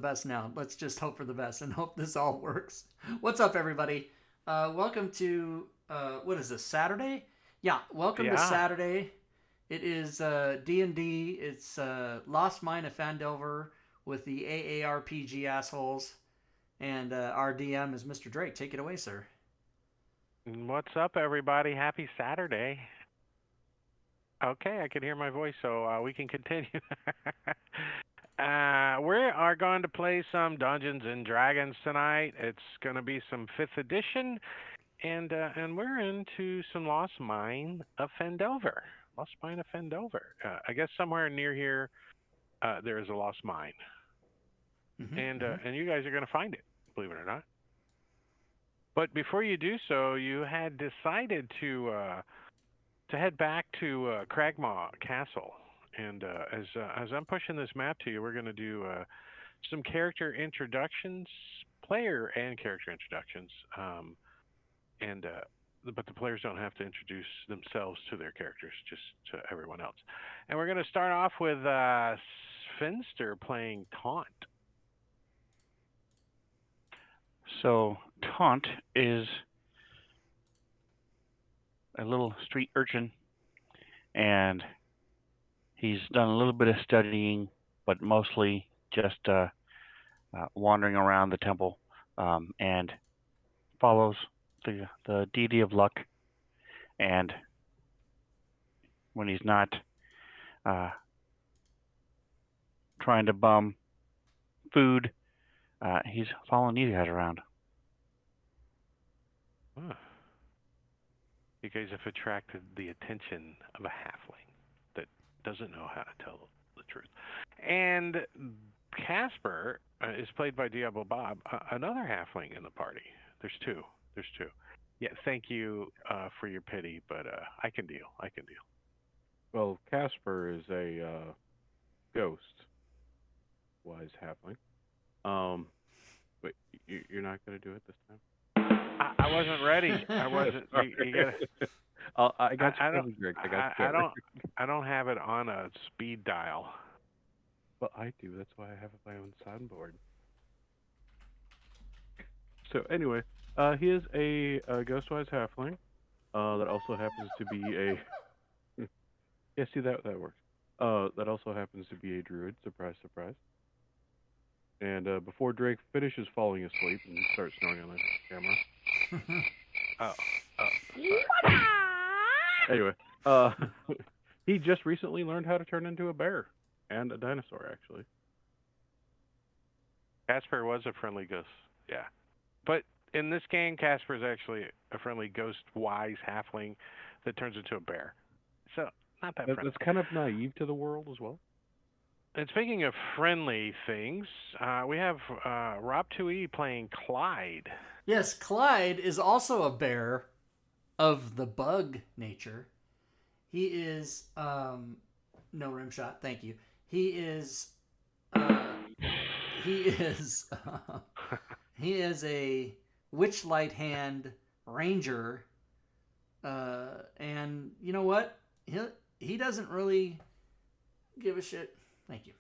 Best now. Let's just hope for the best and hope this all works. What's up, everybody? Welcome to what is this, Saturday? Yeah, welcome to Saturday. It is D&D. It's Lost Mine of Phandelver with the AARPG assholes, and our DM is Mr. Drake. Take it away, sir. What's up, everybody? Happy Saturday. Okay, I can hear my voice, so we can continue. We are going to play some Dungeons and Dragons tonight. It's going to be some 5th edition, and we're into some Lost Mine of Phandelver. Lost Mine of Phandelver. I guess somewhere near here, there is a lost mine, and you guys are going to find it, believe it or not. But before you do so, you had decided to head back to Cragmaw Castle. And as I'm pushing this map to you, we're going to do some character introductions, player and character introductions. But the players don't have to introduce themselves to their characters, just to everyone else. And we're going to start off with Finster playing Taunt. So Taunt is a little street urchin, and he's done a little bit of studying, but mostly just wandering around the temple, and follows the deity of luck. And when he's not trying to bum food, he's following you guys around. Huh. You guys have attracted the attention of a halfling that doesn't know how to tell the truth. And Casper is played by Diablo Bob, another halfling in the party. There's two. Yeah, thank you for your pity, but I can deal. Well, Casper is a ghost, wise halfling. Wait, you're not going to do it this time? I wasn't ready. I wasn't. You gotta, I got you, Greg. I don't have it on a speed dial. Well, I do. That's why I have my own soundboard. So anyway, he is a ghostwise halfling that also happens to be a. Yeah, see that works. That also happens to be a druid. Surprise, surprise. And before Drake finishes falling asleep and starts snoring on the camera. Sorry. Anyway, he just recently learned how to turn into a bear and a dinosaur, actually. Casper was a friendly ghost, yeah. But in this game, Casper is actually a friendly ghost-wise halfling that turns into a bear. So, not that friendly. That's kind of naive to the world as well. And speaking of friendly things, we have Rob 2E playing Clyde. Yes, Clyde is also a bear of the bug nature. He is no rim shot, thank you. He is a Witchlight Hand ranger, and you know what? He doesn't really give a shit. Thank you.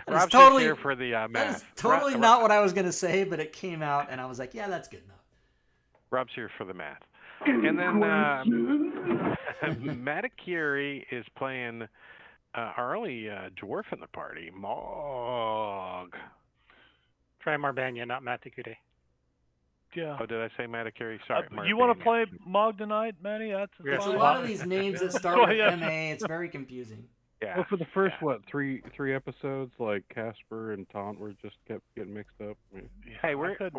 Rob's totally, just here for the math. That is totally not what I was going to say, but it came out, and I was like, yeah, that's good enough. Rob's here for the math. And then Matakiri is playing our only dwarf in the party, Mog. Try Marbanya, not Matakure. Yeah. Oh, did I say Matakiri? Sorry. You want to play Mog tonight, Manny? There's a lot of these names that start with MA. It's very confusing. Yeah. Well, for the first three episodes, like Casper and Taunt were just kept getting mixed up. Hey, we're still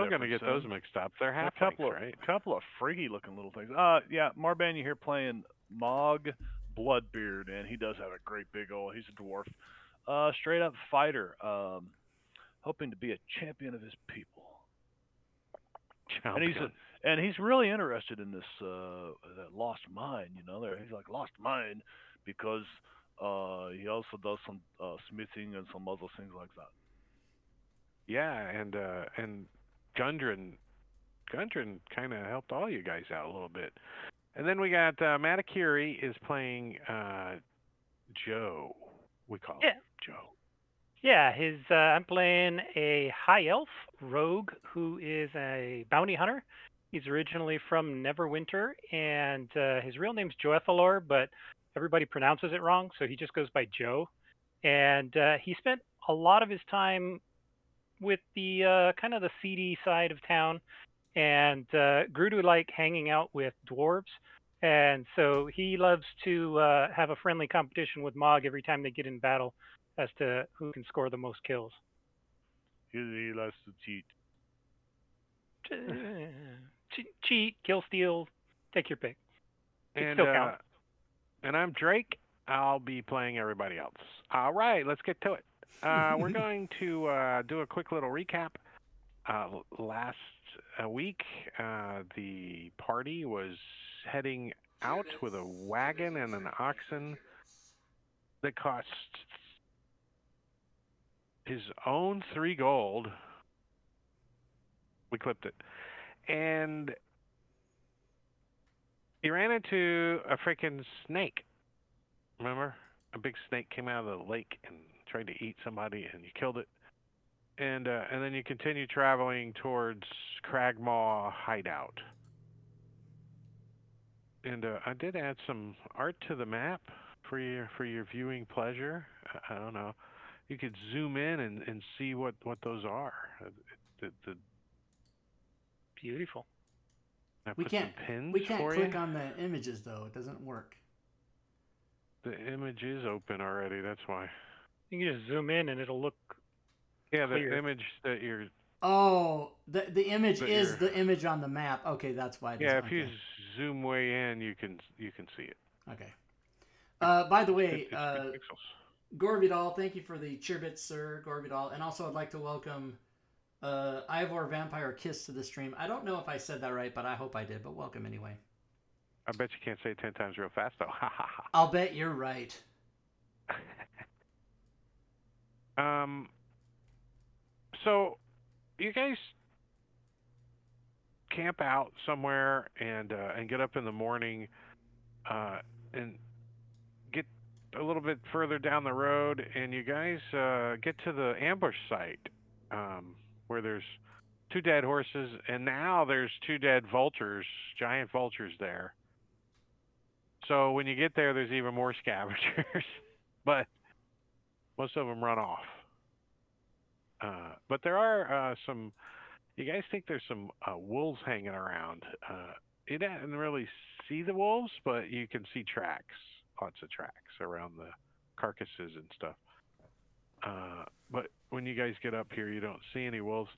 going to get those mixed up. They're halflings, right? A couple of freaky looking little things. Yeah, Marbanya here playing Mog Bloodbeard, and he does have a great big old. He's a dwarf, straight up fighter, hoping to be a champion of his people. And he's really interested in this that lost mine. You know, he's like lost mine because he also does some smithing and some other things like that. Yeah, and Gundren kind of helped all you guys out a little bit. And then we got Matakiri is playing Joe. We call him Joe. Yeah, I'm playing a high elf rogue who is a bounty hunter. He's originally from Neverwinter, and his real name's Joethalor, but everybody pronounces it wrong, so he just goes by Joe. And he spent a lot of his time with the kind of the seedy side of town, and grew to like hanging out with dwarves. And so he loves to have a friendly competition with Mog every time they get in battle as to who can score the most kills. He likes to cheat. Cheat, kill, steal, take your pick. It And still counts. And I'm Drake. I'll be playing everybody else. All right, let's get to it. We're going to do a quick little recap. Last week, the party was heading out with a wagon and an oxen that cost his own 3 gold. We clipped it. And he ran into a freaking snake. Remember? A big snake came out of the lake and tried to eat somebody, and you killed it. And then you continue traveling towards Cragmaw Hideout. And I did add some art to the map for your viewing pleasure. I don't know. You could zoom in and see what those are. Beautiful. We can't click on the images though. It doesn't work. The image is open already. That's why. You can just zoom in and it'll look. Yeah, clear. the image that you're. Oh, the image is the image on the map. Okay, that's why. Yeah, if you zoom way in, you can see it. Okay. By the way, Gorvidal, thank you for the cheerbits, sir, Gorvidal, and also I'd like to welcome Ivor Vampire Kiss to the stream. I don't know if I said that right, but I hope I did. But welcome anyway. I bet you can't say it 10 times real fast though. I'll bet you're right. So you guys camp out somewhere and get up in the morning and get a little bit further down the road, and you guys get to the ambush site where there's 2 dead horses, and now there's 2 dead vultures, giant vultures there. So when you get there, there's even more scavengers, but most of them run off. But there are some. You guys think there's some wolves hanging around? You didn't really see the wolves, but you can see tracks, lots of tracks around the carcasses and stuff. But when you guys get up here, you don't see any wolves.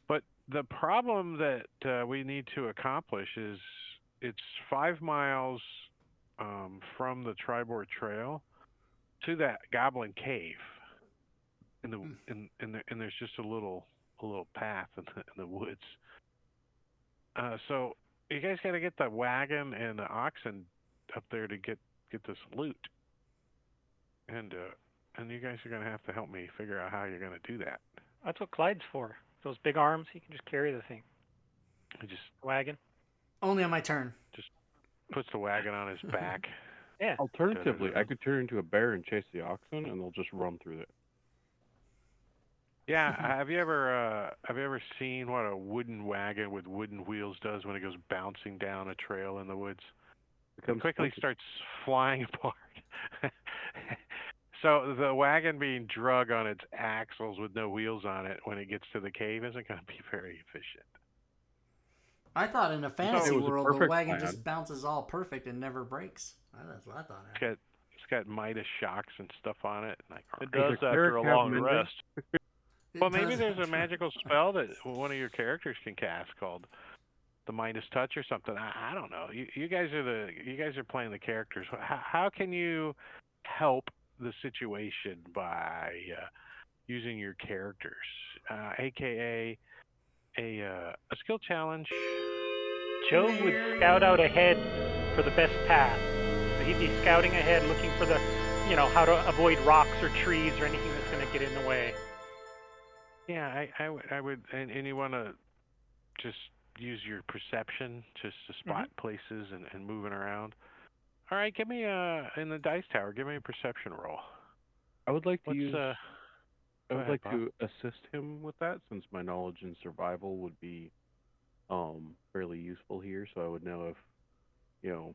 But the problem that we need to accomplish is it's 5 miles from the Tribord Trail to that Goblin Cave. And there's just a little path in the woods. So you guys got to get the wagon and the oxen up there to get this loot. And you guys are gonna have to help me figure out how you're gonna do that. That's what Clyde's for. Those big arms, he can just carry the thing. Wagon. Only on my turn. Just puts the wagon on his back. Yeah. Alternatively, I could turn into a bear and chase the oxen, and they'll just run through it. Yeah, have you ever seen what a wooden wagon with wooden wheels does when it goes bouncing down a trail in the woods? It quickly starts flying apart. So the wagon being drug on its axles with no wheels on it when it gets to the cave isn't going to be very efficient. I thought in a fantasy it was a world the perfect wagon plan. just bounces all perfect and never breaks. That's what I thought. It's got Midas shocks and stuff on it. Like, It does the after cleric a have long mending? rest. well, maybe there's a magical spell that one of your characters can cast called the Midas Touch or something. I don't know. You guys are playing the characters. How can you help the situation by using your characters, aka a skill challenge? Joe would scout out ahead for the best path. So he'd be scouting ahead, looking for the, how to avoid rocks or trees or anything that's going to get in the way. Yeah, I would, and you want to just use your perception just to spot places and moving around. All right, give me in the dice tower. Give me a perception roll. I would like to What's use. I would ahead, like Bob. to assist him with that, since my knowledge in survival would be fairly useful here. So I would know if,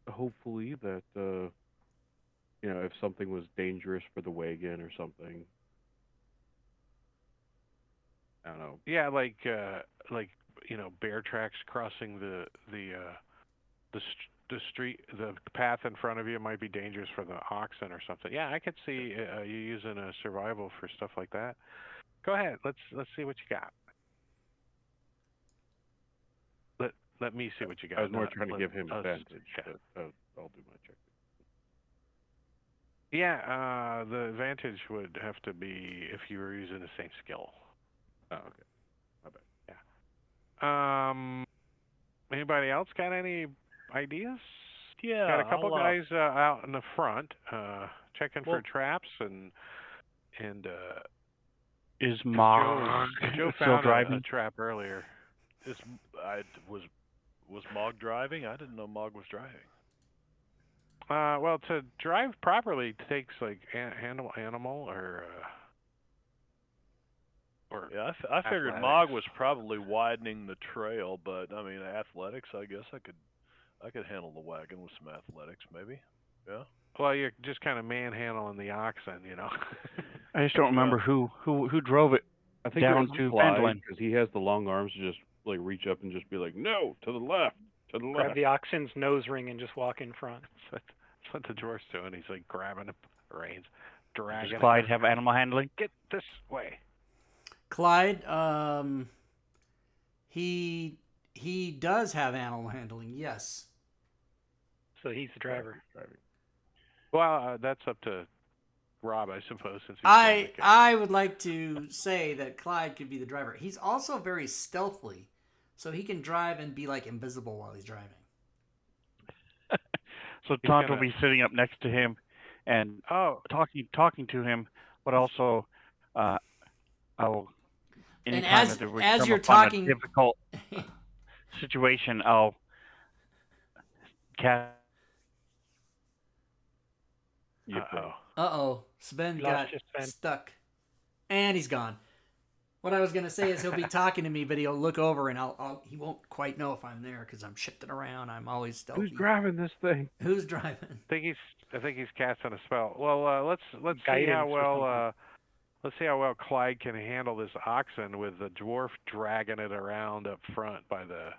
hopefully that if something was dangerous for the wagon or something. I don't know. Yeah, like bear tracks crossing the street, the path in front of you might be dangerous for the oxen or something. Yeah, I could see you using a survival for stuff like that. Go ahead. Let's see what you got. Let me see what you got. I was more trying to give him advantage, yeah. but I'll do my check. Yeah, the advantage would have to be if you were using the same skill. Oh, okay. My bad. Yeah. Anybody else got any ideas? Yeah, Got a couple guys out in the front, checking for Well- traps and Is Mog Joe still found a driving? trap earlier. Was Mog driving? I didn't know Mog was driving. Well, to drive properly takes like animal or Yeah, I figured athletics. Mog was probably widening the trail, but I mean athletics. I guess I could handle the wagon with some athletics, maybe. Yeah. Well, you're just kind of manhandling the oxen, I just don't remember who drove it I think down it was to Clyde, Phandelver. because he has the long arms to just like reach up and just be like, "No, to the left, to the Grab left." the oxen's nose ring and just walk in front. That's what the dwarf's doing. He's like grabbing the reins, dragging. Does Clyde have animal handling? Get this way. Clyde, he does have animal handling. Yes. So he's the driver. Well, that's up to Rob, I suppose. Since he's I would like to say that Clyde could be the driver. He's also very stealthy, so he can drive and be like invisible while he's driving. So Taunt will be sitting up next to him and talking to him, but also I will. And as you're talking, a difficult situation, I'll cast. Sven got stuck, and he's gone. What I was gonna say is he'll be talking to me, but he'll look over and he won't quite know if I'm there because I'm shifting around. I'm always stealthy. Who's driving this thing? Who's driving? I think he's casting a spell. Well, let's see how well Clyde can handle this oxen with the dwarf dragging it around up front by the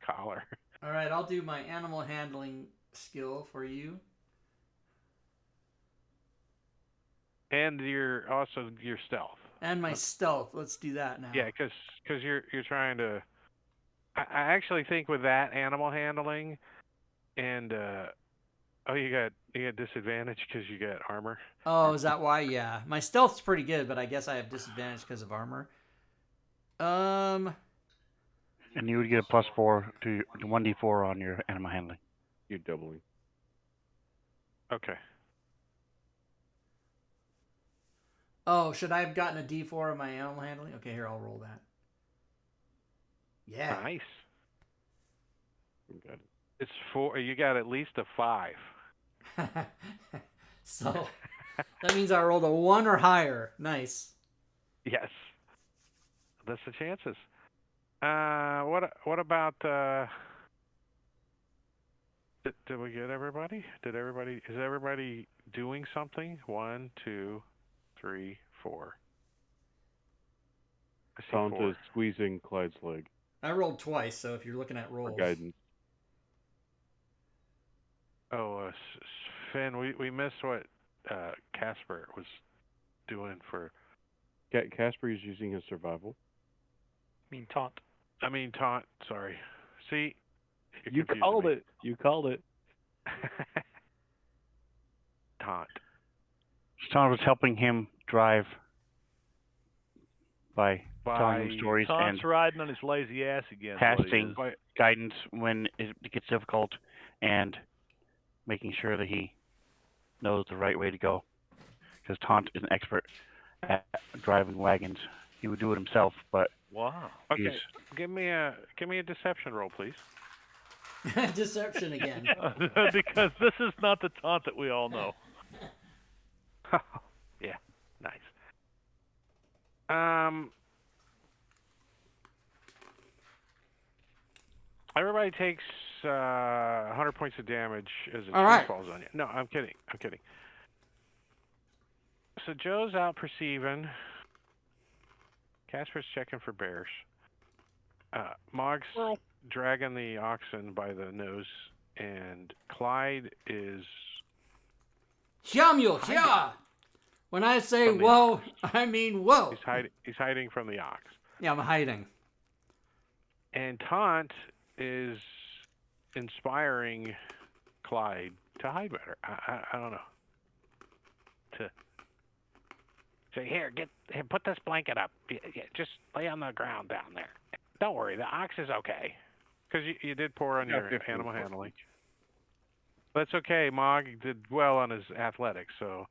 collar. All right, I'll do my animal handling skill for you. And your stealth. And my stealth. Let's do that now. Yeah, because you're trying to. I actually think with that animal handling, and you got disadvantage because you got armor. Oh, is that why? Yeah, my stealth's pretty good, but I guess I have disadvantage because of armor. And you would get a +4 to 1d4 on your animal handling. You're doubling. Okay. Oh, should I have gotten a D4 on my animal handling? Okay, here, I'll roll that. Yeah. Nice. It's 4. You got at least a 5. So That means I rolled a 1 or higher. Nice. Yes. That's the chances. What about did we get everybody? Is everybody doing something? 1, 2, 3, 4. I see Taunt 4. is squeezing Clyde's leg I rolled twice, so if you're looking at for rolls. guidance. Oh, Finn, we missed what Casper was doing for. Casper is using his survival. Taunt. Taunt. Sorry. See, You called it. You called it. Taunt. Taunt was helping him drive by telling him stories Taunt's and riding on his lazy ass again. casting guidance when it gets difficult and making sure that he knows the right way to go. Because Taunt is an expert at driving wagons. He would do it himself, but Wow. Okay, give me a deception roll, please. Deception again. Because this is not the Taunt that we all know. Yeah, nice. Everybody takes 100 points of damage as a tree falls on you. No, I'm kidding. So Joe's out perceiving. Casper's checking for bears. Mog's dragging the oxen by the nose, and Clyde is. Samuel, yeah. When I say whoa, I mean whoa. He's hiding from the ox. Yeah, I'm hiding. And Taunt is inspiring Clyde to hide better. I don't know. To say, here, put this blanket up. Just lay on the ground down there. Don't worry, the ox is okay. Because you did pour on your animal handling. That's okay. Mog did well on his athletics. So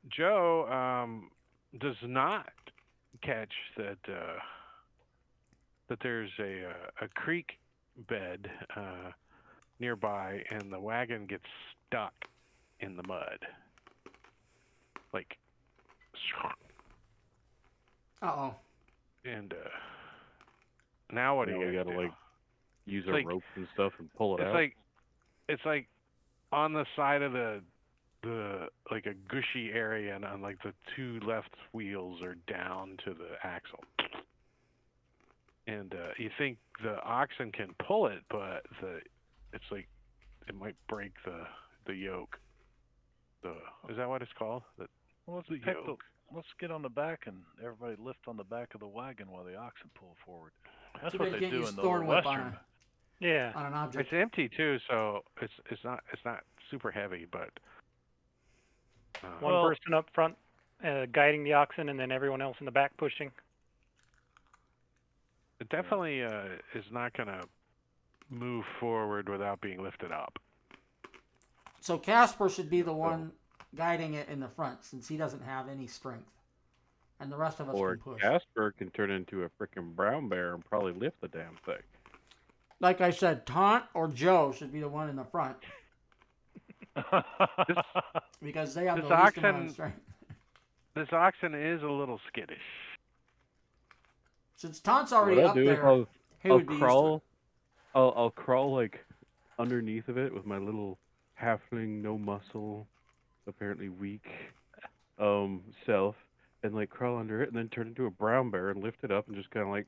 Joe does not catch that there's a creek bed nearby, and the wagon gets stuck in the mud. Like, Uh-oh. And now what do you gotta do? Use a rope and stuff and pull it out. It's like on the side of the like a gushy area, and on like the 2 left wheels are down to the axle. And you think the oxen can pull it, but it's like it might break the yoke. Is that what it's called? Let's get on the back and everybody lift on the back of the wagon while the oxen pull forward. That's Too what bad they you can't do use in the thorn whip Western. on an object. It's empty too, so it's not super heavy, but one person up front guiding the oxen, and then everyone else in the back pushing. It definitely is not going to move forward without being lifted up. So Casper should be the one guiding it in the front, since he doesn't have any strength. And the rest of us can push. Or Casper can turn into a freaking brown bear and probably lift the damn thing. Like I said, Taunt or Joe should be the one in the front. Because they have the least amount of strength. This oxen is a little skittish. Since Taunt's already up there, I'll crawl. I'll crawl like underneath of it with my little halfling, no muscle, apparently weak self, and like crawl under it, and then turn into a brown bear and lift it up and just kind of like,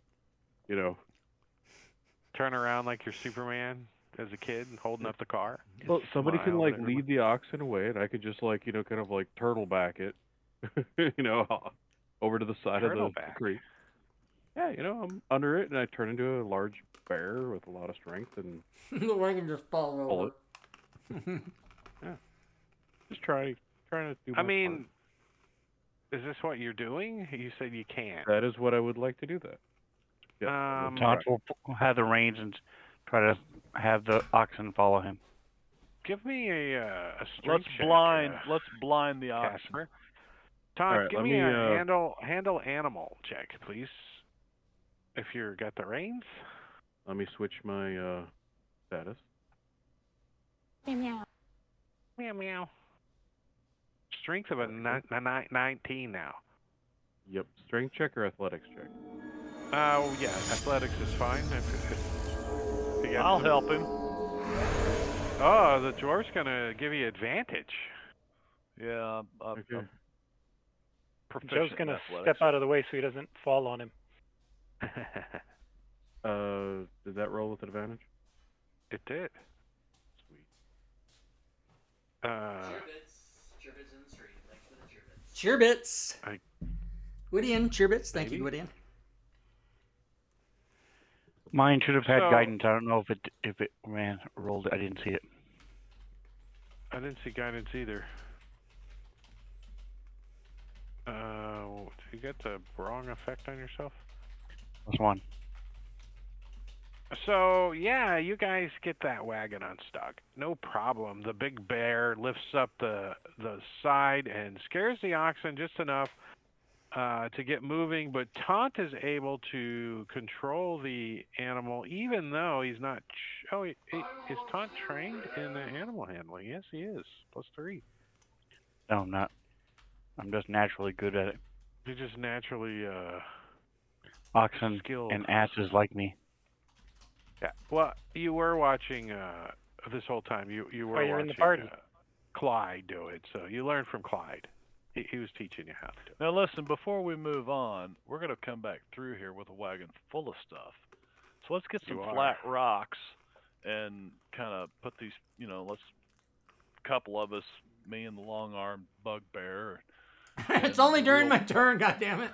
turn around like you're Superman as a kid and holding up the car. Well, somebody can like lead the oxen away, and I could just like kind of like turtle back it, over to the side of the creek. Yeah, I'm under it, and I turn into a large bear with a lot of strength, and the wagon just falls over. Yeah, just trying to do. Is this what you're doing? You said you can't. That is what I would like to do. That. Yeah. Taunt will have the reins and try to have the oxen follow him. Give me a strength check. Let's blind the oxen. Casper. Taunt, give me a handle animal check, please. If you've got the reins. Let me switch my status. Meow meow. Meow meow. strength of a 19 now. Yep. Strength check or athletics check? Oh, yeah, athletics is fine. If you got I'll help him. Oh, the dwarf's going to give you advantage. Yeah, Okay. I'm proficient Joe's in going to athletics. step out of the way so he doesn't fall on him. Did that roll with advantage? It did. Sweet. Cheerbits in the street. Thanks for the cheerbits. I- Gwydion, cheerbits. Thank Maybe. you, Gwydion. Mine should have had So- guidance. I don't know if it rolled. I didn't see it. I didn't see guidance either. Did you get the wrong effect on yourself? +1. So, yeah, you guys get that wagon unstuck. No problem. The big bear lifts up the side and scares the oxen just enough to get moving, but Taunt is able to control the animal even though he's not... is Taunt trained in animal handling? Yes, he is. +3. No, I'm not. I'm just naturally good at it. He's just naturally Oxen skilled. and asses like me. Yeah. Well, you were watching this whole time. You were Oh, you're watching in the party. Clyde do it, so you learned from Clyde. He was teaching you how to do it. Now listen, before we move on, we're going to come back through here with a wagon full of stuff. So let's get some You are. flat rocks and kind of put these, let's couple of us, me and the long-armed bugbear, It's only during my turn, goddammit.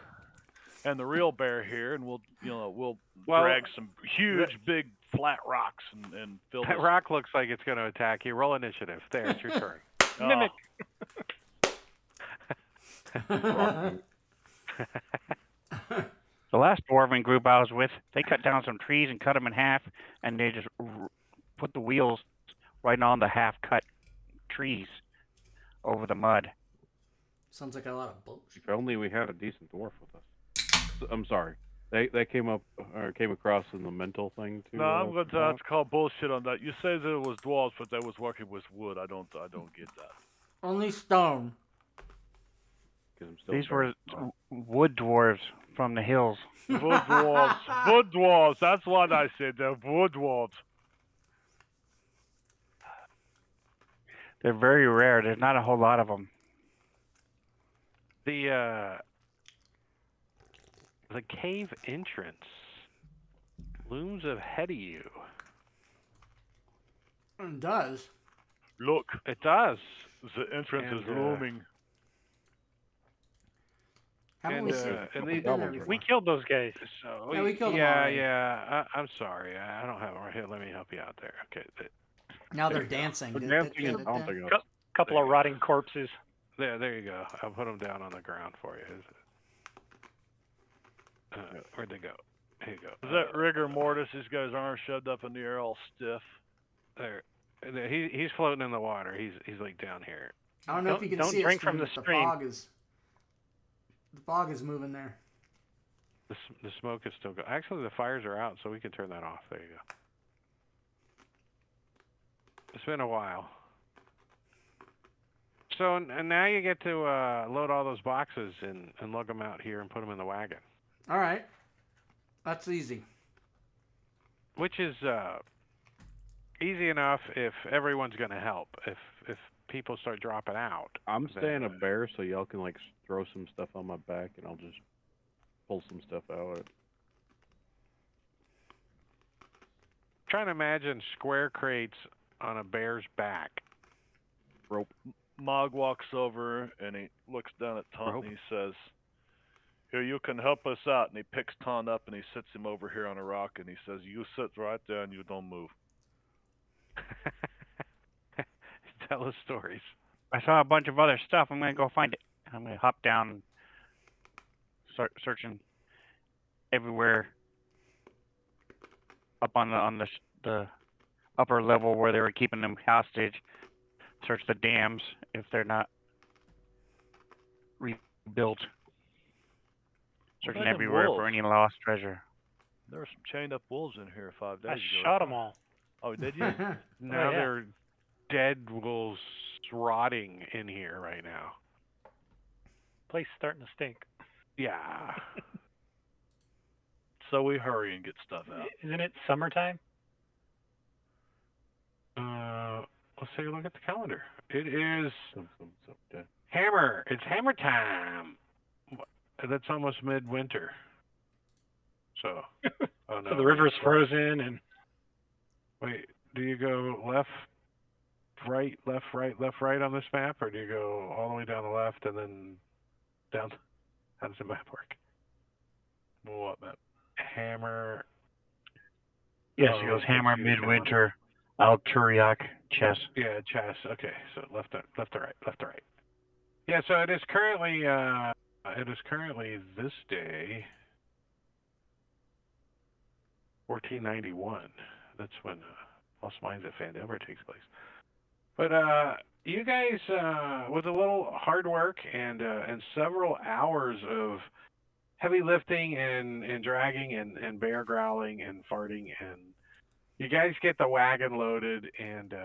and the real bear here, and we'll Well, drag some huge, big flat rocks and fill That this. rock looks like it's going to attack you. Roll initiative. There, it's your turn. Oh, Mimic. The last dwarven group I was with, they cut down some trees and cut them in half, and they just put the wheels right on the half-cut trees over the mud. Sounds like a lot of bullshit. If only we had a decent dwarf with us. I'm sorry. They came across in the mental thing too. No, I'm going to have to call bullshit on that. You say that it was dwarves, but they was working with wood. I don't get that. Only stone. These were wood dwarves from the hills. Wood dwarves. Wood dwarves. That's what I said. They're wood dwarves. They're very rare. There's not a whole lot of them. The cave entrance looms ahead of you. It does. Look, It does. the entrance And, is looming. Haven't And, we seen and we've they- been there before. We killed those guys. So, Yeah, we killed them yeah, already. yeah. I'm sorry. I don't have it right here. Let me help you out there. Okay. Now they're dancing. They're dancing and taunting us. Couple of rotting corpses. There you go. I'll put them down on the ground for you. Where'd they go? Here you go. Is that rigor mortis? These guys' arms shoved up in the air, all stiff. There. He's floating in the water. He's like down here. I don't know if you can Don't see drink it, from the Steve, but stream. The fog is moving there. The smoke is still going. Actually, the fires are out, so we can turn that off. There you go. It's been a while. So and now you get to load all those boxes and lug them out here and put them in the wagon, All right. That's easy. which is easy enough if everyone's going to help. If people start dropping out, I'm then, staying a bear, so y'all can like throw some stuff on my back, and I'll just pull some stuff out. trying to imagine square crates on a bear's back. Rope. Mog walks over and he looks down at Taunt Rope. and he says, "Here, you can help us out." And he picks Taunt up and he sits him over here on a rock and he says, "You sit right there and you don't move." Tell us stories. I saw a bunch of other stuff. I'm gonna go find it. I'm gonna hop down and start searching everywhere up on the upper level where they were keeping them hostage. Search the dams if they're not rebuilt. Searching about them everywhere for wolves? any lost treasure. There were some chained up wolves in here 5 days I ago. shot them all. Oh, did you? Now yeah. they're dead wolves rotting in here right now. Place is starting to stink. Yeah. So we hurry and get stuff out. Isn't it summertime? Let's take a look at the calendar. It is Yeah. hammer. It's hammer time. That's almost midwinter. So, oh no. So the river's frozen and. Wait, do you go left, right, left, right, left, right on this map, or do you go all the way down the left and then down? How does the map work? What map? Hammer. Yes, Oh, it goes let's hammer, see the calendar. midwinter, Alturiac, chess. Yeah, chess. Okay, so left to right, left to right. Yeah, so it is currently this day, 1491. That's when Lost Mines at Phandelver takes place. But you guys, with a little hard work and several hours of heavy lifting and dragging and bear growling and farting, and you guys get the wagon loaded and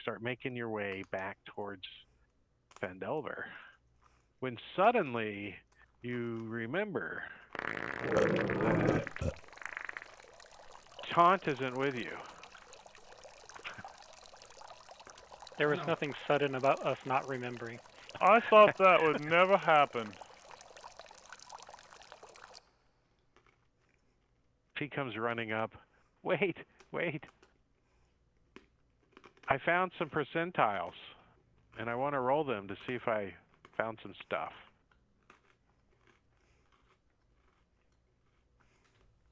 start making your way back towards Phandelver. When suddenly you remember that Taunt isn't with you. There was nothing sudden about us not remembering. I thought that would never happen. He comes running up. Wait. I found some percentiles, and I want to roll them to see if I found some stuff.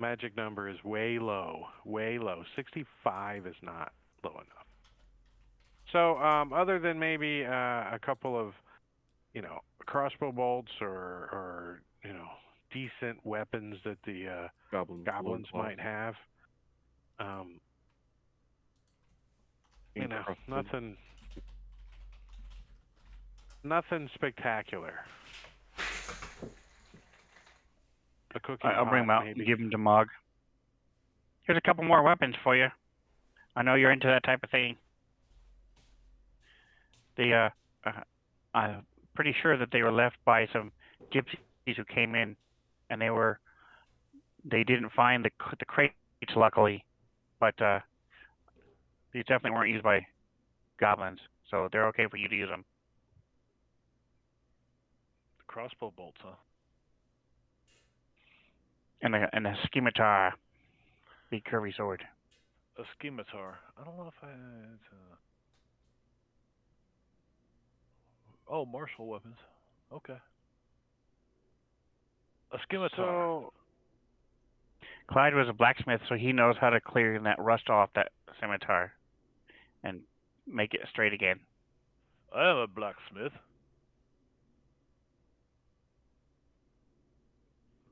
Magic number is way low. 65 is not low enough. So, other than maybe a couple of, crossbow bolts or decent weapons that the goblins might have, nothing spectacular. A cooking I'll bring them pot, out maybe. and give them to Mog. Here's a couple more weapons for you. I know you're into that type of thing. I'm pretty sure that they were left by some gypsies who came in, and they didn't find the crates, luckily, but these definitely weren't used by goblins, so they're okay for you to use them. The crossbow bolts, huh? And a scimitar, big curvy sword. A scimitar. I don't know if Oh, martial weapons. Okay. A scimitar. So, Clyde was a blacksmith, so he knows how to clear that rust off that scimitar and make it straight again. I am a blacksmith.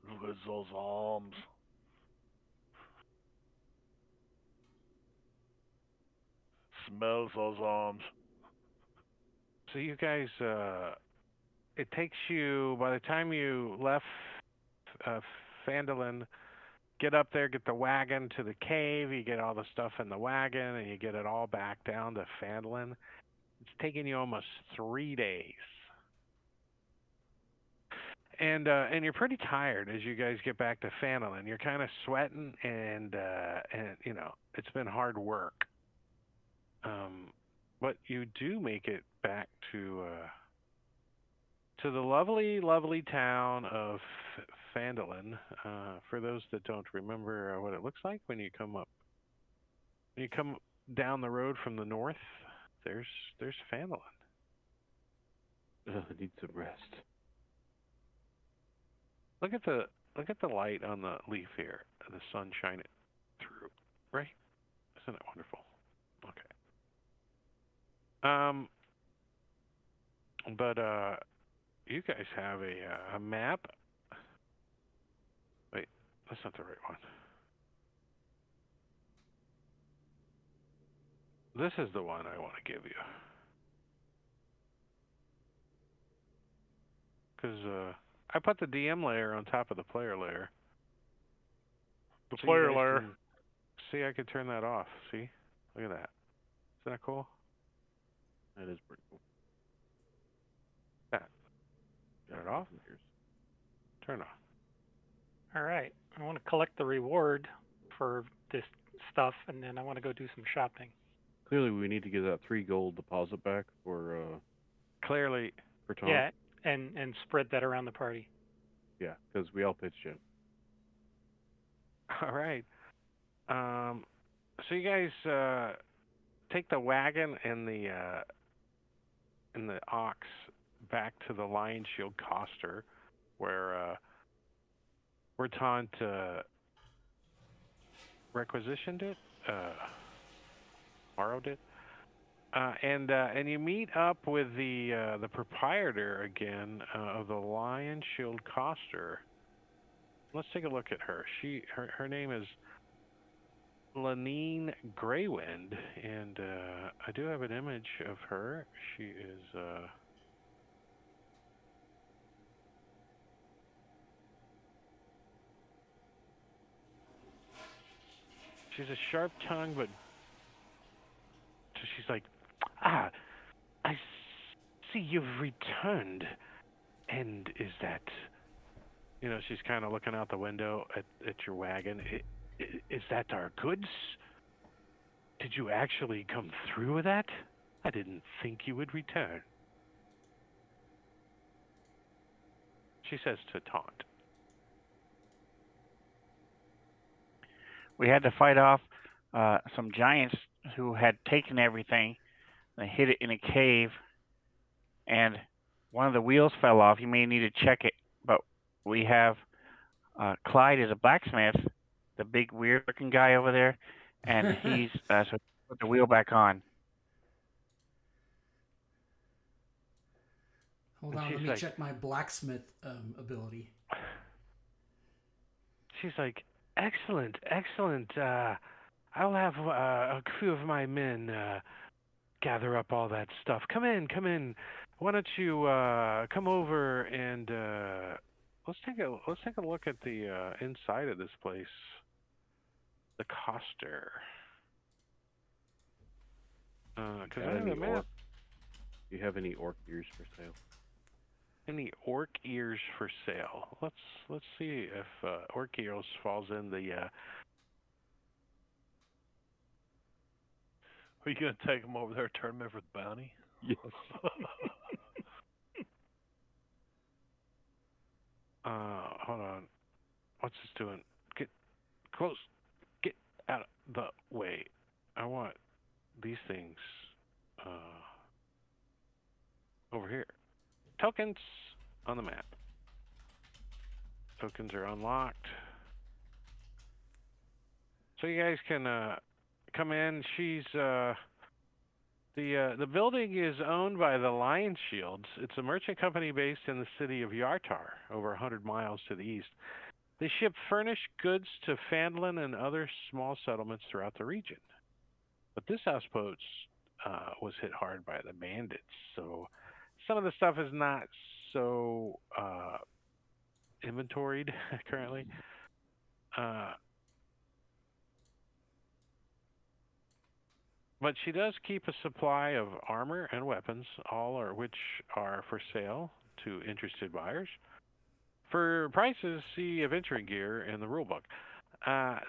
Look at those arms. Smell those arms. So you guys, it takes you, by the time you left Phandelin, get up there, get the wagon to the cave, you get all the stuff in the wagon, and you get it all back down to Phandelin. It's taking you almost 3 days. And you're pretty tired as you guys get back to Phandelin. You're kind of sweating, and it's been hard work. But you do make it back to the lovely, lovely town of Phandelin. For those that don't remember what it looks like when you come down the road from the north, there's Phandelin. I need some rest. Look at the light on the leaf here. The sun shining through. Right? Isn't that wonderful? Okay. But you guys have a map. Wait, that's not the right one. This is the one I want to give you. Because I put the DM layer on top of the player layer. The player layer. See, I could turn that off. See? Look at that. Isn't that cool? That is pretty cool. That. Turn it off. Turn it off. All right. I want to collect the reward for this stuff, and then I want to go do some shopping. Clearly, we need to get that 3 gold deposit back for Clearly. for Tom. Yeah, and spread that around the party. Yeah, because we all pitched in. All right. So you guys take the wagon and the ox back to the Lion Shield Coster, where Taunt requisitioned it, borrowed it, and you meet up with the proprietor again of the Lion Shield Coster. Let's take a look at her. Her name is Lanine Greywind, and I do have an image of her. She is she's a sharp tongue, but so she's like, I see you've returned, and is that, she's kind of looking out the window at your wagon. Is that our goods? Did you actually come through with that? I didn't think you would return. She says to Taunt. We had to fight off some giants who had taken everything. They hid it in a cave, and one of the wheels fell off. You may need to check it, but we have Clyde is a blacksmith, the big weird-looking guy over there, and he's so put the wheel back on. Hold on, let me check my blacksmith ability. She's like, excellent. I'll have a few of my men gather up all that stuff. Come in. Why don't you come over and let's take a look at the inside of this place. The Coster. Because I have a map. Do you have any orc ears for sale? Any orc ears for sale? Let's see if orc ears falls in the. Are you gonna take them over there, turn them in for the bounty? Yes. Hold on. What's this doing? Get close. Get out of the way. I want these things over here. Tokens on the map. Tokens are unlocked. So you guys can come in. She's the building is owned by the Lion Shields. It's a merchant company based in the city of Yartar, over 100 miles to the east. They ship furnished goods to Phandelver and other small settlements throughout the region. But this houseboat was hit hard by the bandits, so some of the stuff is not so inventoried currently. But she does keep a supply of armor and weapons, which are for sale to interested buyers. For prices, see adventuring gear in the rulebook.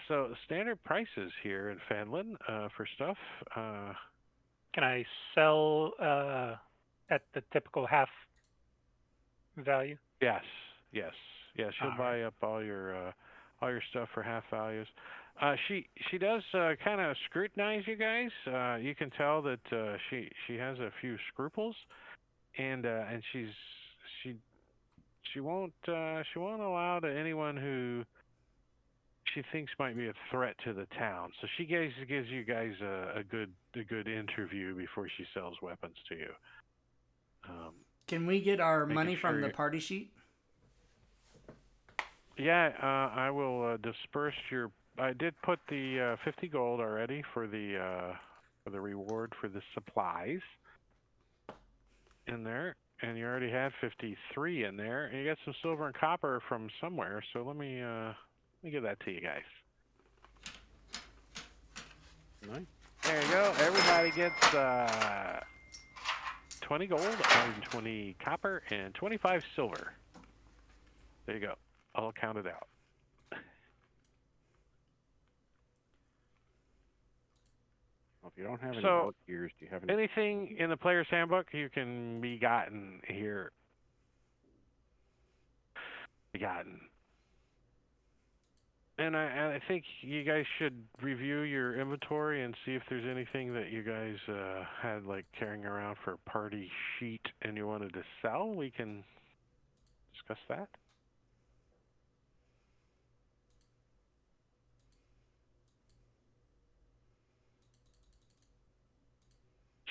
So standard prices here in Phandelver for stuff. Can I sell at the typical half value? Yes. She'll buy up all your stuff for half values. She does kind of scrutinize you guys. You can tell that she has a few scruples, and she won't allow to anyone who she thinks might be a threat to the town. So she gives you guys a good interview before she sells weapons to you. Can we get our money from the party sheet? Yeah, I will disperse your. I did put the 50 gold already for the reward for the supplies in there, and you already had 53 in there, and you got some silver and copper from somewhere. So let me give that to you guys. Nice. There you go. Everybody gets 20 gold, 120 copper, and 25 silver. There you go. All counted out. Well, if you don't have any So, book gears, do you have any? Anything in the player's handbook you can be gotten here. And I think you guys should review your inventory and see if there's anything that you guys had like carrying around for a party sheet and you wanted to sell. We can discuss that.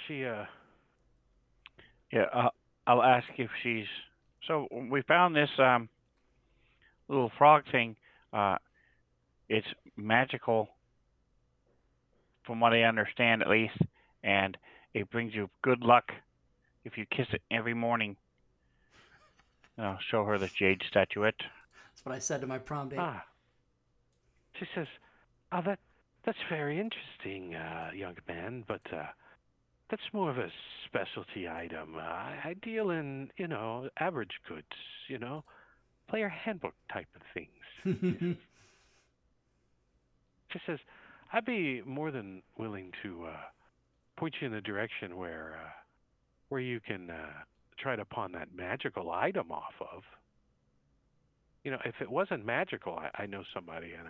Yeah, I'll ask if she's. So we found this little frog thing. It's magical, from what I understand at least, and it brings you good luck if you kiss it every morning. And I'll show her the jade statuette. That's what I said to my prom date. She says, "Oh, that's very interesting, young man, but that's more of a specialty item. I deal in, average goods, player handbook type of things." She says, "I'd be more than willing to point you in the direction where you can try to pawn that magical item off of. If it wasn't magical, I know somebody and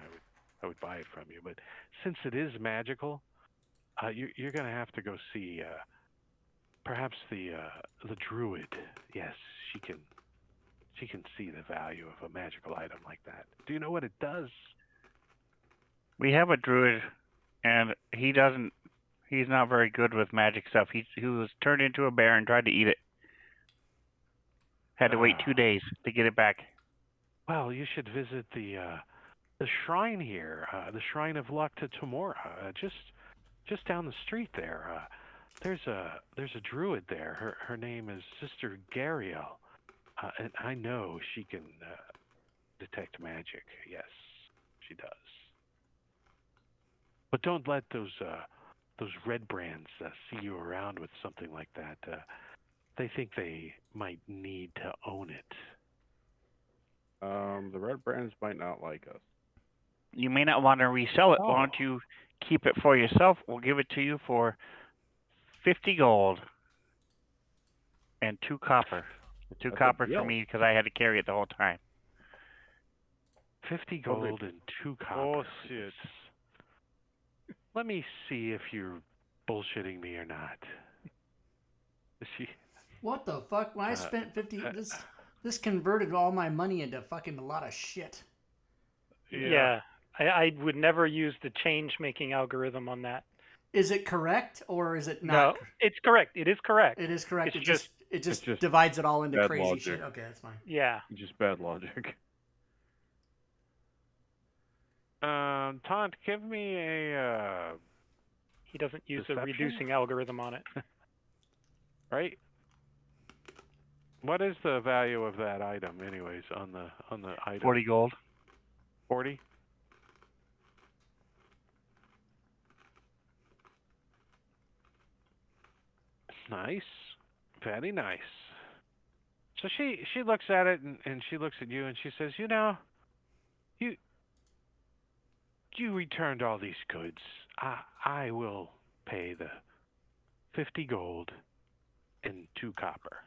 I would buy it from you. But since it is magical, you're going to have to go see perhaps the druid. Yes, she can see the value of a magical item like that. Do you know what it does?" We have a druid, and he's not very good with magic stuff. He was turned into a bear and tried to eat it. Had to wait 2 days to get it back. Well, you should visit the shrine here, the Shrine of Luck to Tamora, just down the street there. There's a druid there. Her name is Sister Gariel, and I know she can detect magic. Yes, she does. But don't let those red brands see you around with something like that. They think they might need to own it. The red brands might not like us. You may not want to resell it. Why don't you keep it for yourself? We'll give it to you for 50 gold and 2 copper. The 2 copper for me because I had to carry it the whole time. 50 gold and 2 copper. Oh, shit. Let me see if you're bullshitting me or not. What the fuck? When I spent 50, this converted all my money into fucking a lot of shit. Yeah. I would never use the change-making algorithm on that. Is it correct or is it not? No, it's correct. It is correct. It is correct. It's It just just divides it all into bad crazy logic. shit. Okay, that's fine. Yeah. Just bad logic. Taunt, give me a... He doesn't use a Deception? reducing algorithm on it. Right? What is the value of that item, anyways, on the item? 40 gold. 40? Nice. Very nice. So she looks at it and she looks at you and she says, you returned all these goods. I will pay the 50 gold and 2 copper.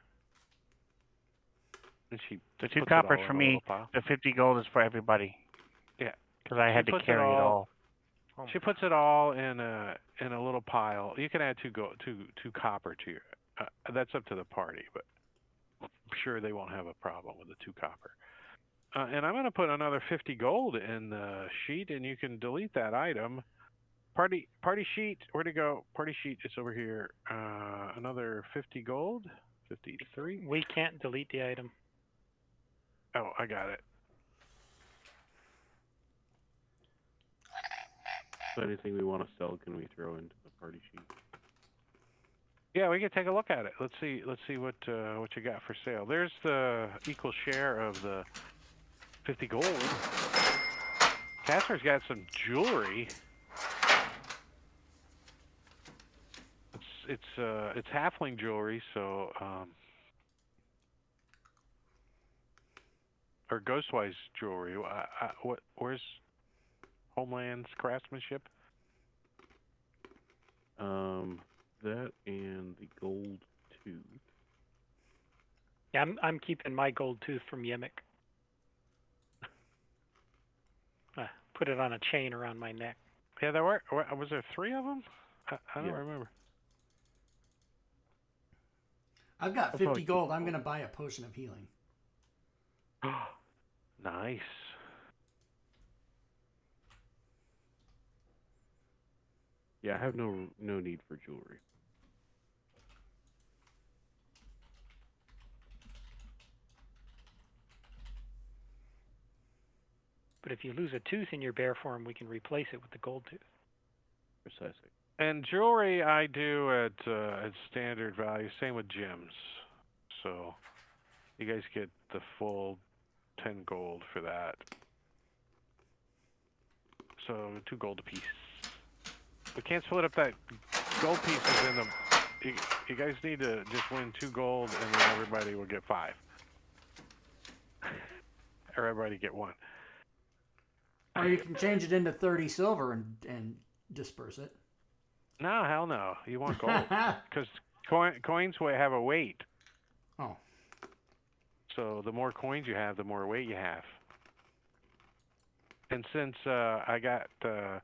And The 2 copper's for me. The 50 gold is for everybody. Yeah. Because I had to carry it all. She puts it all in a little pile. You can add 2 copper to your. That's up to the party, but I'm sure they won't have a problem with the 2 copper. And I'm going to put another 50 gold in the sheet, and you can delete that item. Party sheet. Where'd it go? Party sheet is over here. Another 50 gold. 53. We can't delete the item. Oh, I got it. So anything we want to sell, can we throw into the party sheet? Yeah, we can take a look at it. Let's see what you got for sale. There's the equal share of the 50 gold. Casper's got some jewelry. it's halfling jewelry, so or ghostwise jewelry. Where's Homeland's craftsmanship? That and the gold tooth. Yeah, I'm keeping my gold tooth from Yemek. Put it on a chain around my neck. Yeah, there were. Was there 3 of them? I don't remember. I've got 50 gold. I'm going to buy a potion of healing. Nice. Yeah, I have no need for jewelry. But if you lose a tooth in your bear form, we can replace it with the gold tooth. Precisely. And jewelry I do at standard value. Same with gems. So you guys get the full 10 gold for that. So 2 gold apiece. We can't split up that gold pieces in the. You guys need to just win 2 gold, and then everybody will get 5. Or everybody get 1. Or you can change it into 30 silver and disperse it. No, hell no. You want gold. Because coins have a weight. Oh. So the more coins you have, the more weight you have. And since I got the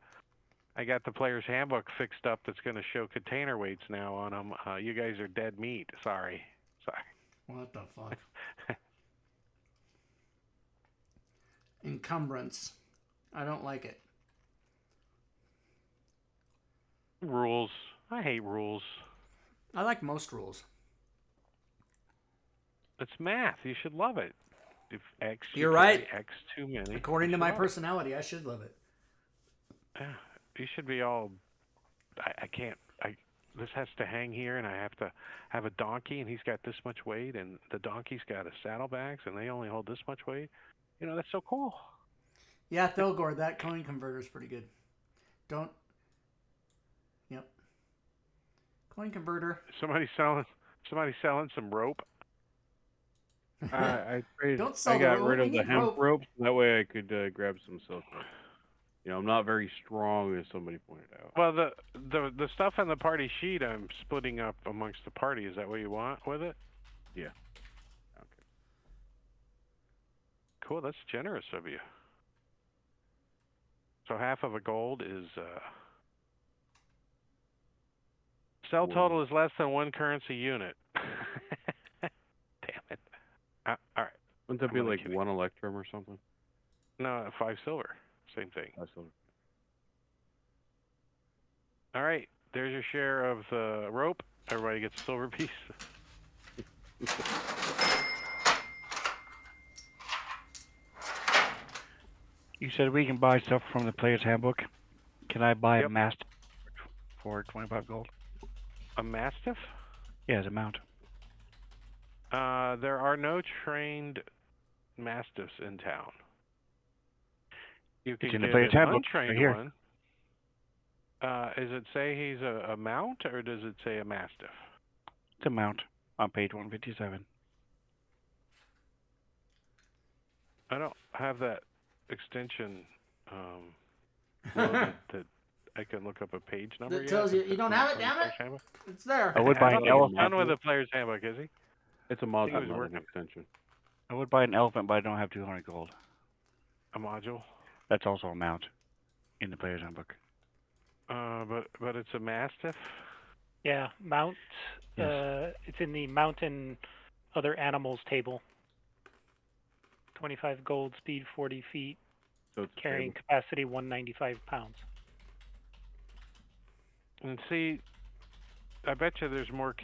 player's handbook fixed up that's going to show container weights now on them, you guys are dead meat. Sorry. What the fuck? Encumbrance. I don't like it. Rules. I hate rules. I like most rules. It's math. You should love it. If X, You're right. X too many. According to my personality, I should love it. Yeah, you should be all. I can't. This has to hang here, and I have to have a donkey, and he's got this much weight, and the donkey's got a saddlebags, and they only hold this much weight. You know, that's so cool. Yeah, Thilgor, that coin converter's pretty good. Yep. Coin converter. Somebody selling some rope. I Don't sell got the rid rope. of We the need hemp rope. rope. That way I could grab some silk rope. You know, I'm not very strong, as somebody pointed out. Well, the stuff on the party sheet, I'm splitting up amongst the party. Is that what you want with it? Yeah. Okay. Cool. That's generous of you. So half of a gold is. Sell total is less than 1 currency unit. Damn it. All right. Wouldn't that be like 1 electrum or something? No, 5 silver. Same thing. 5 silver. All right. There's your share of the rope. Everybody gets a silver piece. You said we can buy stuff from the player's handbook. Can I buy a mastiff for 25 gold? A mastiff? Yeah, as a mount. There are no trained mastiffs in town. You can It's in the get player's an handbook. untrained Right here. one. Does it say he's a mount, or does it say a mastiff? It's a mount on page 157. I don't have that extension loaded that I can look up a page number That yet. tells you don't have it, damn it. It's there. I would buy an elephant. Done with the player's handbook, is he? It's a I module, think it was not working. an extension. I would buy an elephant, but I don't have 200 gold. A module? That's also a mount in the player's handbook. But it's a mastiff. Yeah, mount. Yes. It's in the mountain other animals table. 25 gold, speed 40 feet, So it's carrying stable. capacity 195 pounds. And see, I bet you there's more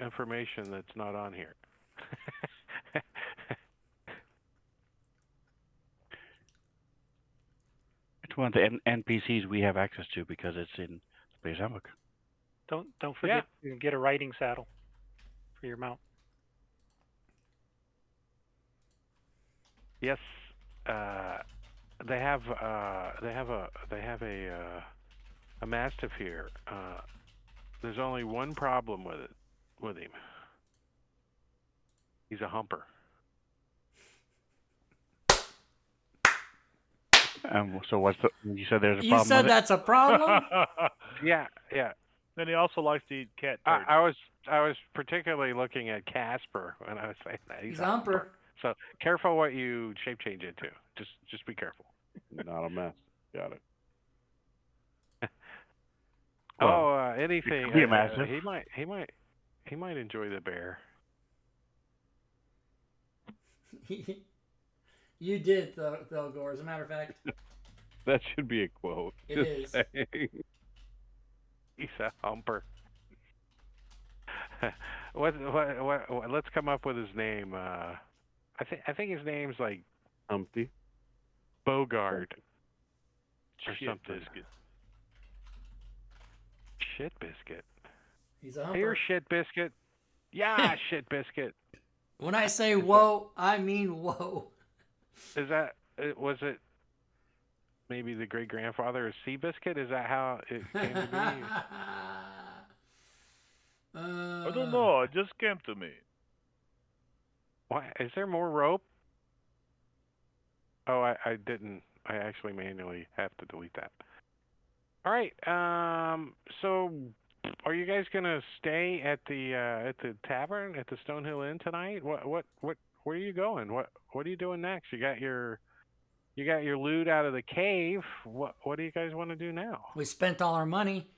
information that's not on here. It's one of the NPCs we have access to because it's in the player's handbook. Don't forget you can get a riding saddle for your mount. Yes, they have a mastiff here. There's only one problem with him. He's a humper. So what's you said there's a You problem said with that's a problem? Yeah. Then he also likes to eat cat turd. I was particularly looking at Casper when I was saying that. He's a humper. So careful what you shape change into. Just be careful. Not a mess. Got it. Anything. could be a massive. He might enjoy the bear. You did, Thilgor, as a matter of fact. That should be a quote. It Just is. saying. He's a humper. what? Let's come up with his name. I think his name's like Humpty. Bogart or Shit something. biscuit. Shit biscuit. He's a humper. Here, shit biscuit. Yeah, shit biscuit. When I say whoa, I mean whoa. Was it maybe the great grandfather of Seabiscuit? Is that how it came to be? I don't know. It just came to me. Why is there more rope? Oh, I didn't. I actually manually have to delete that. All right. So, are you guys gonna stay at the tavern at the Stonehill Inn tonight? Where are you going? What are you doing next? You got your loot out of the cave. What do you guys want to do now? We spent all our money.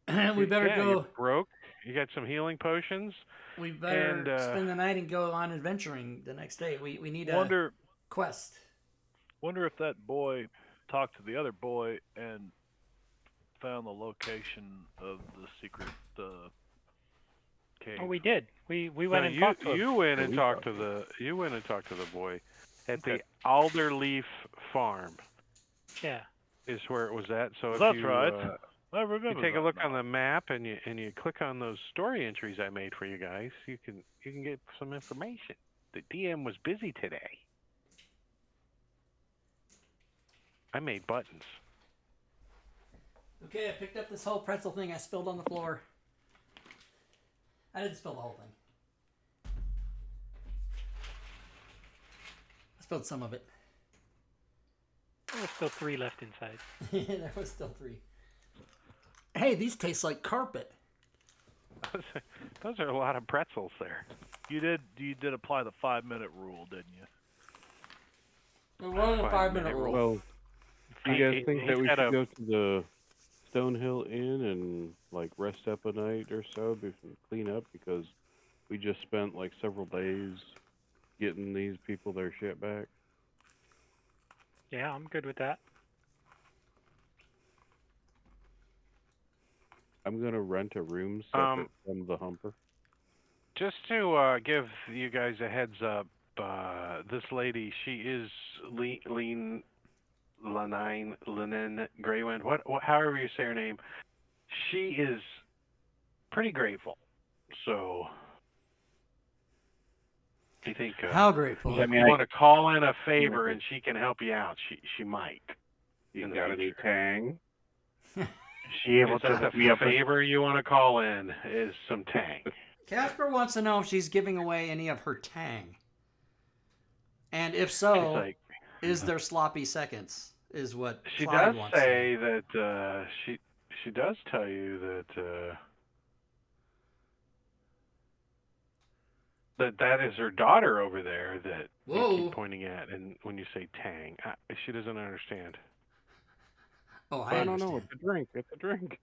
We better go. You're broke. You got some healing potions. We better spend the night and go on adventuring the next day. We need a quest. Wonder if that boy talked to the other boy and found the location of the secret cave. Oh, we did. We went and talked to him. You went and talked to the boy at the Alderleaf Farm. Yeah. Is where it was at. So That's if you, right. I remember. you take a that look now. on the map and you click on those story entries I made for you guys, you can get some information. The DM was busy today. I made buttons. Okay, I picked up this whole pretzel thing I spilled on the floor. I didn't spill the whole thing. I spilled some of it. There's still 3 left inside. There was still 3. Hey, these taste like carpet. Those are a lot of pretzels there. You did apply the 5-minute rule, didn't you? There was a 5-minute rule. Well, do you guys think that we He's got should go to the Stonehill Inn and like rest up a night or so before clean up, because we just spent like several days getting these people their shit back? Yeah, I'm good with that. I'm gonna rent a room separate from the humper. Just to give you guys a heads up, this lady, she is Lanine Greywind. However you say her name, she is pretty grateful. So, do you think? How grateful? If you want to call in a favor and she can help you out, she might. You got any tang? She able to the hook me up with favor you want to call in is some tang. Casper wants to know if she's giving away any of her tang. And if so, is there sloppy seconds? Is what She Clyde does wants say that she does tell you that is her daughter over there that you keep pointing at, and when you say tang, she doesn't understand. Oh, I understand. No, it's a drink. It's a drink.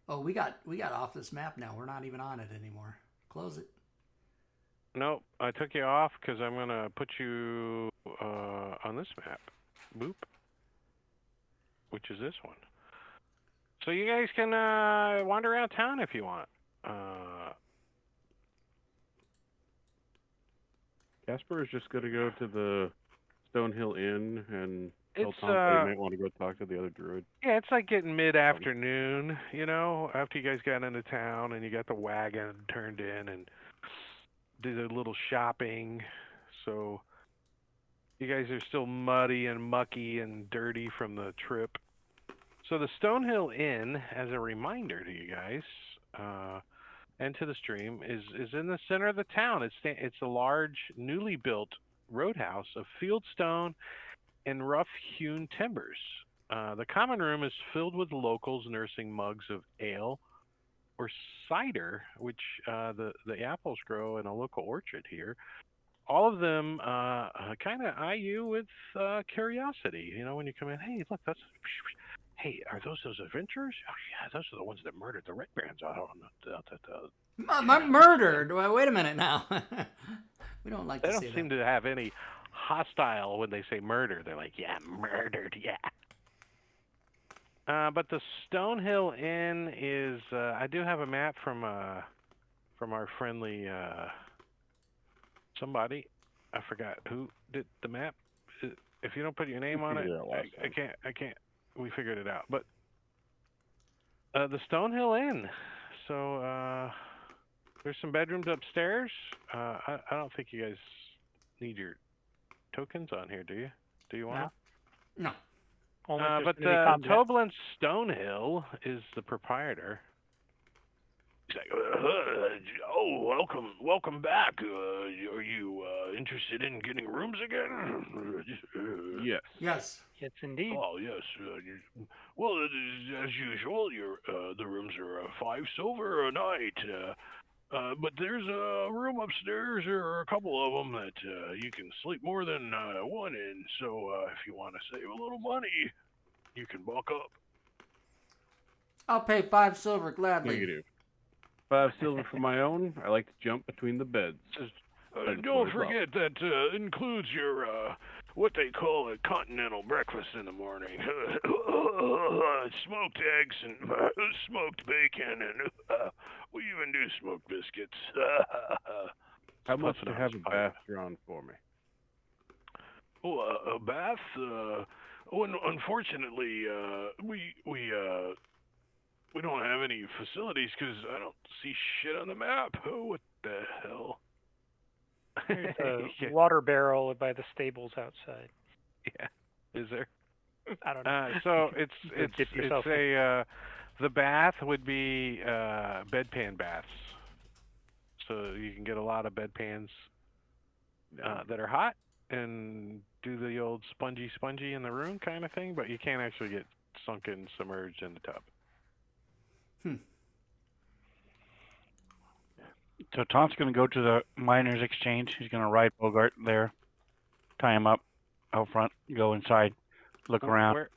Oh, we got off this map now. We're not even on it anymore. Close it. Nope, I took you off because I'm gonna put you on this map. Boop. Which is this one. So you guys can wander around town if you want. Casper is just gonna go to the Stonehill Inn and tell It's Tom that he might want to go talk to the other druid. yeah, it's like getting mid-afternoon, you know, after you guys got into town and you got the wagon turned in and did a little shopping. So you guys are still muddy and mucky and dirty from the trip. So the Stonehill Inn, as a reminder to you guys and to the stream, is in the center of the town. It's a large, newly built roadhouse of field stone and rough-hewn timbers. The common room is filled with locals nursing mugs of ale or cider, which the apples grow in a local orchard here. All of them kind of eye you with curiosity. You know, when you come in, hey, look, hey, are those adventurers? Oh yeah, those are the ones that murdered the Red Brands out on Murdered. Well, wait a minute now. We don't like They to don't say seem that. to have any hostile when they say murder. They're like, yeah, murdered, yeah. But the Stonehill Inn is. I do have a map from our friendly somebody. I forgot who did the map. If you don't put your name on it, I can't. We figured it out. But the Stonehill Inn. So there's some bedrooms upstairs. I don't think you guys need your tokens on here, do you? Do you want to? No. But Toblin Stonehill is the proprietor. He's like, oh, welcome back. Are you interested in getting rooms again? Yes. Yes. Yes, indeed. Oh, yes. Well, as usual, the rooms are 5 silver a night. But there's a room upstairs, or a couple of them, that you can sleep more than one in. So if you want to save a little money, you can bulk up. I'll pay 5 silver gladly. Negative. 5 silver for my own. I like to jump between the beds. Don't forget that includes your what they call a continental breakfast in the morning. Smoked eggs and smoked bacon, and we even do smoked biscuits. How much to have a bath drawn for me? Oh, a bath? Unfortunately, we don't have any facilities because I don't see shit on the map. Oh, what the hell? There's a water barrel by the stables outside. Yeah, is there? I don't know. So it's a the bath would be bedpan baths. So you can get a lot of bedpans that are hot and do the old spongy in the room kind of thing, but you can't actually get sunken, submerged in the tub. So Tom's going to go to the miners' exchange. He's going to ride Bogart there, tie him up out front, go inside, look around. Where?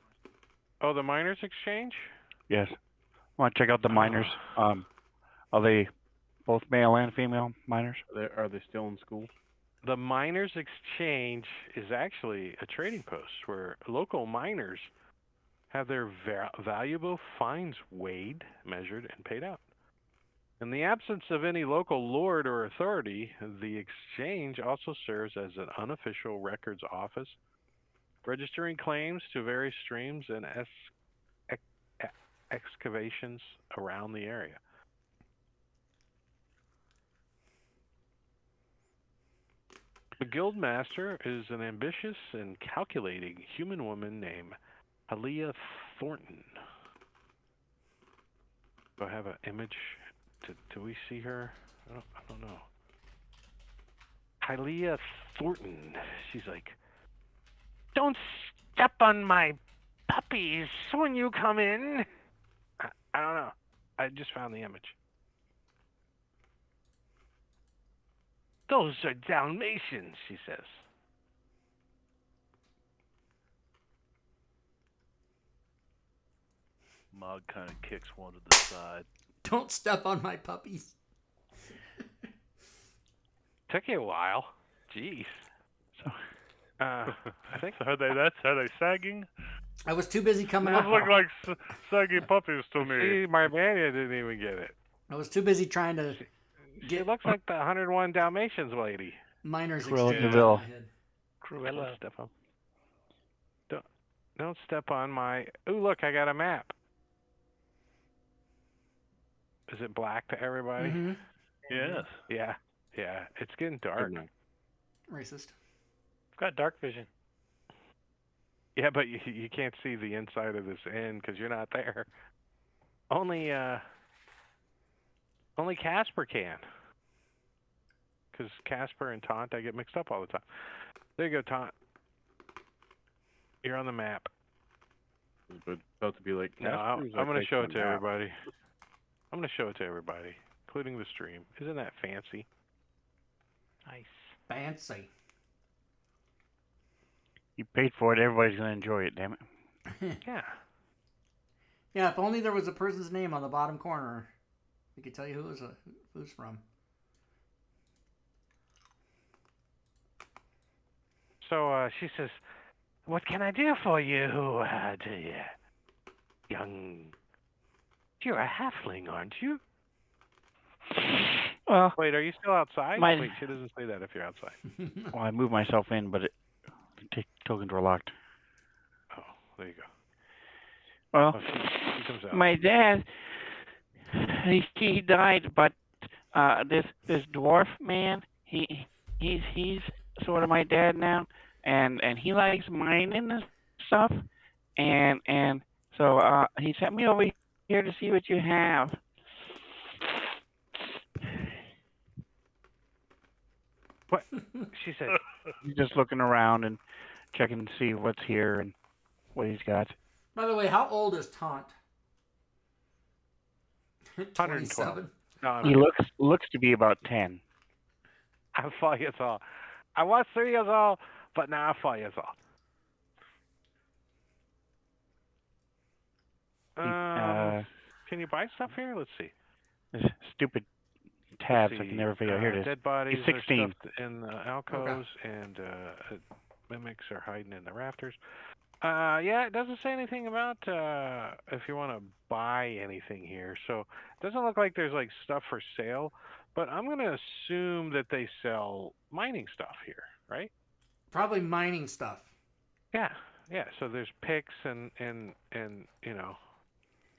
Oh, the miners' exchange? Yes. I want to check out the miners. Are they both male and female miners? Are they still in school? The miners' exchange is actually a trading post where local miners have their valuable finds weighed, measured, and paid out. In the absence of any local lord or authority, the exchange also serves as an unofficial records office, registering claims to various streams and excavations around the area. The guildmaster is an ambitious and calculating human woman named Halia Thornton. Do I have an image? Do we see her? I don't know. Halia Thornton. She's like, don't step on my puppies when you come in. I don't know. I just found the image. Those are Dalmatians, she says. Mog kind of kicks one to the side. Don't step on my puppies. Took you a while. Jeez. So, I think That's how they sagging. I was too busy coming Those up. look like saggy puppies to me. See, Marbania didn't even get it. I was too busy trying to She looks like the 101 Dalmatians lady. miners Cruella exchange. de Vil. in my head. Cruella. Don't step on my... Ooh, look, I got a map. Is it black to everybody? Mm-hmm. Yes. Yeah. It's getting dark. Racist. I've got dark vision. Yeah, but you can't see the inside of this inn because you're not there. Only Casper can. Because Casper and Taunt, I get mixed up all the time. There you go, Taunt. You're on the map. But about to be like, No, Casper's I'm going to show it to nap. everybody. I'm going to show it to everybody, including the stream. Isn't that fancy? Nice. Fancy. You paid for it. Everybody's going to enjoy it, damn it. Yeah. Yeah, if only there was a person's name on the bottom corner. We could tell you who's from. So she says, "What can I do for you, You're a halfling, aren't you?" Well, Wait, are you still outside? My- Wait, she doesn't say that if you're outside. well, I moved myself in, but tokens were locked. Oh, there you go. Well, Oh, she comes out. my dad, he died, but this dwarf man, he's sort of my dad now, and he likes mining and stuff, and so he sent me over here to see what you have. What? She said, He's just looking around and checking to see what's here and what he's got. By the way, how old is Taunt? 112. 27. No, I'm He kidding. looks to be about 10. I'm 4 years old. I was 3 years old, but now I'm 4 years old. Can you buy stuff here? Let's see. This stupid tabs Let's I see. can never figure out. Here it is. Dead bodies He's 16. are stuffed in the alcoves, and mimics are hiding in the rafters. Yeah, it doesn't say anything about if you want to buy anything here. So it doesn't look like there's like stuff for sale, but I'm going to assume that they sell mining stuff here, right? Probably mining stuff. Yeah. So there's picks and you know,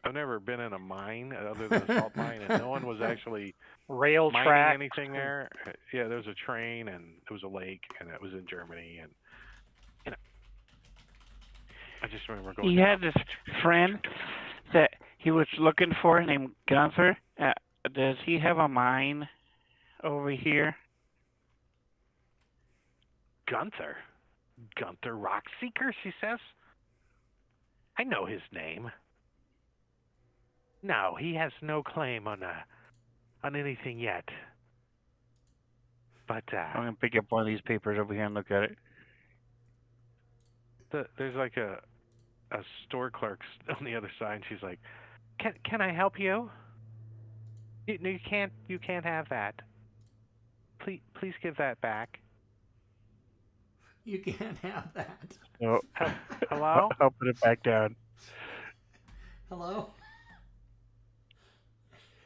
I've never been in a mine other than a salt mine, and no one was actually Rail mining track. anything there. Yeah, there was a train and there was a lake, and it was in Germany, and you know, I just remember going. He had this friend that he was looking for named Gunther. Does he have a mine over here? Gunther Rockseeker, she says. I know his name. No, he has no claim on anything yet. But I'm gonna pick up one of these papers over here and look at it. there's like a store clerk on the other side, and she's like, "Can I help you? You can't have that. Please give that back." You can't have that. So, Hello? I'll put it back down. Hello?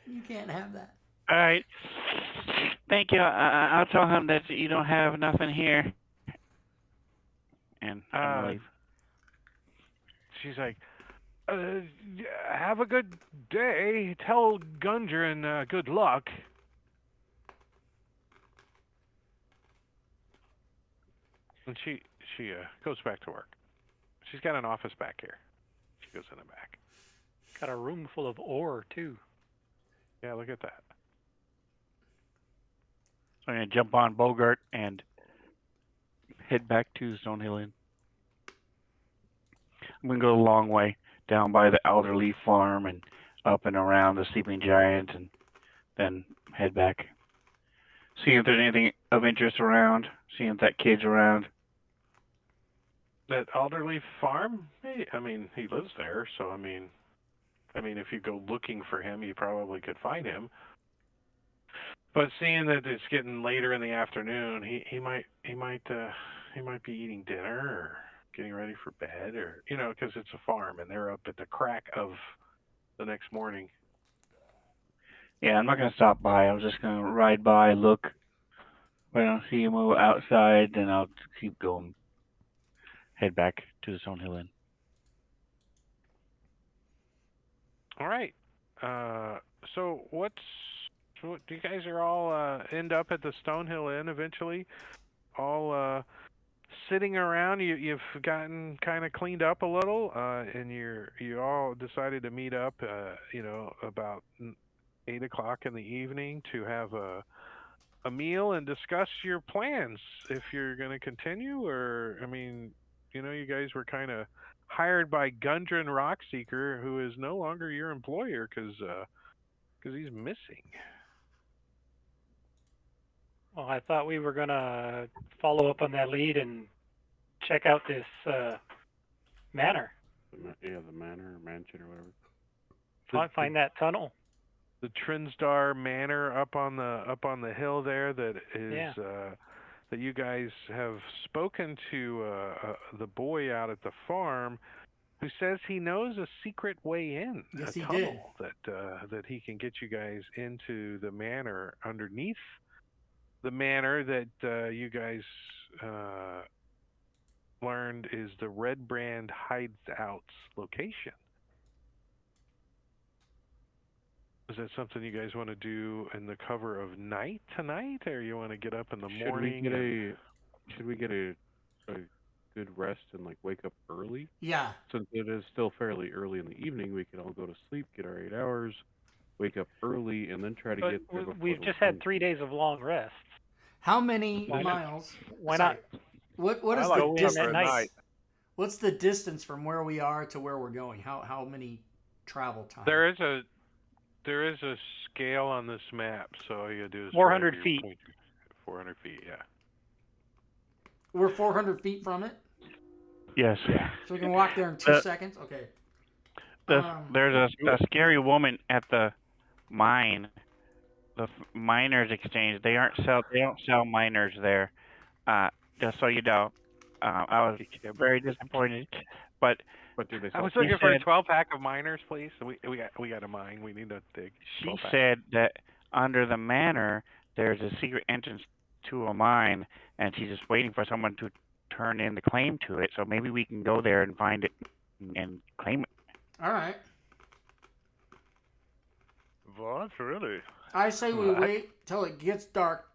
You can't have that. All right. Thank you. I'll tell him that you don't have nothing here. And I'm leave. She's like, "Have a good day. Tell Gundren good luck." And she goes back to work. She's got an office back here. She goes in the back. Got a room full of ore, too. Yeah, look at that. So I'm gonna jump on Bogart and head back to Stonehill Inn. I'm gonna go a long way down by the Elderleaf Farm and up and around the Sleeping Giant, and then head back. See if there's anything of interest around. See if that kid's around. That Alderleaf Farm? Hey, I mean, he lives there, so I mean, if you go looking for him, you probably could find him. But seeing that it's getting later in the afternoon, he might be eating dinner or getting ready for bed, or because it's a farm and they're up at the crack of the next morning. Yeah, I'm not gonna stop by. I'm just gonna ride by, look. If I don't see him outside, then I'll keep going. Head back to the Stonehill Inn. All right. So you guys are all end up at the Stonehill Inn eventually, all sitting around. You've gotten kind of cleaned up a little, and you all decided to meet up. About 8 o'clock in the evening to have a meal and discuss your plans. If you're going to continue, or I mean, you guys were kind of hired by Gundren Rockseeker, who is no longer your employer because he's missing. Well, I thought we were gonna follow up on that lead and check out this manor. The manor or mansion or whatever. Find that tunnel. The Tresendar Manor up on the hill there that is that you guys have spoken to the boy out at the farm, who says he knows a secret way in. Yes, a he tunnel that he can get you guys into the manor underneath the manor that you guys learned is the Red Brand Hideout's location. Is that something you guys want to do in the cover of night tonight, or you want to get up in the morning? Should we get a good rest and wake up early? Yeah. Since it is still fairly early in the evening, we can all go to sleep, get our 8 hours, wake up early, and then try to get there. We've just had 3 days of long rests. How many miles? Why not? What is I the like distance? at night. What's the distance from where we are to where we're going? How many travel time? There is a scale on this map, so all you gotta do is 400 feet. 400 feet, yeah. We're 400 feet from it, Yes. so we can walk there in 2 seconds. Okay. There's a scary woman at the mine, the miners exchange. They don't sell miners there. Just so you know, I was very disappointed. But do they I was looking for a 12-pack of miners, please. We got a mine. We need to dig. She said that under the manor there's a secret entrance to a mine, and she's just waiting for someone to turn in the claim to it. So maybe we can go there and find it and claim it. All right. What, really? I say we wait till it gets dark.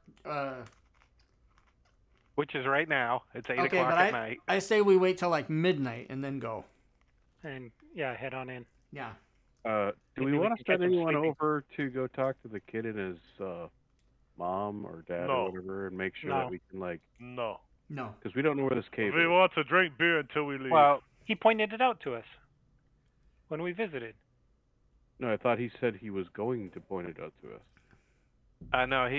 Which is right now. It's 8 Okay, o'clock but at night. I say we wait till midnight and then go. And head on in. Yeah. Do Maybe we we want to can send catch 'em anyone sleeping. over to go talk to the kid and his mom or dad No. or whatever, and make sure that we can No. No. because we don't know where this cave We is. want to drink beer until we leave. Well, he pointed it out to us when we visited. No, I thought he said he was going to point it out to us. No,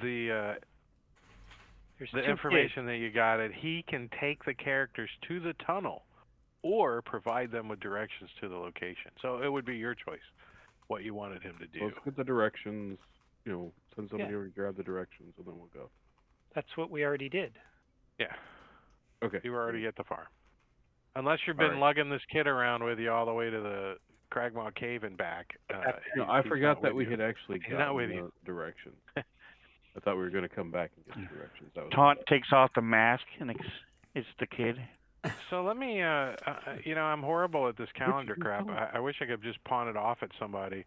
the There's 2 information that you got he can take the characters to the tunnel or provide them with directions to the location. So it would be your choice what you wanted him to do. Let's get the directions. Send somebody over to grab the directions, and then we'll go. That's what we already did. Yeah. Okay. You were already at the farm. Unless you've been lugging this kid around with you all the way to the Cragmaw Cave and back. I forgot that we had actually He's not with gotten you. the directions. I thought we were going to come back and get the directions. That was Taunt takes off the mask, and it's the kid. So let me, I'm horrible at this calendar crap. I wish I could just pawn it off at somebody.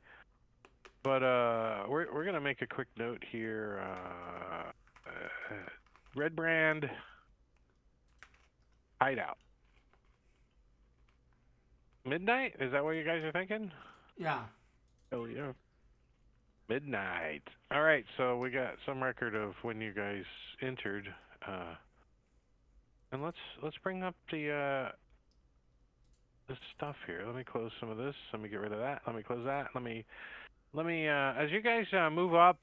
But we're gonna make a quick note here. Red Brand Hideout. Midnight? Is that what you guys are thinking? Yeah. Hell yeah. Midnight. All right. So we got some record of when you guys entered. And let's bring up the stuff here. Let me close some of this. Let me get rid of that. Let me close that. Let me as you guys move up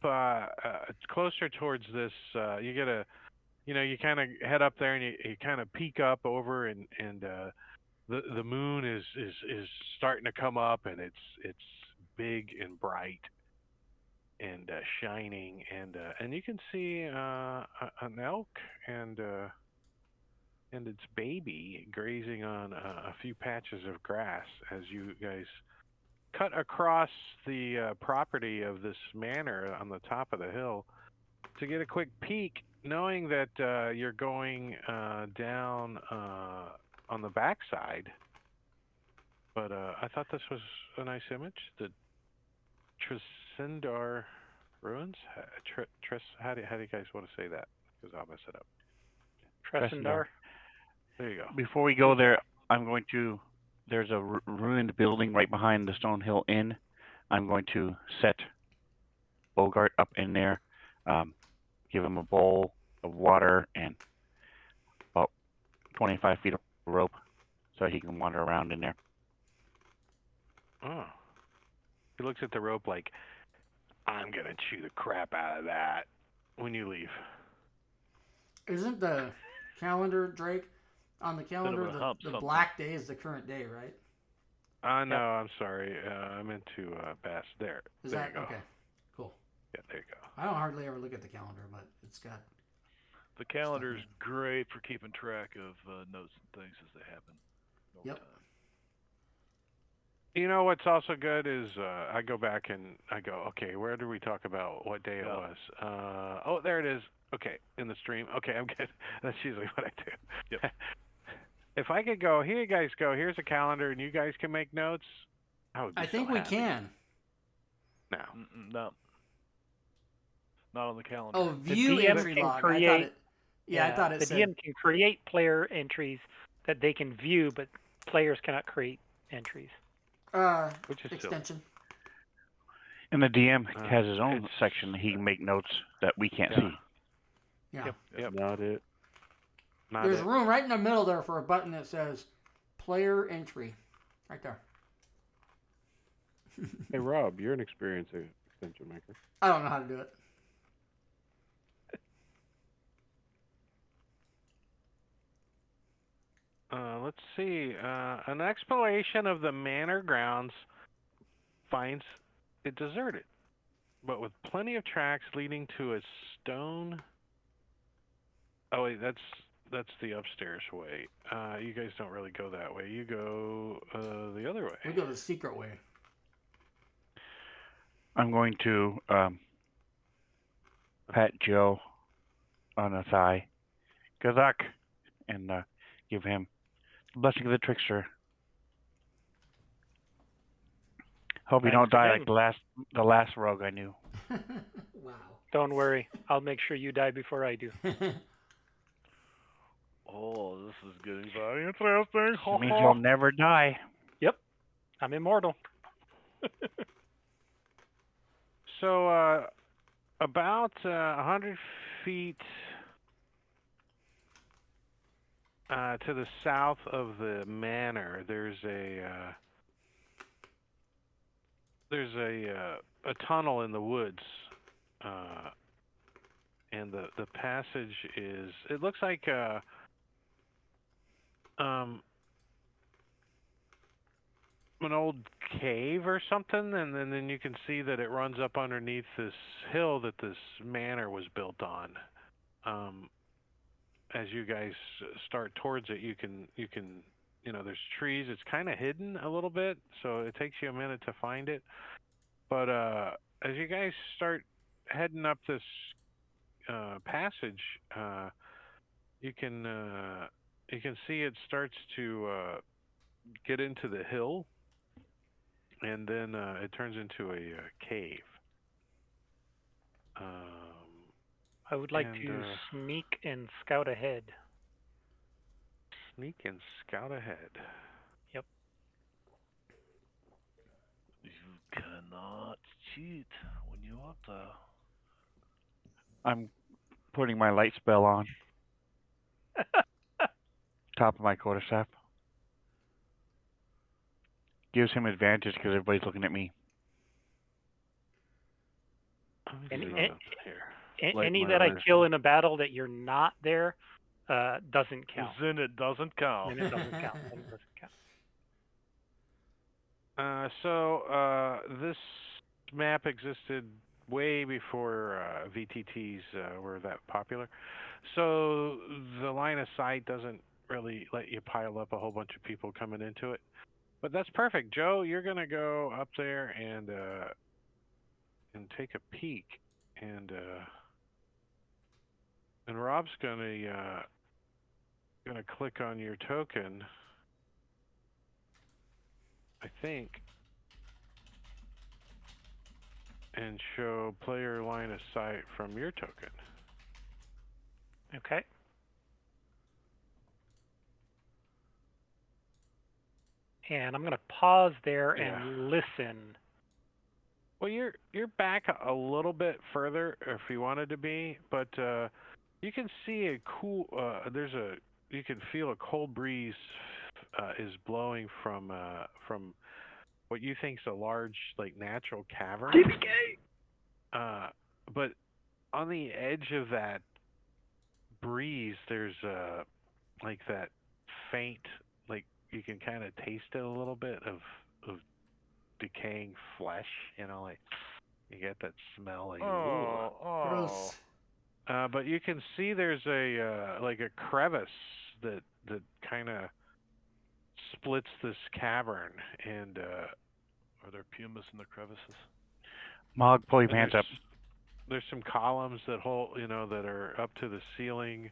closer towards this, you get you kind of head up there and you kind of peek up over and the moon is starting to come up, and it's big and bright and shining, and you can see an elk and its baby grazing on a few patches of grass as you guys cut across the property of this manor on the top of the hill to get a quick peek, knowing that you're going down on the backside. But I thought this was a nice image. The Tresendar Ruins? How do you guys want to say that? Because I'll mess it up. Tresendar. There you go. Before we go there, I'm going to. There's a ruined building right behind the Stonehill Inn. I'm going to set Bogart up in there, give him a bowl of water and about 25 feet of rope so he can wander around in there. Oh. He looks at the rope like, I'm going to chew the crap out of that when you leave. Isn't the calendar, Drake, on the calendar, hump the something. black day is the current day, right? No, I'm sorry. I meant to Bass. There. Is there that you go. okay? Cool. Yeah, there you go. I don't hardly ever look at the calendar, but it's got. The calendar's great for keeping track of notes and things as they happen. Over Yep. time. You know what's also good is I go back and I go, okay, where did we talk about what day it was? Oh, there it is. Okay, in the stream. Okay, I'm good. That's usually what I do. Yep. If I could go, here you guys go. Here's a calendar, and you guys can make notes. I would be I think so we happy. can. No. No. Not on the calendar. Oh, view DM entry can log. create- I thought it. Yeah, I thought it the said. DM can create player entries that they can view, but players cannot create entries. Which is silly. Extension. And the DM has his own it's- section that he can make notes that we can't Yeah. see. Yeah. Yep. Not it. Not There's it. room right in the middle there for a button that says player entry. Right there. Hey, Rob, you're an experienced extension maker. I don't know how to do it. Let's see. An exploration of the manor grounds finds it deserted, but with plenty of tracks leading to a stone. Oh wait, that's the upstairs way. You guys don't really go that way. You go the other way. We go the secret way. I'm going to pat Joe on the thigh. Good luck, and give him the blessing of the trickster. Hope you don't Thanks die again. like the last rogue I knew. Wow. Don't worry, I'll make sure you die before I do. Oh, this is getting very interesting. It means you'll never die. Yep, I'm immortal. So about 100 feet to the south of the manor, there's a tunnel in the woods, and the passage is. It looks like an old cave or something, and then you can see that it runs up underneath this hill that this manor was built on. As you guys start towards it, you can there's trees. It's kind of hidden a little bit, so it takes you a minute to find it. But as you guys start heading up this passage, you can see it starts to get into the hill, and then it turns into a cave. I would like to sneak and scout ahead. Sneak and scout ahead. Yep. You cannot cheat when you want to. I'm putting my light spell on. Top of my quarterstaff. Gives him advantage because everybody's looking at me. Any Like any my that I other- kill in a battle that you're not there doesn't count. Then it doesn't count. Then it doesn't count. Then it doesn't count. So this map existed way before VTTs were that popular. So the line of sight doesn't really let you pile up a whole bunch of people coming into it. But that's perfect. Joe, you're going to go up there and take a peek. And Rob's going to click on your token, I think, and show player line of sight from your token. Okay. and I'm going to pause there and listen. Well, you're back a little bit further if you wanted to be, but you can see a cool. You can feel a cold breeze is blowing from what you think is a large like natural cavern. But on the edge of that breeze, there's like that faint, like you can kind of taste it a little bit of decaying flesh. You know, like you get that smell. Like, Gross. but you can see there's a like a crevice that kind of splits this cavern, and Are there pumas in the crevices? Mog, pull your pants up. There's some columns that hold, that are up to the ceiling.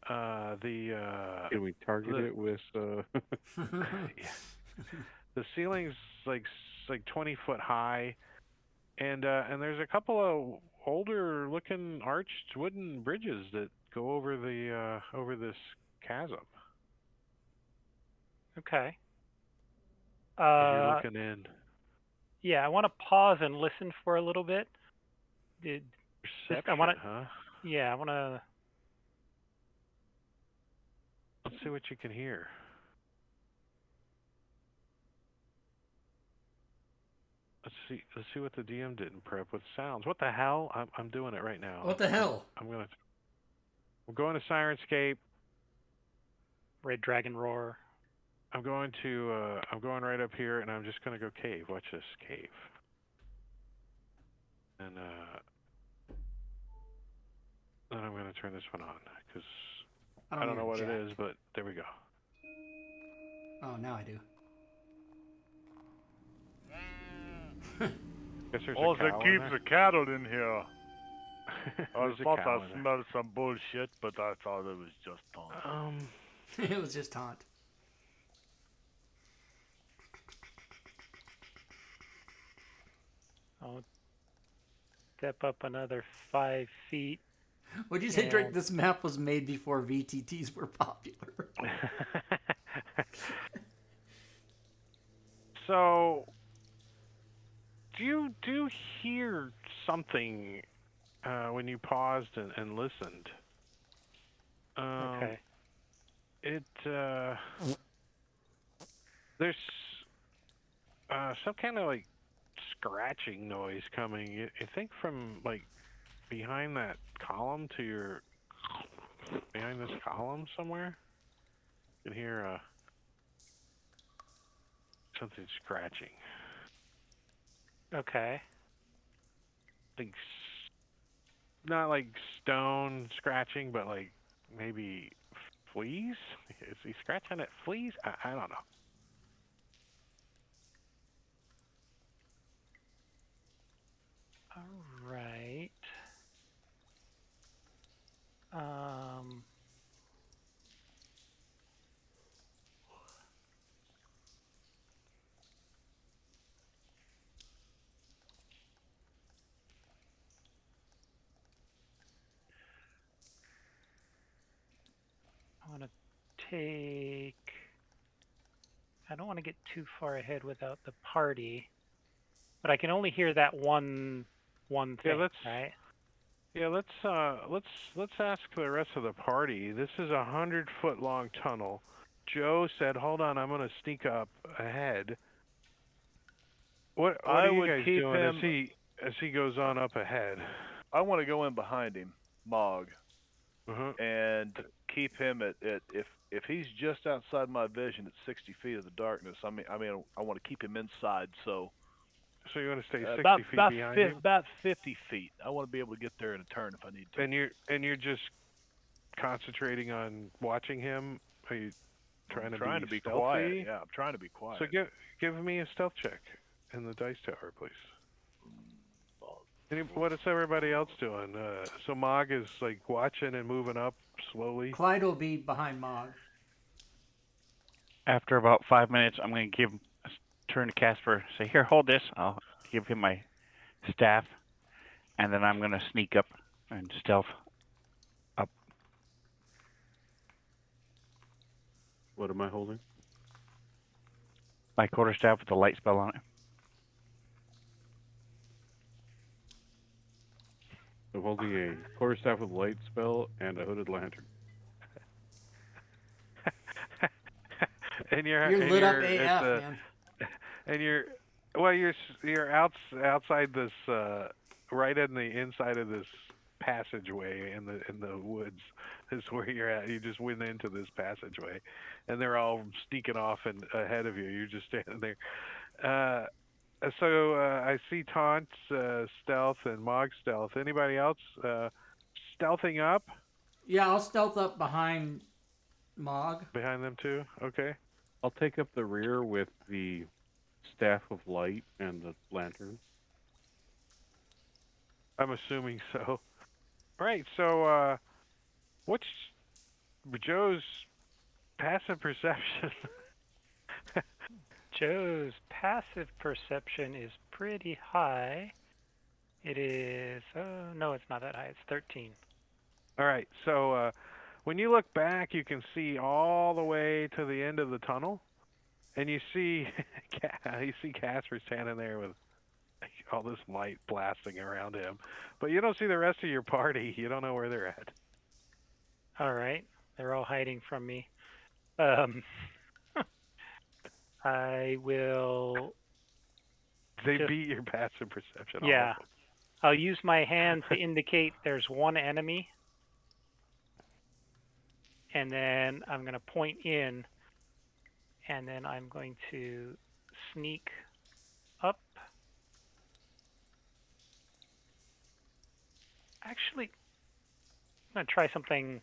Can we target it with? Yeah. The ceiling's like 20 foot high, and there's a couple of older looking arched wooden bridges that go over the over this chasm. Okay. As you're looking in. Yeah, I want to pause and listen for a little bit. Perception, huh? Yeah, I want to. Let's see what you can hear. Let's see what the DM did in prep with sounds. What the hell? I'm doing it right now. What the hell? I'm going to Sirenscape. Red Dragon Roar. I'm going right up here, and I'm just going to go cave. Watch this, cave. And then I'm going to turn this one on, because I don't know what it is, but there we go. Oh, now I do. Guess there's All a cow that keeps in the cattle in here. I There's a thought cow I in there. smelled some bullshit, but I thought it was just taunt. It was just taunt. I'll step up another 5 feet. Would you say, Drake, this map was made before VTTs were popular? So, do you hear something when you paused and listened? Okay. There's some kind of like scratching noise coming. You think from like behind that column to behind this column somewhere? You can hear something scratching. Okay. Like not like stone scratching, but like maybe fleas? Is he scratching at fleas? I don't know. All right. I want to take. I don't want to get too far ahead without the party, but I can only hear that one thing, right? Yeah, let's ask the rest of the party. This is 100-foot long tunnel. Joe said, "Hold on, I'm gonna sneak up ahead." What are you guys doing as he goes on up ahead? I want to go in behind him, Mog, and keep him at if he's just outside my vision at 60 feet of the darkness. I want to keep him inside. So you want to stay 60 about, feet about behind him? About 50 feet. I want to be able to get there in a turn if I need to. And you're just concentrating on watching him. Are you trying to be stealthy? Quiet? Yeah, I'm trying to be quiet. So give me a stealth check in the dice tower, please. What is everybody else doing? So Mog is like watching and moving up slowly. Clyde will be behind Mog. After about 5 minutes, I'm going to turn to Casper, say, "Here, hold this." I'll give him my staff, and then I'm going to sneak up and stealth up. What am I holding? My quarterstaff with a light spell on it. So holding a quarterstaff with a light spell and a hooded lantern. And you're lit up at AF, the, man. and you're outside this right in the inside of this passageway in the woods is where you're at. You just went into this passageway, and they're all sneaking off and ahead of you. You're just standing there. So I see Taunt stealth and Mog stealth. Anybody else stealthing up? Yeah, I'll stealth up behind Mog. Behind them too? Okay. I'll take up the rear with the staff of light and the lantern. I'm assuming so. Right, so what's Joe's passive perception? Joe's passive perception is pretty high. It is, no, it's not that high. It's 13. All right, so when you look back, you can see all the way to the end of the tunnel, and you see Casper standing there with all this light blasting around him, but you don't see the rest of your party. You don't know where they're at. All right. They're all hiding from me. I will... They beat your passive perception. Yeah. I'll use my hand to indicate there's one enemy. And then I'm going to point in. And then I'm going to sneak up. Actually, I'm going to try something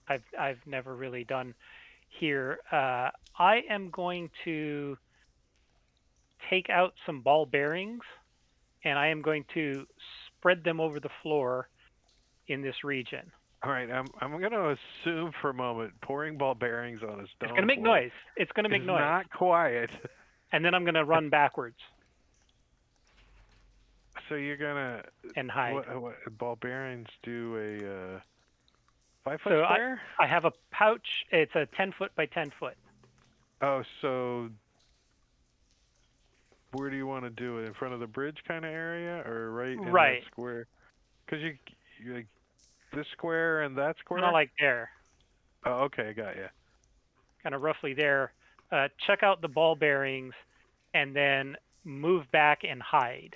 I've never really done here. I am going to take out some ball bearings, and I am going to spread them over the floor in this region. All right, I'm going to assume for a moment pouring ball bearings on a stone. It's going to make noise. It's going to make noise. Not quiet. And then I'm going to run backwards. So you're gonna and hide. What ball bearings do a 5 foot so square? I have a pouch. It's a 10 foot by 10 foot. Oh, so where do you want to do it? In front of the bridge kind of area, or right in that square? Because you like this square and that square. Not like there. Oh, okay, got you. Kind of roughly there. Check out the ball bearings, and then move back and hide.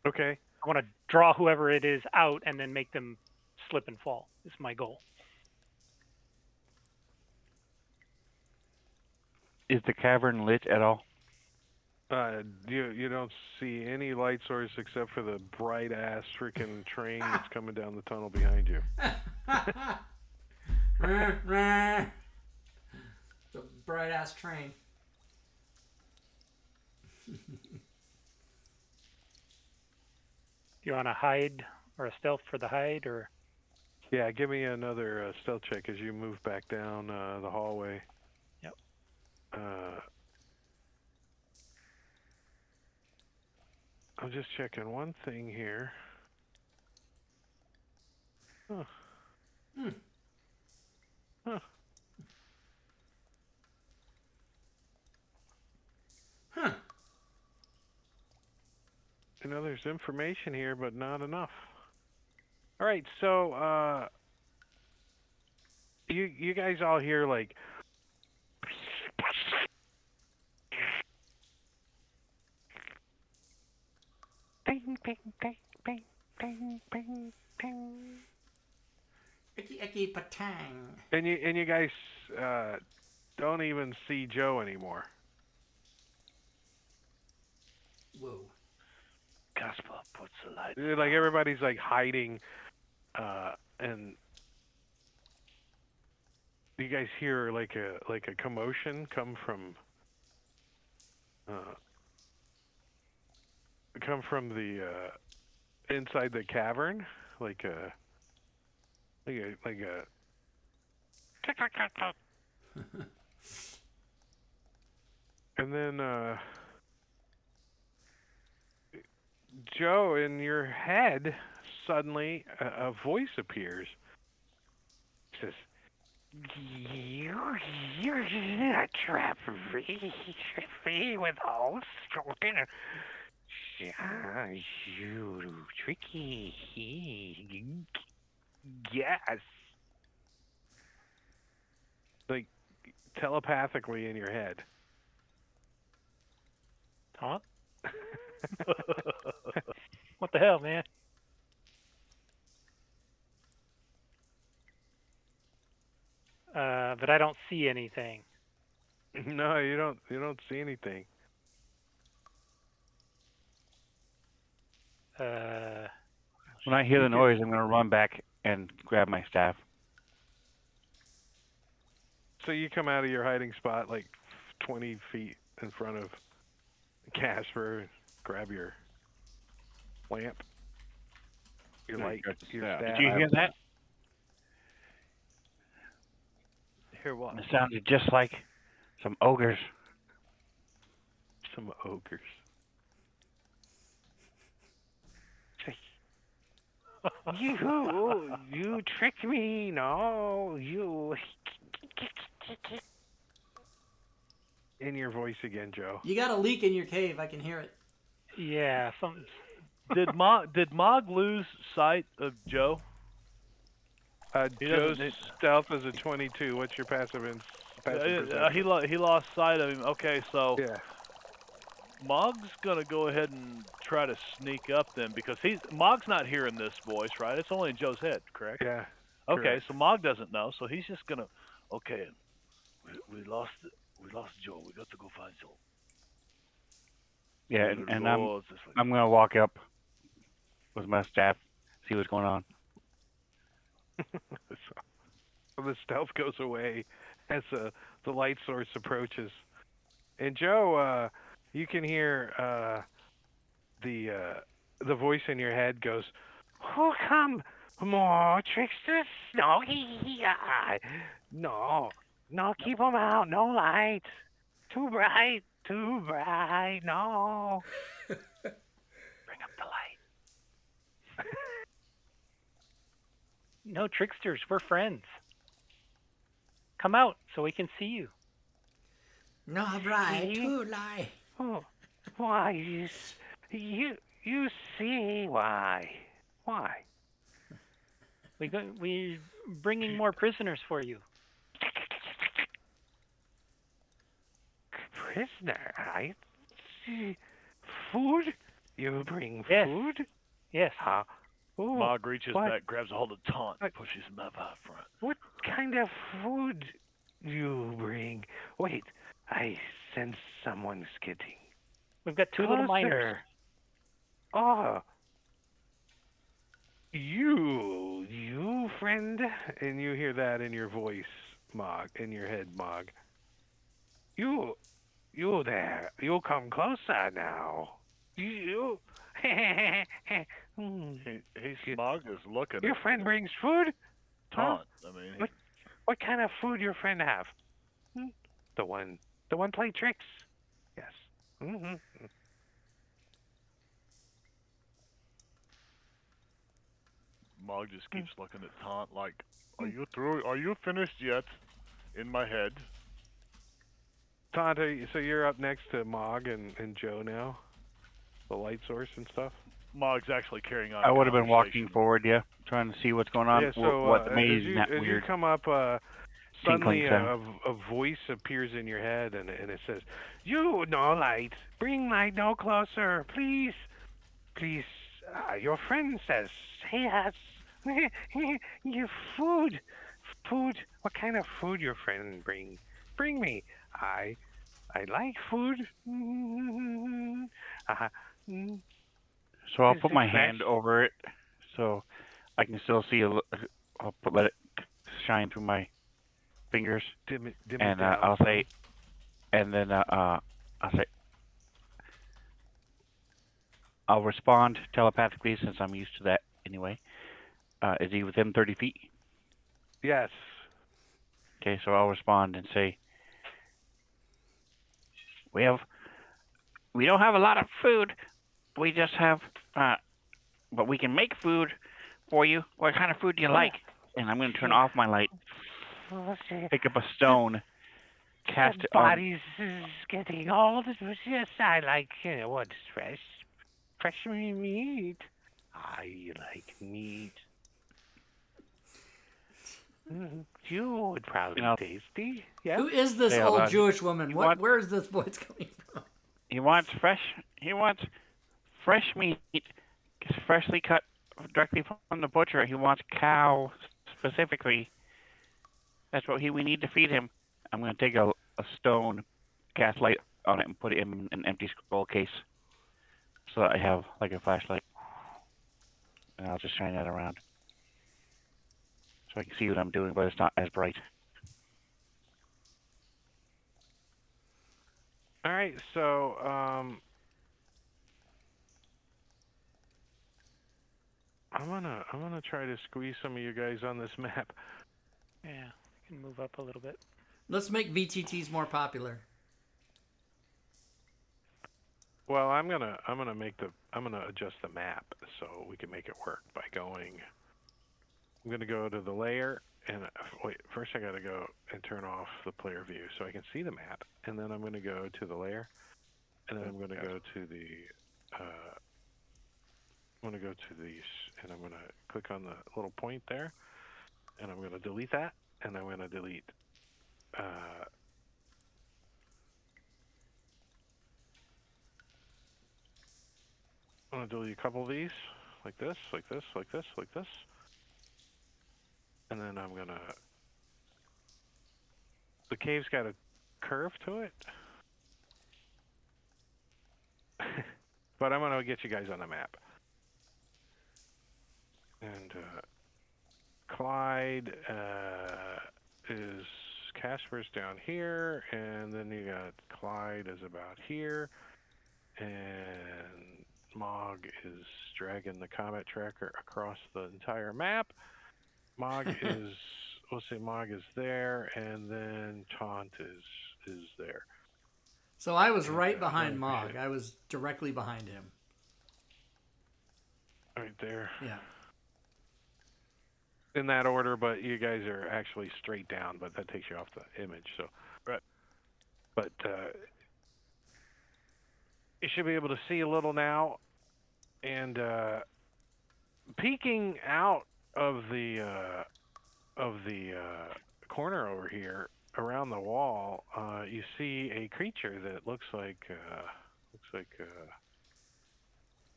Okay. I want to draw whoever it is out and then make them slip and fall. Is my goal. Is the cavern lit at all? You don't see any light source except for the bright ass freaking train that's coming down the tunnel behind you. The bright ass train. Do you want to hide or a stealth for the hide, or? Yeah, give me another stealth check as you move back down the hallway. Yep. I'm just checking one thing here. Huh. Huh. Huh. You know, there's information here, but not enough. All right, so you guys all hear like Bing, bing, bing, bing, bing, bing, bing. Icky, icky, patang. and you guys don't even see Joe anymore. Whoa. Casper puts the light. Like everybody's like hiding, and you guys hear like a commotion come from the inside the cavern, like a and then Joe, in your head, suddenly a voice appears. It says, You're gonna trap me with all stroking. You tricky. Yes. Like telepathically in your head. Taunt? What the hell, man? But I don't see anything. No, you don't see anything. When I hear the noise, I'm going to run back and grab my staff. So you come out of your hiding spot like 20 feet in front of Casper, grab your lamp, your light, your staff. Did you hear that? Hear what? It sounded just like some ogres. Some ogres. You tricked me. No, you. In your voice again, Joe. You got a leak in your cave. I can hear it. Yeah, something. Did Mog lose sight of Joe? Joe's stealth is a 22. What's your passive perception? He lost sight of him. Okay, so Yeah. Mog's gonna go ahead and try to sneak up then because Mog's not hearing this voice, right? It's only in Joe's head, correct? Yeah. Okay, correct. so Mog doesn't know, so he's just gonna. Okay, we lost Joe. We got to go find Joe. Yeah, and I'm going to walk up with my staff, see what's going on. So the stealth goes away as the light source approaches, and Joe, you can hear the voice in your head goes, "Oh, come more tricksters! No, no, keep them out. No light. Too bright. No. Bring up the light." No tricksters. We're friends. Come out so we can see you. No, right. Too lie. Oh, why you see why? We're bringing more prisoners for you. Prisoner, I see. Food? You bring Yes. food? Yes. Mog reaches what? back, grabs a hold of Taunt, pushes him up out front. What kind of food you bring? Wait, I sense someone skidding. We've got two little miners. Oh. You friend? And you hear that in your voice, Mog, in your head, Mog. You there. You come closer now. You. Mog is looking. Your friend brings food? Taunt. Huh? I mean, What kind of food your friend have? The one play tricks? Yes. Mm-hmm. Mog just keeps looking at Taunt like, "Are you through? Are you finished yet?" In my head. Taunt, so you're up next to Mog and Joe now? The light source and stuff? Mog's actually carrying on. I would have been walking forward, trying to see what's going on. Yeah, so what the maze as that you weird. come up, suddenly sound. a voice appears in your head, and it says, "You no light, bring light no closer, please. Your friend says yes. Your food. What kind of food your friend bring? Bring me. I like food. So I'll Is put it my fresh? hand over it so I can still see. Let it shine through my fingers, Dim it and down. I'll say, and then I'll say, I'll respond telepathically since I'm used to that anyway. Is he within 30 feet? Yes. Okay, so I'll respond and say, we don't have a lot of food. We just have, but we can make food for you. What kind of food do you like? And I'm going to turn off my light. pick up a stone, cast it on. Body's getting old. Yes, I like what's fresh. Fresh meat. I like meat. You would probably be tasty. Yeah. Who is this Yeah, old but Jewish woman? he What? wants- Where is this voice coming from? He wants fresh meat, freshly cut directly from the butcher. He wants cow specifically. That's what we need to feed him. I'm going to take a stone, cast light on it, and put it in an empty scroll case so that I have like a flashlight. And I'll just shine that around so I can see what I'm doing, but it's not as bright. All right, so I'm gonna try to squeeze some of you guys on this map. Yeah, we can move up a little bit. Let's make VTTs more popular. Well, I'm gonna adjust the map so we can make it work by going. I'm gonna go to the layer and wait. First, I gotta go and turn off the player view so I can see the map, and then I'm gonna go to the layer, and then I'm gonna go to the. I'm gonna go to these, and I'm gonna click on the little point there, and I'm gonna delete that, and I'm gonna delete. I'm gonna delete a couple of these, like this, like this, like this, like this, and then I'm gonna. The cave's got a curve to it, but I'm gonna get you guys on the map. And Clyde is Casper's down here, and then you got Clyde is about here, and Mog is dragging the comet tracker across the entire map. Mog is, we'll say Mog is there, and then Taunt is there. So I was right behind Mog. I was directly behind him. Right there. Yeah. In that order, but you guys are actually straight down, but that takes you off the image. So, Right. But you should be able to see a little now, and peeking out of the corner over here around the wall, you see a creature that looks like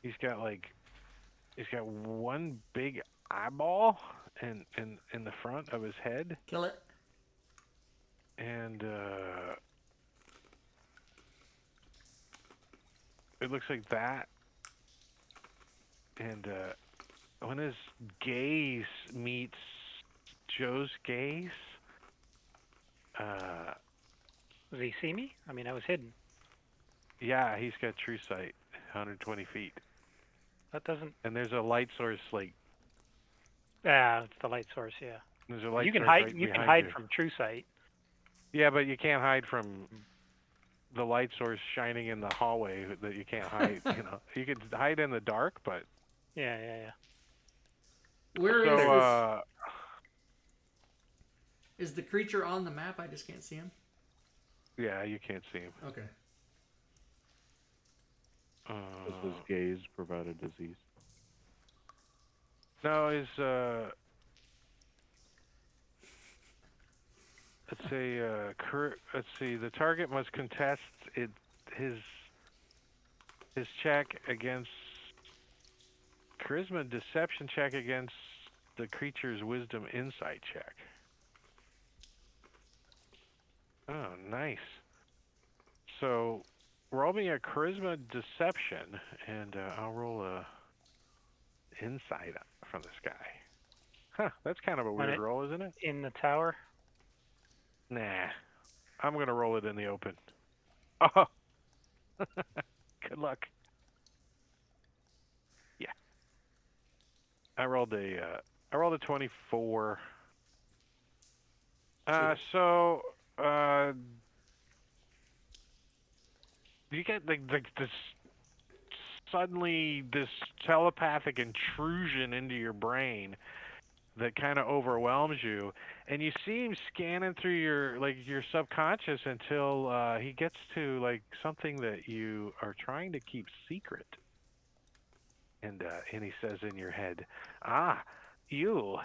he's got one big eyeball in the front of his head, Kill it. and it looks like that. And when his gaze meets Joe's gaze, Does he see me? I mean, I was hidden. yeah, he's got true sight, 120 feet. That doesn't. And there's a light source, like Yeah, it's the light source. Yeah. there's a light You can source hide. right You can behind hide you. from true sight. Yeah, but you can't hide from the light source shining in the hallway that you can't hide. You know, you could hide in the dark, but Yeah, yeah, yeah. Where is so this? Is the creature on the map? I just can't see him. yeah, you can't see him. Okay. Does his gaze provide a disease? No, his let's see. The target must contest his check against charisma deception check against the creature's wisdom insight check. Oh, nice. So roll me a charisma deception, and I'll roll a insight from this guy. Huh, that's kind of a weird roll, isn't it? In the tower. Nah. I'm going to roll it in the open. Oh. Good luck. Yeah. I rolled a 24. You get this suddenly this telepathic intrusion into your brain, that kind of overwhelms you, and you see him scanning through your subconscious until he gets to like something that you are trying to keep secret, and he says in your head, "Ah, you.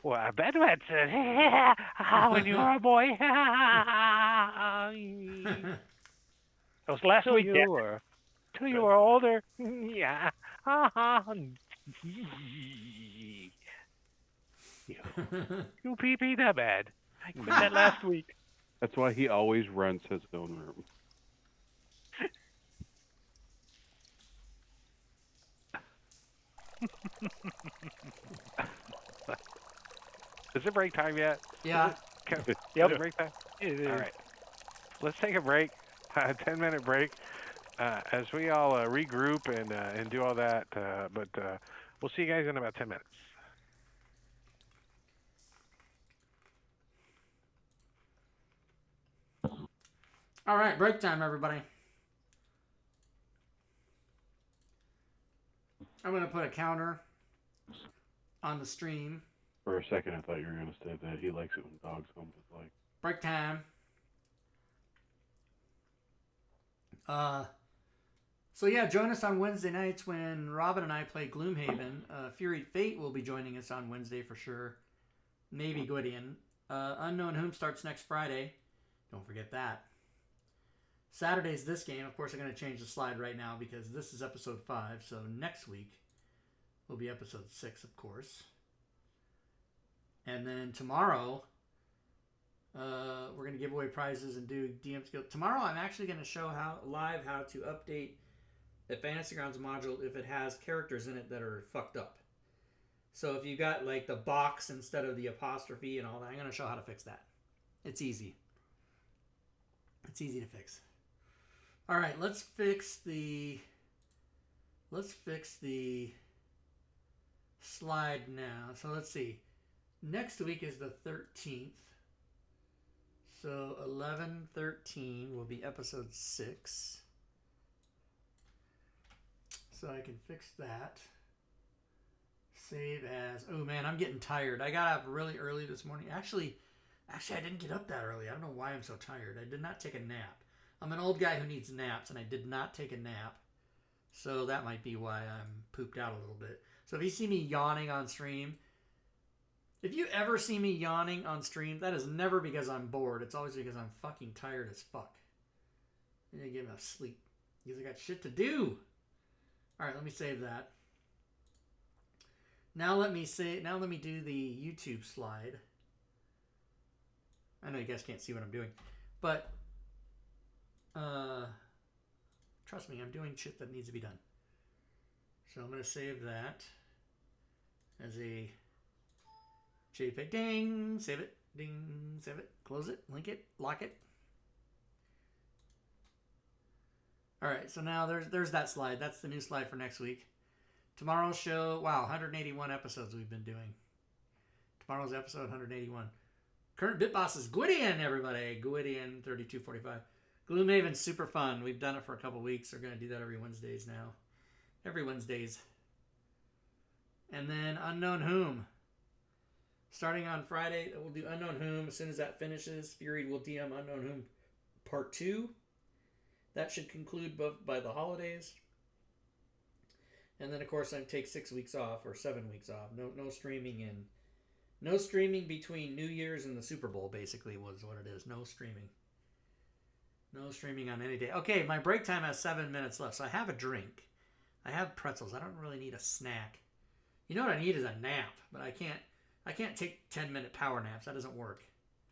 Well, I bet that's when you were a boy. That was last till week, you Dad. were till you were older. Yeah. You pee that bad. I quit that last week. That's why he always rents his own room. Is it break time yet? Yeah. Is it Yep. break time? It is. All right. Let's take a break, a 10-minute break, as we all regroup and do all that. But we'll see you guys in about 10 minutes. All right, break time, everybody. I'm going to put a counter on the stream. For a second, I thought you were going to say that he likes it when dogs home his leg. Break time. So yeah, join us on Wednesday nights when Robin and I play Gloomhaven. Fury Fate will be joining us on Wednesday for sure. Maybe Gwydion. Unknown Whom starts next Friday. Don't forget that. Saturday's this game. Of course, I'm going to change the slide right now because this is episode 5. So next week will be episode 6, of course. And then tomorrow, we're going to give away prizes and do DM skill. Tomorrow, I'm actually going to show how to update the Fantasy Grounds module if it has characters in it that are fucked up. So if you got like the box instead of the apostrophe and all that, I'm going to show how to fix that. It's easy. It's easy to fix. All right, let's fix the slide now. So let's see. Next week is the 13th. So 11/13 will be episode 6. So I can fix that. Save as. Oh man, I'm getting tired. I got up really early this morning. Actually, I didn't get up that early. I don't know why I'm so tired. I did not take a nap. I'm an old guy who needs naps, and I did not take a nap. So that might be why I'm pooped out a little bit. So if you see me yawning on stream, if you ever see me yawning on stream, that is never because I'm bored. It's always because I'm fucking tired as fuck. I need to get enough sleep because I got shit to do. All right, let me save that. Now let me do the YouTube slide. I know you guys can't see what I'm doing, but trust me, I'm doing shit that needs to be done. So I'm going to save that as a JPEG. Ding, save it. Ding, save it. Close it, link it, lock it. All right, so now there's that slide. That's the new slide for next week. Tomorrow's show, wow, 181 episodes we've been doing. Tomorrow's episode 181. Current Bit Boss is Gwydion, everybody. Gwydion 3245. Gloomhaven's super fun. We've done it for a couple weeks. We're going to do that every Wednesdays now. Every Wednesdays. And then Unknown Whom. Starting on Friday, we'll do Unknown Whom. As soon as that finishes, Fury will DM Unknown Whom Part 2. That should conclude by the holidays. And then, of course, I take 6 weeks off or 7 weeks off. No streaming in. No streaming between New Year's and the Super Bowl, basically, was what it is. No streaming. No streaming on any day. Okay, my break time has 7 minutes left, so I have a drink. I have pretzels. I don't really need a snack. You know what I need is a nap, but I can't take 10-minute power naps. That doesn't work.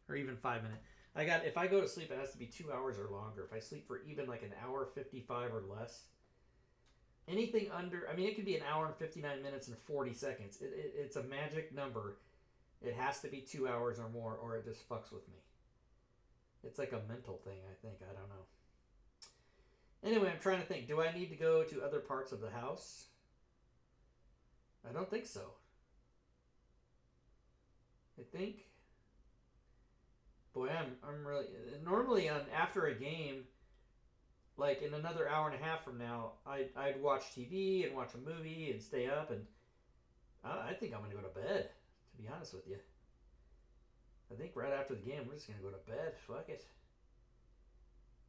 Or even 5 minute. If I go to sleep, it has to be 2 hours or longer. If I sleep for even like an hour 55 or less, anything under, I mean, it could be an hour and 59 minutes and 40 seconds. It's a magic number. It has to be 2 hours or more, or it just fucks with me. It's like a mental thing, I think. I don't know. Anyway, I'm trying to think. Do I need to go to other parts of the house? I don't think so. I think. Boy, I'm really. Normally, after a game, like in another hour and a half from now, I'd watch TV and watch a movie and stay up, and I think I'm gonna go to bed. to be honest with you. I think right after the game, we're just going to go to bed. Fuck it.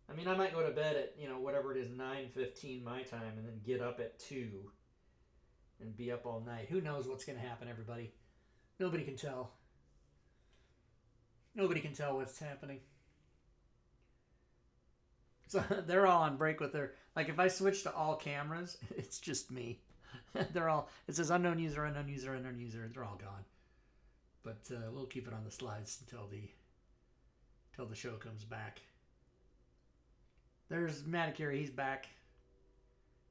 I mean, I might go to bed at, whatever it is, 9:15 my time, and then get up at 2 and be up all night. Who knows what's going to happen, everybody? Nobody can tell. Nobody can tell what's happening. So they're all on break with their... Like, if I switch to all cameras, it's just me. They're all... It says unknown user, unknown user, unknown user. They're all gone. But we'll keep it on the slides until the show comes back. There's Manicure. He's back.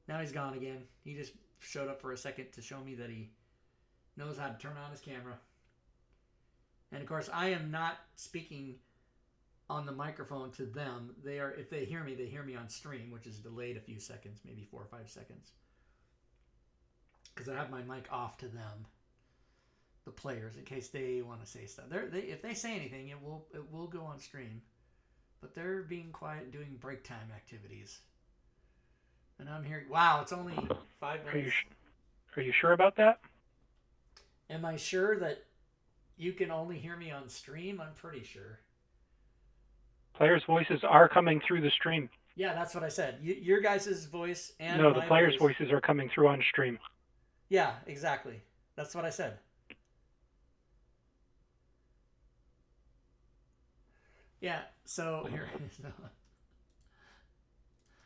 Now he's gone again. He just showed up for a second to show me that he knows how to turn on his camera. And of course, I am not speaking on the microphone to them. They are, if they hear me on stream, which is delayed a few seconds, maybe 4 or 5 seconds, because I have my mic off to them, the players, in case they want to say stuff. If they say anything, it will go on stream. But they're being quiet and doing break time activities. And I'm here. Wow, it's only 5 minutes. Are you sure about that? Am I sure that you can only hear me on stream? I'm pretty sure. Players' voices are coming through the stream. Yeah, that's what I said. Your guys' voice and no, the my players' voice. voices are coming through on stream. Yeah, exactly. That's what I said. Yeah, so here.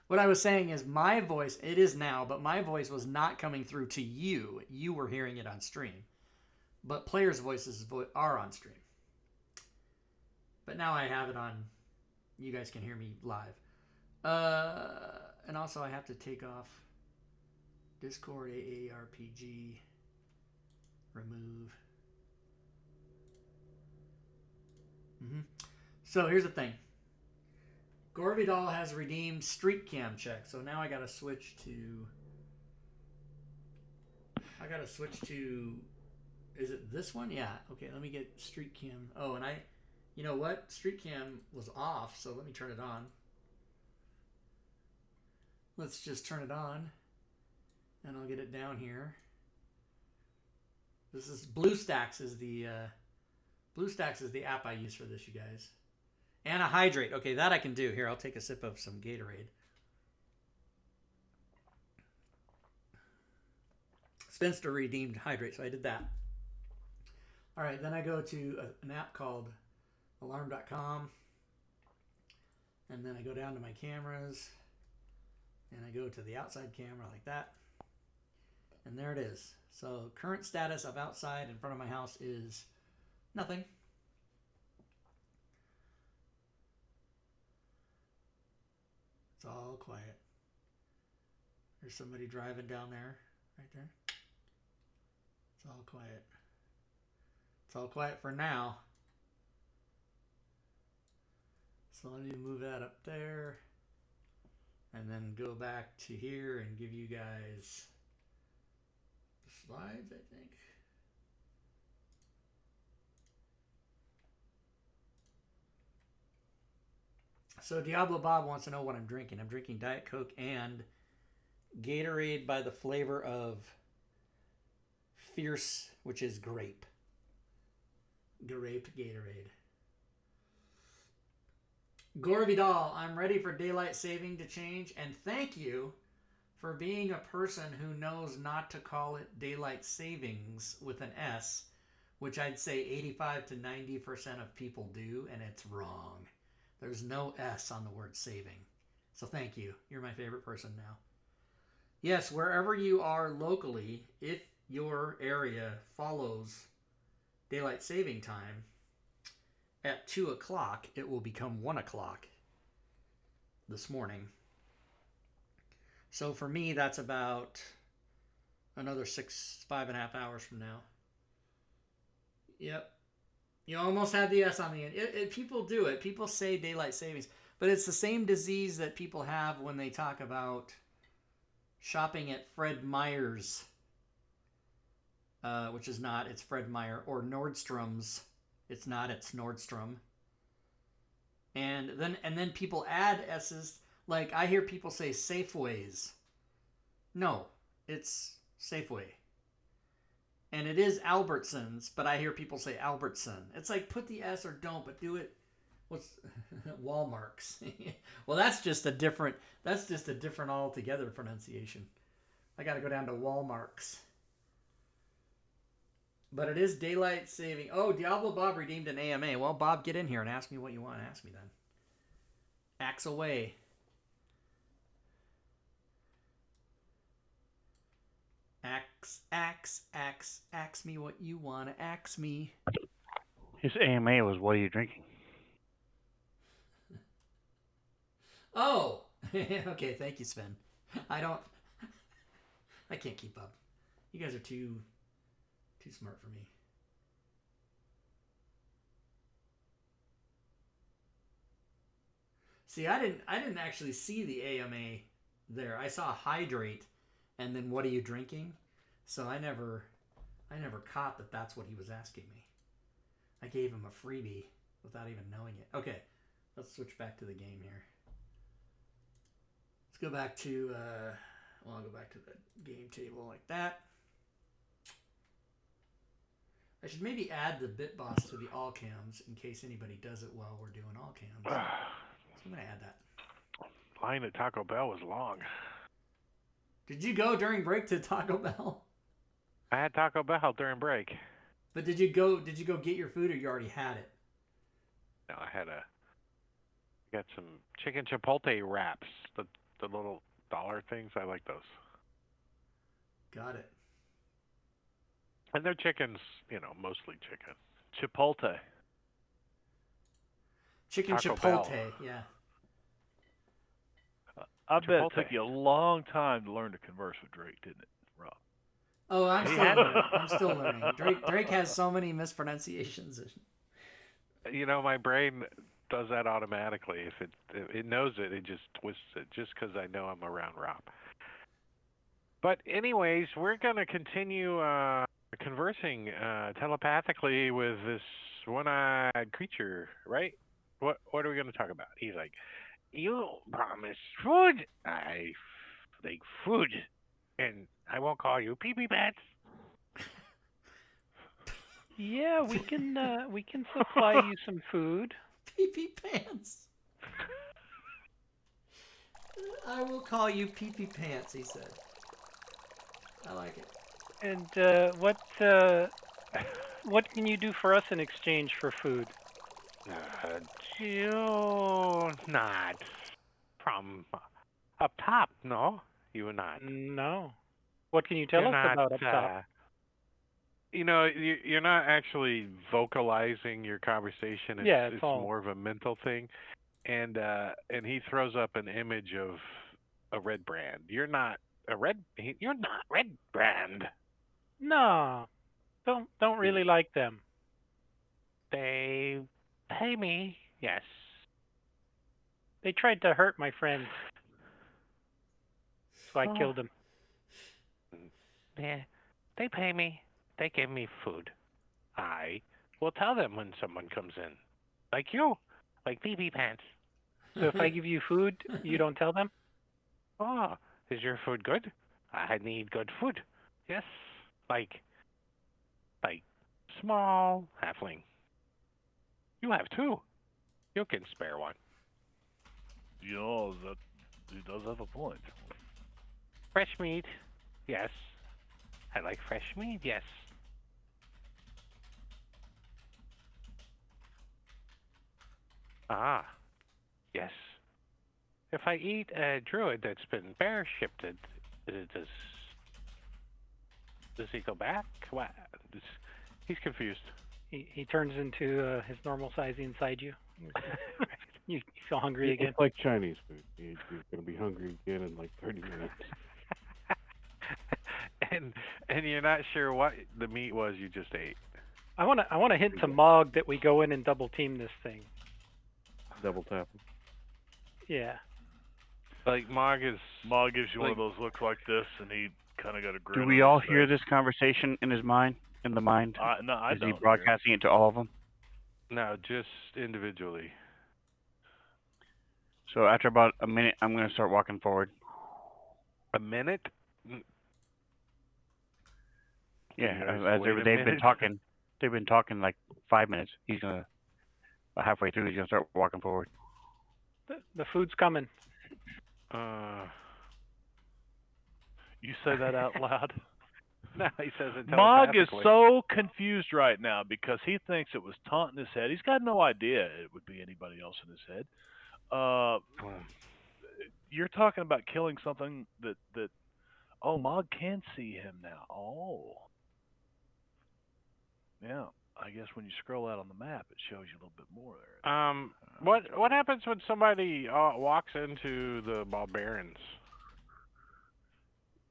What I was saying is my voice, it is now, but my voice was not coming through to you. You were hearing it on stream. But players' voices are on stream. But now I have it on. You guys can hear me live. And also I have to take off Discord, AARPG, remove. So here's the thing. Gorvidal has redeemed Street Cam check. So now I gotta switch to... Is it this one? Yeah. Okay, let me get Street Cam. Oh, and you know what? Street Cam was off, so let me turn it on. Let's just turn it on. And I'll get it down here. This is BlueStacks is the app I use for this, you guys. And a hydrate. Okay, that I can do. Here, I'll take a sip of some Gatorade. Spinster redeemed hydrate, so I did that. All right, then I go to an app called alarm.com. And then I go down to my cameras. And I go to the outside camera like that. And there it is. So current status of outside in front of my house is nothing. It's all quiet. There's somebody driving down there, right there. It's all quiet. It's all quiet for now. So let me move that up there. And then go back to here and give you guys the slides, I think. So Diablo Bob wants to know what I'm drinking. I'm drinking Diet Coke and Gatorade by the flavor of Fierce, which is grape. Grape Gatorade. Gore Vidal, I'm ready for daylight saving to change, and thank you for being a person who knows not to call it daylight savings with an S, which I'd say 85 to 90% of people do, and it's wrong. There's no S on the word saving. So thank you. You're my favorite person now. Yes, wherever you are locally, if your area follows daylight saving time, at 2 o'clock, it will become 1 o'clock this morning. So for me, that's about another 5.5 hours from now. Yep. You almost had the S on the end. People do it. People say daylight savings. But it's the same disease that people have when they talk about shopping at Fred Meyer's, which is not, it's Fred Meyer, or Nordstrom's. It's not, it's Nordstrom. And then people add S's. Like I hear people say Safeways. No, it's Safeway. And it is Albertsons, but I hear people say Albertson. It's like put the S or don't, but do it. What's Walmarts? Well, that's just a different altogether pronunciation. I got to go down to Walmarts. But it is daylight saving. Oh, Diablo Bob redeemed an AMA. Well, Bob, get in here and ask me what you want to ask me then. Axe away. Axe me what you want to axe me. His AMA was, what are you drinking? Oh! Okay, thank you, Sven. I can't keep up. You guys are too smart for me. See, I didn't actually see the AMA there. I saw hydrate and then what are you drinking? So I never caught that that's what he was asking me. I gave him a freebie without even knowing it. Okay, let's switch back to the game here. Let's go back to I'll go back to the game table like that. I should maybe add the bit boss to the all cams in case anybody does it while we're doing all cams. So I'm gonna add that. Line at Taco Bell was long. Did you go during break to Taco Bell? I had Taco Bell during break. But did you go get your food or you already had it? No, I got some chicken chipotle wraps, the little dollar things. I like those. Got it. And their chicken's, mostly chicken. Chipotle. Chicken Taco chipotle, Bell. yeah. I bet it Chipotle. took you a long time to learn to converse with Drake, didn't it, Rob? Oh, I'm still Yeah. learning. I'm still learning. Drake has so many mispronunciations. My brain does that automatically. If it knows it just twists it just because I know I'm around Rob. But anyways, we're going to continue conversing telepathically with this one-eyed creature, right? What are we going to talk about? He's like, you promised food. I like food. And I won't call you pee-pee pants. Yeah, we can supply you some food. Pee-pee pants. I will call you pee-pee pants, he said. I like it. And what can you do for us in exchange for food? You not from up top, no? You not. No. What can you tell You're us not, about up top? you're not actually vocalizing your conversation. It's all more of a mental thing. And he throws up an image of a red brand. You're not red brand. No. Don't really like them. They pay me, yes. They tried to hurt my friend. So I killed him. Yeah, they pay me. They give me food. I will tell them when someone comes in. Like you. Like pee-pee pants. So if I give you food, you don't tell them? Oh, is your food good? I need good food. Yes. Like small halfling. You have two. You can spare one. That he does have a point. Fresh meat. Yes. I like fresh meat. Yes. Ah. Yes. If I eat a druid that's been bear shifted, does he go back? What? He's confused. He turns into his normal size inside you. You feel hungry again. It's like Chinese food. He's going to be hungry again in like 30 minutes. and you're not sure what the meat was you just ate. I want to hint to Mog that we go in and double team this thing. Double tap him. Yeah. Like Mog gives you one of those looks like this, and he kind of got a grin. Do we all hear this conversation in his mind? In the mind? No, I Is don't. he broadcasting it to all of them? No, just individually. So after about a minute, I'm going to start walking forward. A minute? Yeah, they've been talking. They've been talking like 5 minutes. He's gonna halfway through. He's gonna start walking forward. The food's coming. You say that out loud? No, he says it Mog is telepathically. so confused right now because he thinks it was Taunt in his head. He's got no idea it would be anybody else in his head. You're talking about killing something that oh, Mog can see him now. Oh. Yeah, I guess when you scroll out on the map, it shows you a little bit more there. What happens when somebody walks into the barbarians?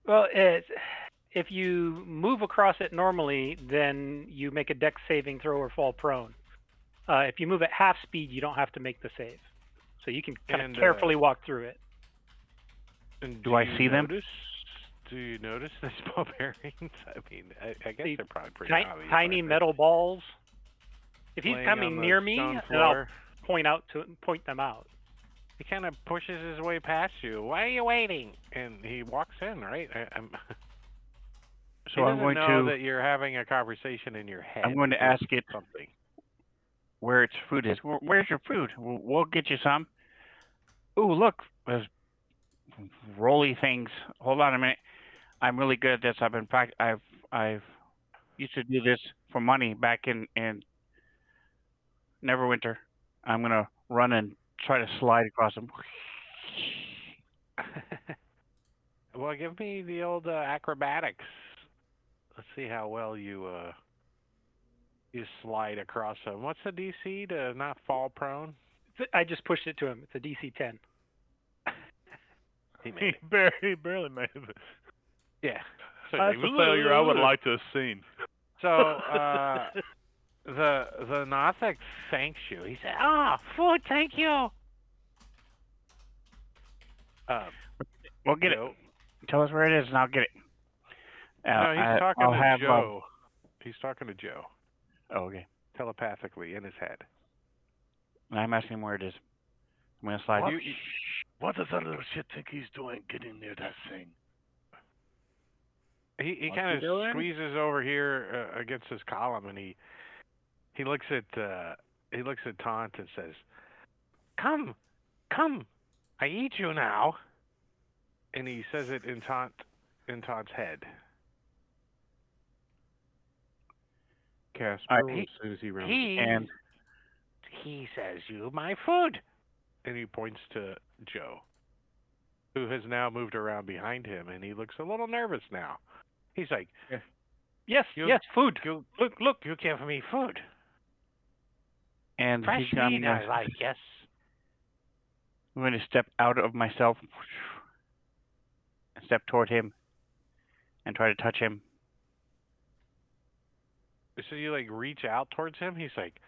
Well, if you move across it normally, then you make a dex saving throw or fall prone. If you move at half speed, you don't have to make the save. So you can kind of carefully walk through it. And do I see them? Do you notice these barbarians? I mean, I guess they're probably pretty obvious. Tiny metal balls. If he's coming near me, then I'll point them out. He kind of pushes his way past you. Why are you waiting? And he walks in, right? So I'm going know that you're having a conversation in your head. I'm going to ask it something. Where its food is. Where's your food? We'll get you some. Ooh, look, there's rolly things. Hold on a minute. I'm really good at this. I've used to do this for money back in Neverwinter. I'm gonna run and try to slide across them. Well, give me the old acrobatics. Let's see how well you slide across them. What's the DC to not fall prone? I just pushed it to him. It's a DC 10. He barely made it. Yeah. So that's a failure I would like to have seen. So the Nothic thanks you. He said, food, thank you. We'll get it. Tell us where it is and I'll get it. No, he's talking to Joe. He's talking to Joe. Oh, okay. Telepathically in his head. And I'm asking him where it is. I'm going to slide. What does that little shit think he's doing getting near that thing? He kind of squeezes over here against his column, and he looks at Taunt and says, "Come, I eat you now." And he says it in Taunt's head. Casper, as soon as he rounds and he says, "You my food," and he points to Joe, who has now moved around behind him, and he looks a little nervous now. He's like, "Yes, food. Look, you gave me food. And fresh meat, I like. Yes." I'm going to step out of myself and step toward him and try to touch him. So you like reach out towards him. He's like,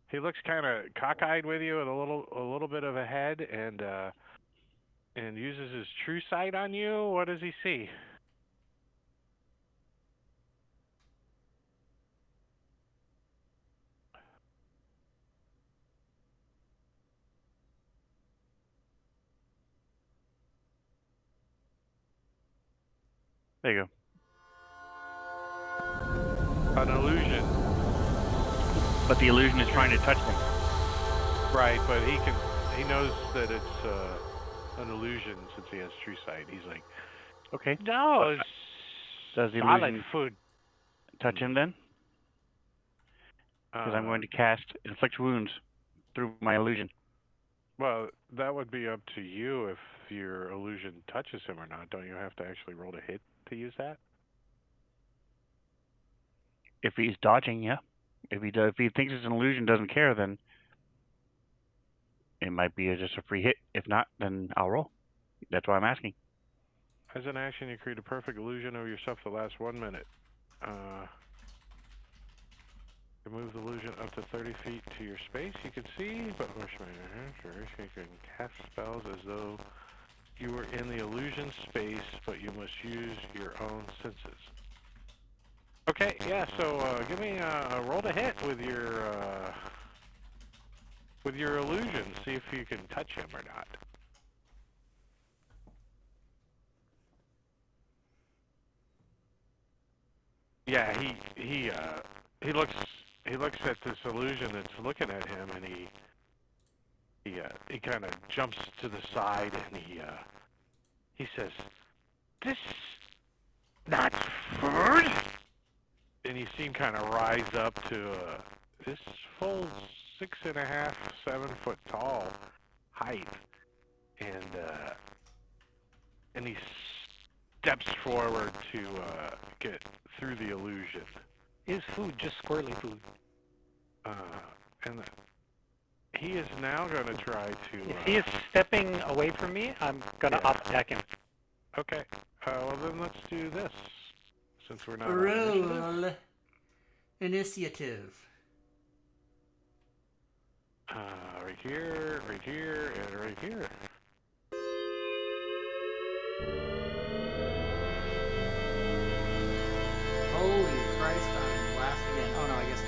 he looks kind of cockeyed with you, and a little bit of a head, and uses his true sight on you. What does he see? There you go. An illusion. But the illusion is trying to touch him. Right, but he knows that it's an illusion since he has true sight. He's like, okay. No, does the illusion food touch him then? Because I'm going to cast Inflict Wounds through my illusion. Well, that would be up to you if your illusion touches him or not. Don't you have to actually roll to hit to use that? If he's dodging, yeah. If he thinks it's an illusion, doesn't care, then it might be just a free hit. If not, then I'll roll. That's why I'm asking. As an action, you create a perfect illusion of yourself the last 1 minute. You move the illusion up to 30 feet to your space. You can see, but you can cast spells as though you were in the illusion space, but you must use your own senses. Okay, yeah. So give me a roll to hit with your illusion. See if you can touch him or not. Yeah, he looks at this illusion that's looking at him, and he kind of jumps to the side, and he says, "This not food." And you see him kind of rise up to this full 6.5, 7 foot tall height, and he steps forward to get through the illusion. Is food just squirrely food? And he is now going to try to... If he is stepping away from me, I'm going to attack him. Okay. Well, then let's do this, since we're not on Roll initiative. Right here, and right here. Holy Christ, I'm last again. Oh no, I guess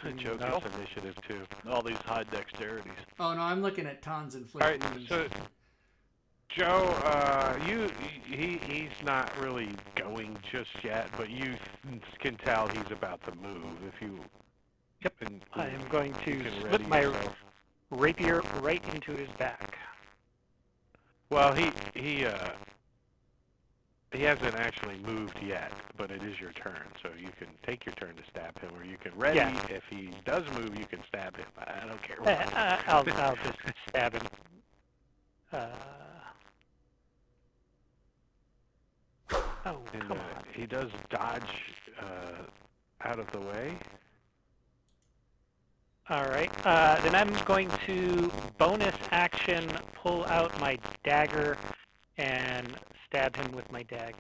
Ton's Joe No. gets initiative, too. All these high dexterities. Oh no, I'm looking at Ton's All inflict right, wounds. so... Joe, he's not really going just yet, but you can tell he's about to move. If you... Yep. And I am going you to can slip ready my yourself. rapier right into his back. Well, he hasn't actually moved yet, but it is your turn, so you can take your turn to stab him, or you can ready. Yeah. If he does move, you can stab him. I don't care. I'll just stab him. Oh, And come on. he does dodge out of the way. All right. Then I'm going to bonus action pull out my dagger and stab him with my dagger.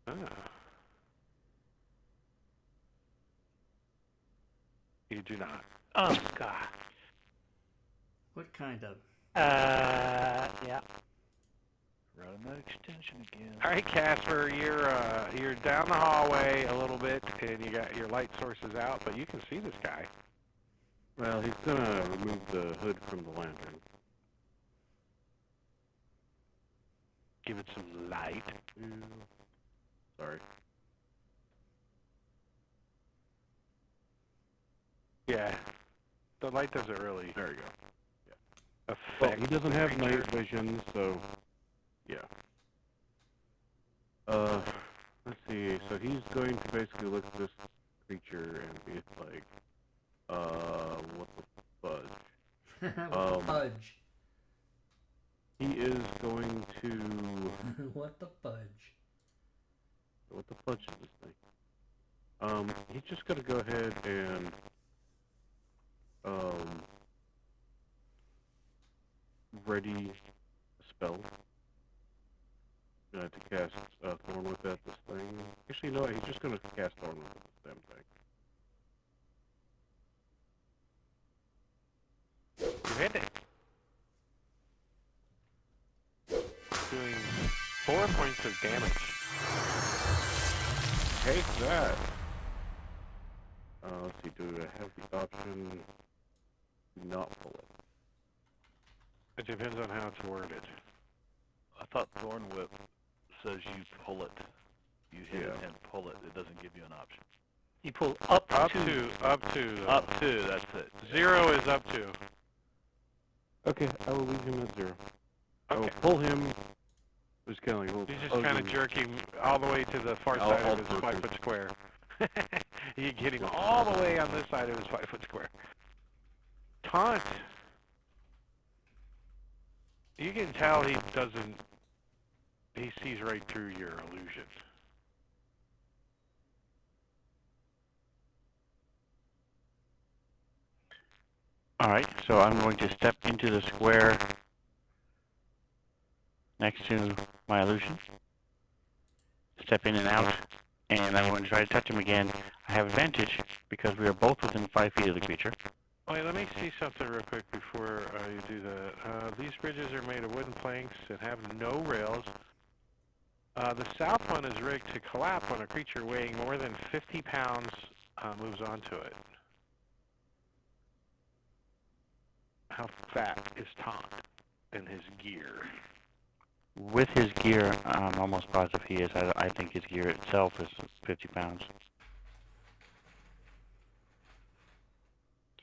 Ah. You do not. Oh, God. What kind of? Yeah. Running that extension again. All right, Casper, you're down the hallway a little bit, and you got your light sources out, but you can see this guy. Well, he's gonna remove the hood from the lantern. Give it some light. Sorry. Yeah, the light doesn't really There we go. affect. Well, he doesn't the have creature. night vision, so yeah. Let's see. So he's going to basically look at this creature and be like, what the fudge? Fudge. He is going to. What the fudge? What the fudge is this thing? He's just gonna go ahead and ready a spell. To cast Thorn Whip at this thing. Actually, no, he's just gonna cast Thorn Whip at this damn thing. You hit it. Doing 4 points of damage. Take that. Let's see, do I have the option to not pull it? It depends on how it's worded. I thought Thorn Whip says you pull it. You hit it Yeah. and pull it. It doesn't give you an option. You pull up to. Up to. Up to, that's it. 0 is up to. Okay, I will leave him at 0. I will Okay. pull him. Just kind of like a little You just kind of jerk him all the way to the far I'll- side I'll of his jerk 5 him. foot square. You get him all the way on this side of his 5 foot square. Taunt. You can tell he doesn't. He sees right through your illusion. Alright, so I'm going to step into the square next to my illusion. Step in and out, and I'm going to try to touch him again. I have advantage because we are both within 5 feet of the creature. Wait, let me see something real quick before you do that. These bridges are made of wooden planks and have no rails. The south one is rigged to collapse when a creature weighing more than 50 pounds moves onto it. How fat is Taunt in his gear? With his gear, I'm almost positive he is. I think his gear itself is 50 pounds.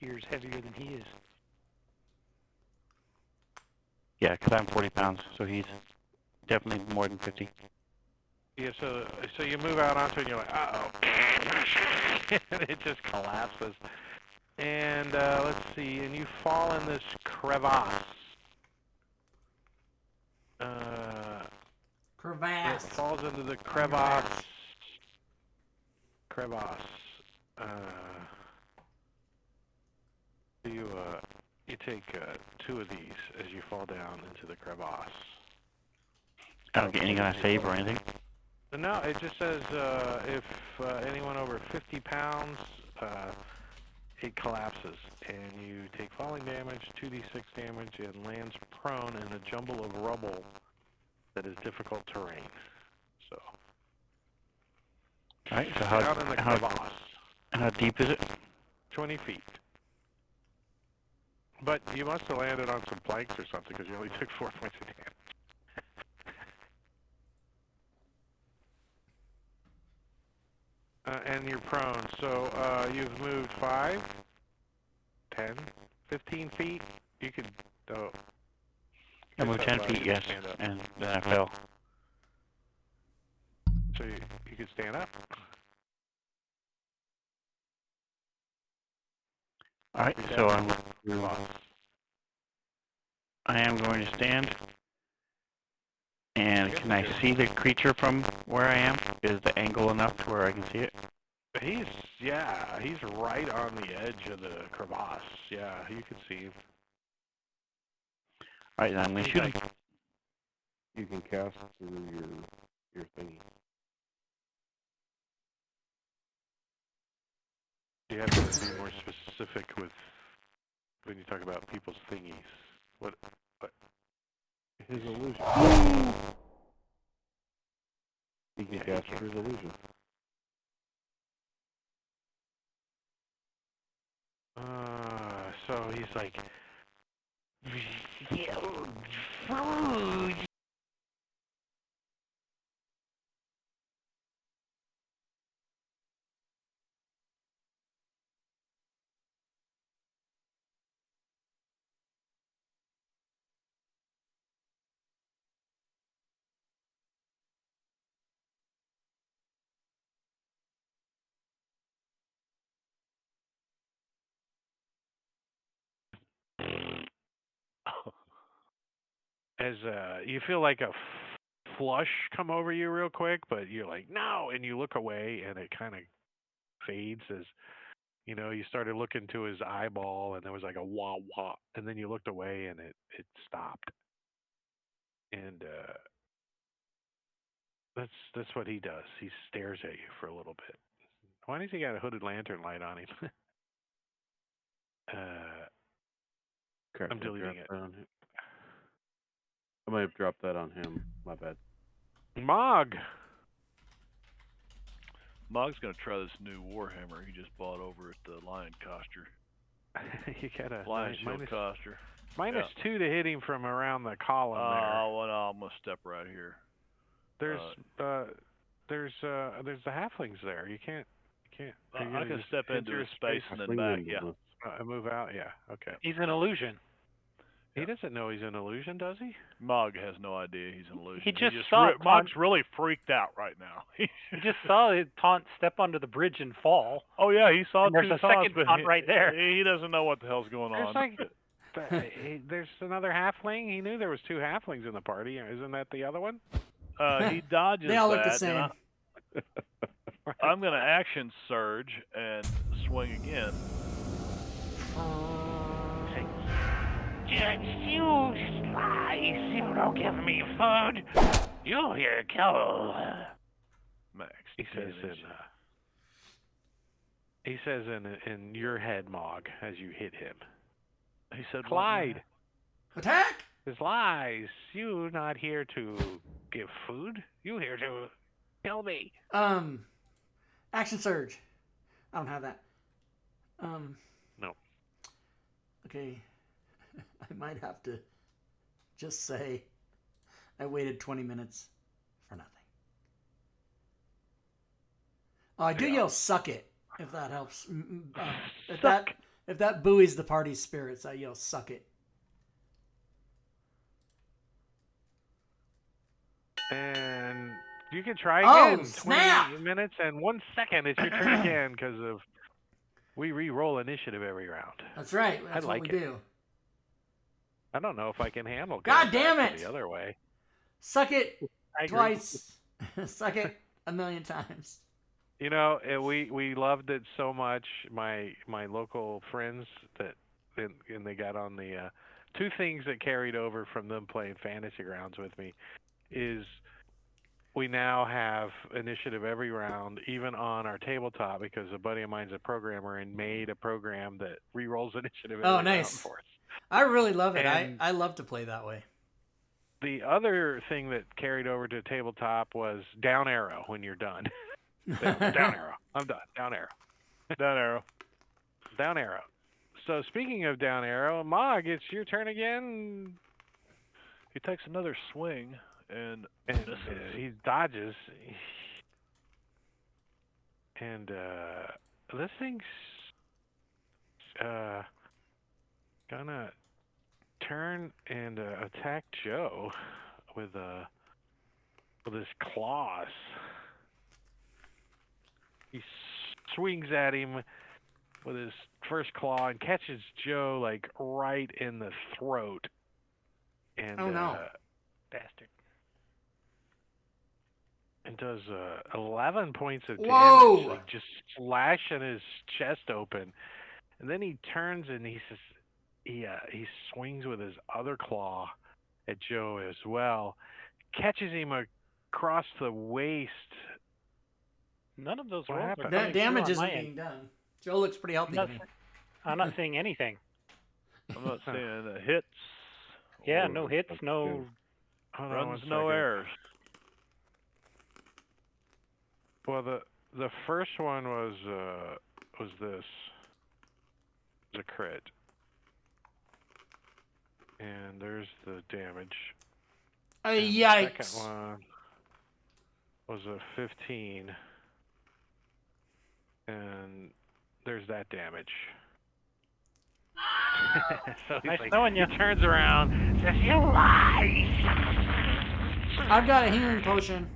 Gear's heavier than he is. Yeah, because I'm 40 pounds, so he's definitely more than 50. Yeah, so you move out onto it and you're like, uh-oh. And it just collapses. And let's see, and you fall in this crevasse. Crevasse. It falls into the crevasse. You take 2 of these as you fall down into the crevasse. I don't get any kind of save or anything. No, it just says if anyone over 50 pounds, it collapses, and you take falling damage, 2d6 damage, and lands prone in a jumble of rubble that is difficult terrain. So, Alright, so down in the crevasse, how deep is it? 20 feet. But you must have landed on some planks or something, because you only took 4 points of damage. And you're prone, so you've moved 5, 10, 15 feet. You could, I moved 10 feet, yes, and then I fell. So you could stand up. Alright, so I am going to stand. And can I see the creature from where I am? Is the angle enough to where I can see it? He's right on the edge of the crevasse. Yeah, you can see him. Alright, then I'm going to shoot him. You can cast through your thingy. You have to be more specific with when you talk about people's thingies. What? His illusion. He can cast through his illusion. So he's like, food. As you feel like a flush come over you real quick, but you're like, no, and you look away, and it kind of fades as you started looking to his eyeball, and there was like a wah wah, and then you looked away, and it stopped. And that's what he does. He stares at you for a little bit. Why does he got a hooded lantern light on him? I'm deleting it. I might have dropped that on him. My bad. Mog. Mog's gonna try this new Warhammer he just bought over at the Lion Coster. You got a Lion Shield Coster. -2 to hit him from around the column there. Oh, well, no, I'm gonna step right here. There's the halflings there. You can't. I can step into his space and then back. Yeah. Move out. Yeah. Okay. He's an illusion. He doesn't know he's an illusion, does he? Mog has no idea he's an illusion. He just saw Mog's really freaked out right now. He just saw it taunt step onto the bridge and fall. Oh yeah, he saw. And there's a second taunt right there. He doesn't know what the hell's going on. There's another halfling. He knew there was 2 halflings in the party. Isn't that the other one? He dodges. They all look the that, same. I'm gonna action surge and swing again. You slice! You don't give me food! You'll hear kill! Max. He says in your head, Mog, as you hit him. He said, Clyde! Attack! His lies! You not here to give food. You here to kill me. Action surge. I don't have that. No. Okay. I might have to just say I waited 20 minutes for nothing. Oh, I do yell "suck it" if that helps. If that buoys the party's spirits, I yell "suck it." And you can try again. Oh, snap! 20 minutes and 1 second. It's your turn again because of we re-roll initiative every round. That's right. That's like what we it. do. I don't know if I can handle. God damn it! The other way. Suck it I agree. twice. Suck it 1,000,000 times. You know, we loved it so much. My local friends and they got on the two things that carried over from them playing Fantasy Grounds with me is we now have initiative every round, even on our tabletop, because a buddy of mine's a programmer and made a program that re-rolls initiative every round for us. I really love it. And I love to play that way. The other thing that carried over to tabletop was down arrow when you're done. Down arrow. I'm done. Down arrow. Down arrow. Down arrow. So speaking of down arrow, Mog, it's your turn again. He takes another swing and he dodges. And this thing's gonna turn and attack Joe with his claws. He swings at him with his first claw and catches Joe like right in the throat. And oh no, bastard! And does 11 points of Whoa! damage, like just slashing his chest open. And then he turns and he says, he swings with his other claw at Joe as well, catches him across the waist. None of those What rolls happened? are that damage on isn't my being end. done. Joe looks pretty healthy to me. I'm not seeing anything. I'm not seeing hits. Yeah, no hits, no runs, no errors. Well, the first one was this. It was a crit. And there's the damage. Yikes. The second one was a 15. And there's that damage. So nice like, knowing you. He turns around, says, "You lie!" I've got a healing potion.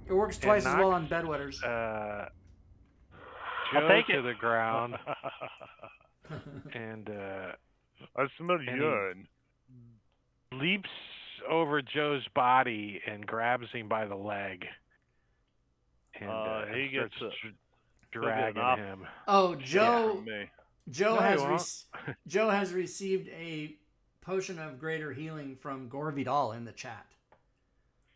It works twice as knocks, well on bedwetters. Joe take to it. the ground. And I smell urine. Leaps over Joe's body and grabs him by the leg. And he gets dragging him. Oh, Joe No, Joe has received a potion of greater healing from Gore Vidal in the chat.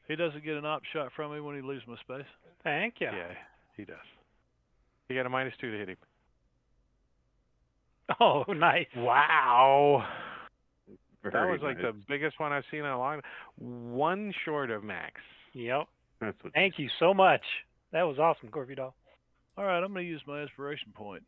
He doesn't get an op shot from me when he leaves my space. Thank you. Yeah, he does. He got a -2 to hit him. Oh, nice. Wow. That Very was like nice. the biggest one I've seen in a long. One short of max. Yep. That's what. Thank you so much. That was awesome, Corvidal. All right, I'm going to use my inspiration point.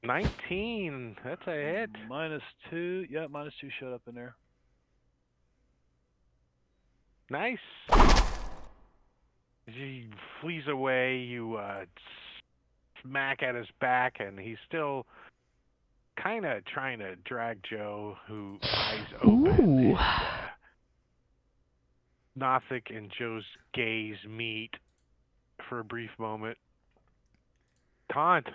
19. That's a hit. -2. Yeah, -2 showed up in there. Nice. He flees away. You smack at his back, and he's still kind of trying to drag Joe, who eyes open. Ooh. Nothic and Joe's gaze meet for a brief moment. Taunt.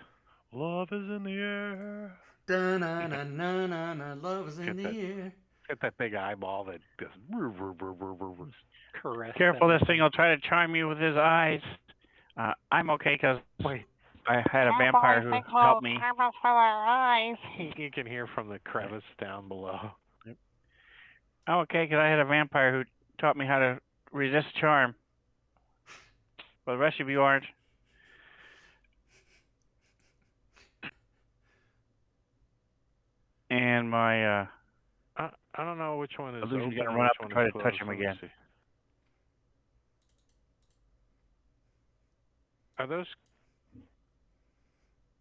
Love is in the air. Da-na-na-na-na-na, love is in the air. Got that big eyeball that goes. Correct. Careful, this thing will try to charm you with his eyes. I'm okay because I had a vampire who helped me. You can hear from the crevice down below. I'm okay because I had a vampire who taught me how to resist charm. But the rest of you aren't. And my I don't know which one is illusion's open gonna and run which up and one try is to touch closed. him Let me again. see. Are those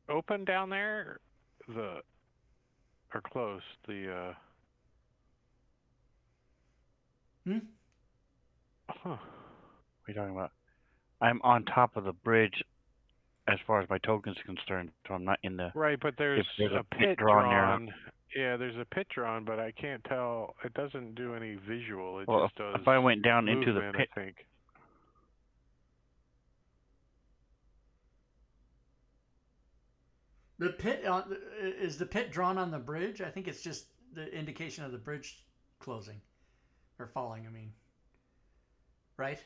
open down there? or close. The Hmm? Huh. What are you talking about? I'm on top of the bridge as far as my token's concerned, so I'm not in the... Right, but there's there's a a pit pit drawn there. drawn. Yeah, there's a pit drawn, but I can't tell. It doesn't do any visual. It Well, just does if I went down movement, into the pit... I think. The pit is the pit drawn on the bridge? I think it's just the indication of the bridge closing or falling. I mean, right?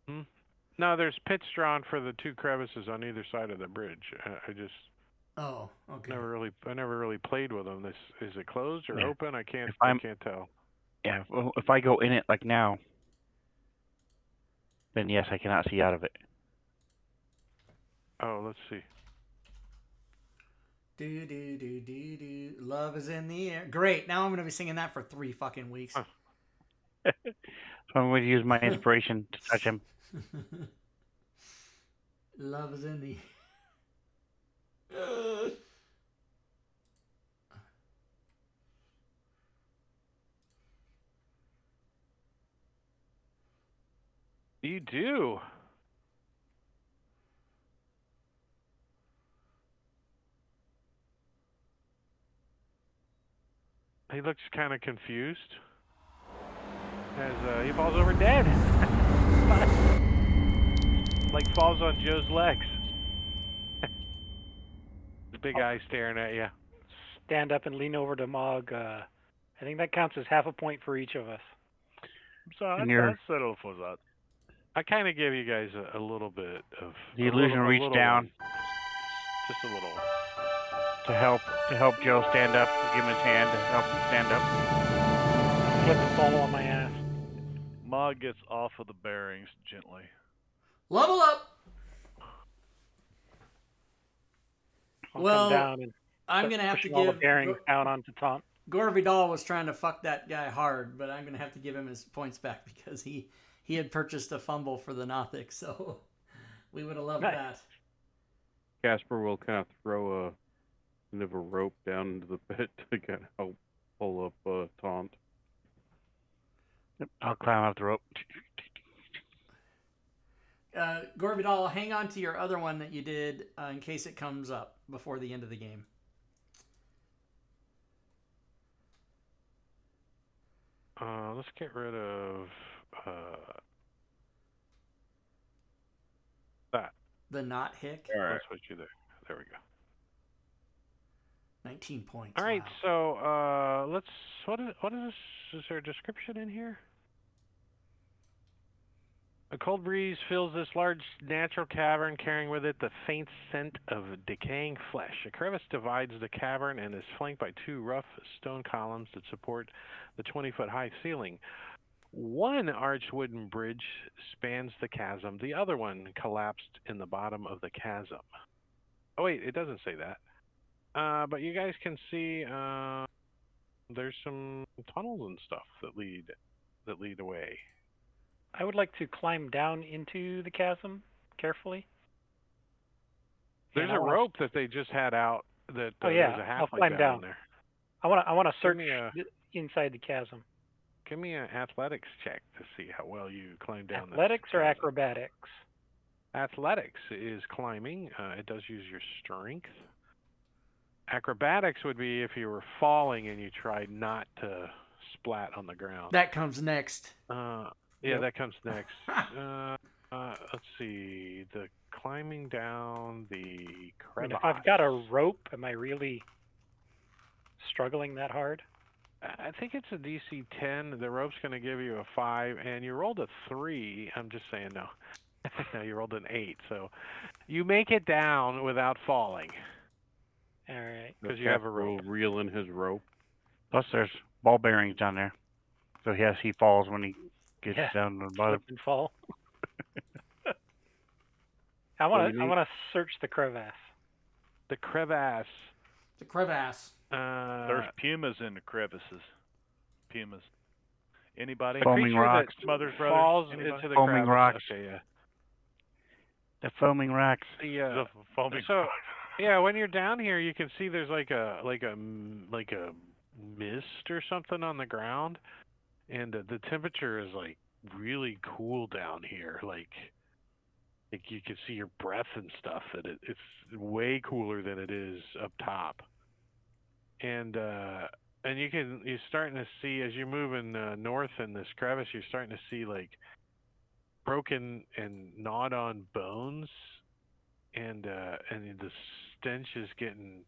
Hmm? No, there's pits drawn for the 2 crevices on either side of the bridge. I just Oh, okay. I never really played with them. Is it closed or Yeah. open? I can't tell. Yeah, well, if I go in it like now, then yes, I cannot see out of it. Oh, let's see. Do do do do do. Love is in the air. Great. Now I'm gonna be singing that for 3 fucking weeks. Huh. So I'm going to use my inspiration to touch him. Love is in the. You do. He looks kind of confused as he falls over dead. Like falls on Joe's legs. The big eye staring at you. Stand up and lean over to Mog. I think that counts as half a point for each of us. So And I'd settle for that. I kind of give you guys a little bit of The illusion reached down just a little. to help Joe stand up, give him his hand to help him stand up. Flip the ball on my ass. Mog gets off of the bearings gently. Level up. I'll Well, come down and I'm gonna have to pushing all the give. bearings down onto Taunt. Gore Vidal was trying to fuck that guy hard, but I'm gonna have to give him his points back because he had purchased a fumble for the Nothic, so we would have loved Nice. that. Casper will kind of throw a end of a rope down into the pit to kind of help pull up Taunt. Yep, I'll climb up the rope. Gore Vidal, hang on to your other one that you did in case it comes up before the end of the game. Let's get rid of that. The not hick. All right. Let's switch you there. There we go. 19 points. All right, Wow. so let's. What is this? Is there a description in here? A cold breeze fills this large natural cavern, carrying with it the faint scent of decaying flesh. A crevice divides the cavern and is flanked by 2 rough stone columns that support the 20-foot-high ceiling. One arched wooden bridge spans the chasm. The other one collapsed in the bottom of the chasm. Oh wait, it doesn't say that. But you guys can see there's some tunnels and stuff that lead away. I would like to climb down into the chasm carefully. There's And a rope that they just had out that there's a I'll halfling climb down. there. I want to search me a- inside the chasm. Give me an athletics check to see how well you climb down. Athletics this or chasm. acrobatics? Athletics is climbing. It does use your strength. Acrobatics would be if you were falling and you tried not to splat on the ground. That comes next. Yeah, that comes next. Let's see. The climbing down the I mean, crevice. if I've got a rope, am I really struggling that hard? I think it's a DC 10. The rope's going to give you a 5, and you rolled a 3. I'm just saying no. No, you rolled an 8. So you make it down without falling All right. because you have a Casper will rope. reel in his rope. Plus, there's ball bearings down there. So yes, he falls when he gets Yeah. down to the bottom. Slip and fall. I want to search the crevasse. The crevasse. The crevasse. There's pumas in the crevices. Pumas. Anybody? Foaming creature rocks. that Mother's brothers. falls Anybody? into the Foaming crevice. rocks. Okay, yeah. The foaming rocks. The The foaming so Yeah, when you're down here, you can see there's like a mist or something on the ground, and the temperature is like really cool down here. Like you can see your breath and stuff. It's way cooler than it is up top. And you're starting to see as you're moving north in this crevice, you're starting to see like broken and gnawed on bones, and the stench is getting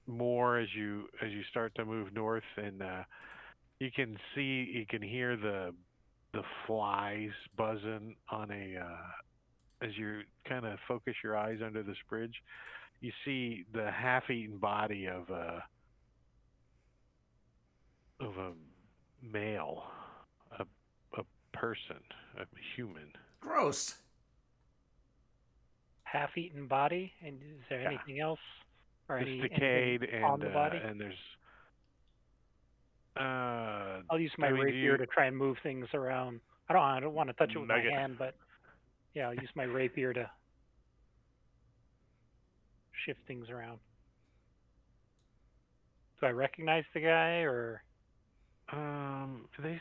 more as you start to move north, and you can hear the flies buzzing on a as you kind of focus your eyes under this bridge. You see the half-eaten body of a male, a a person, a human. Gross. Half-eaten body, and is there Yeah. anything else or It's anything decayed, on the body? and there's I'll use my I mean, do rapier you to try and move things around. I don't want to touch it with my hand, but yeah, I'll use my rapier to shift things around. Do I recognize the guy or? these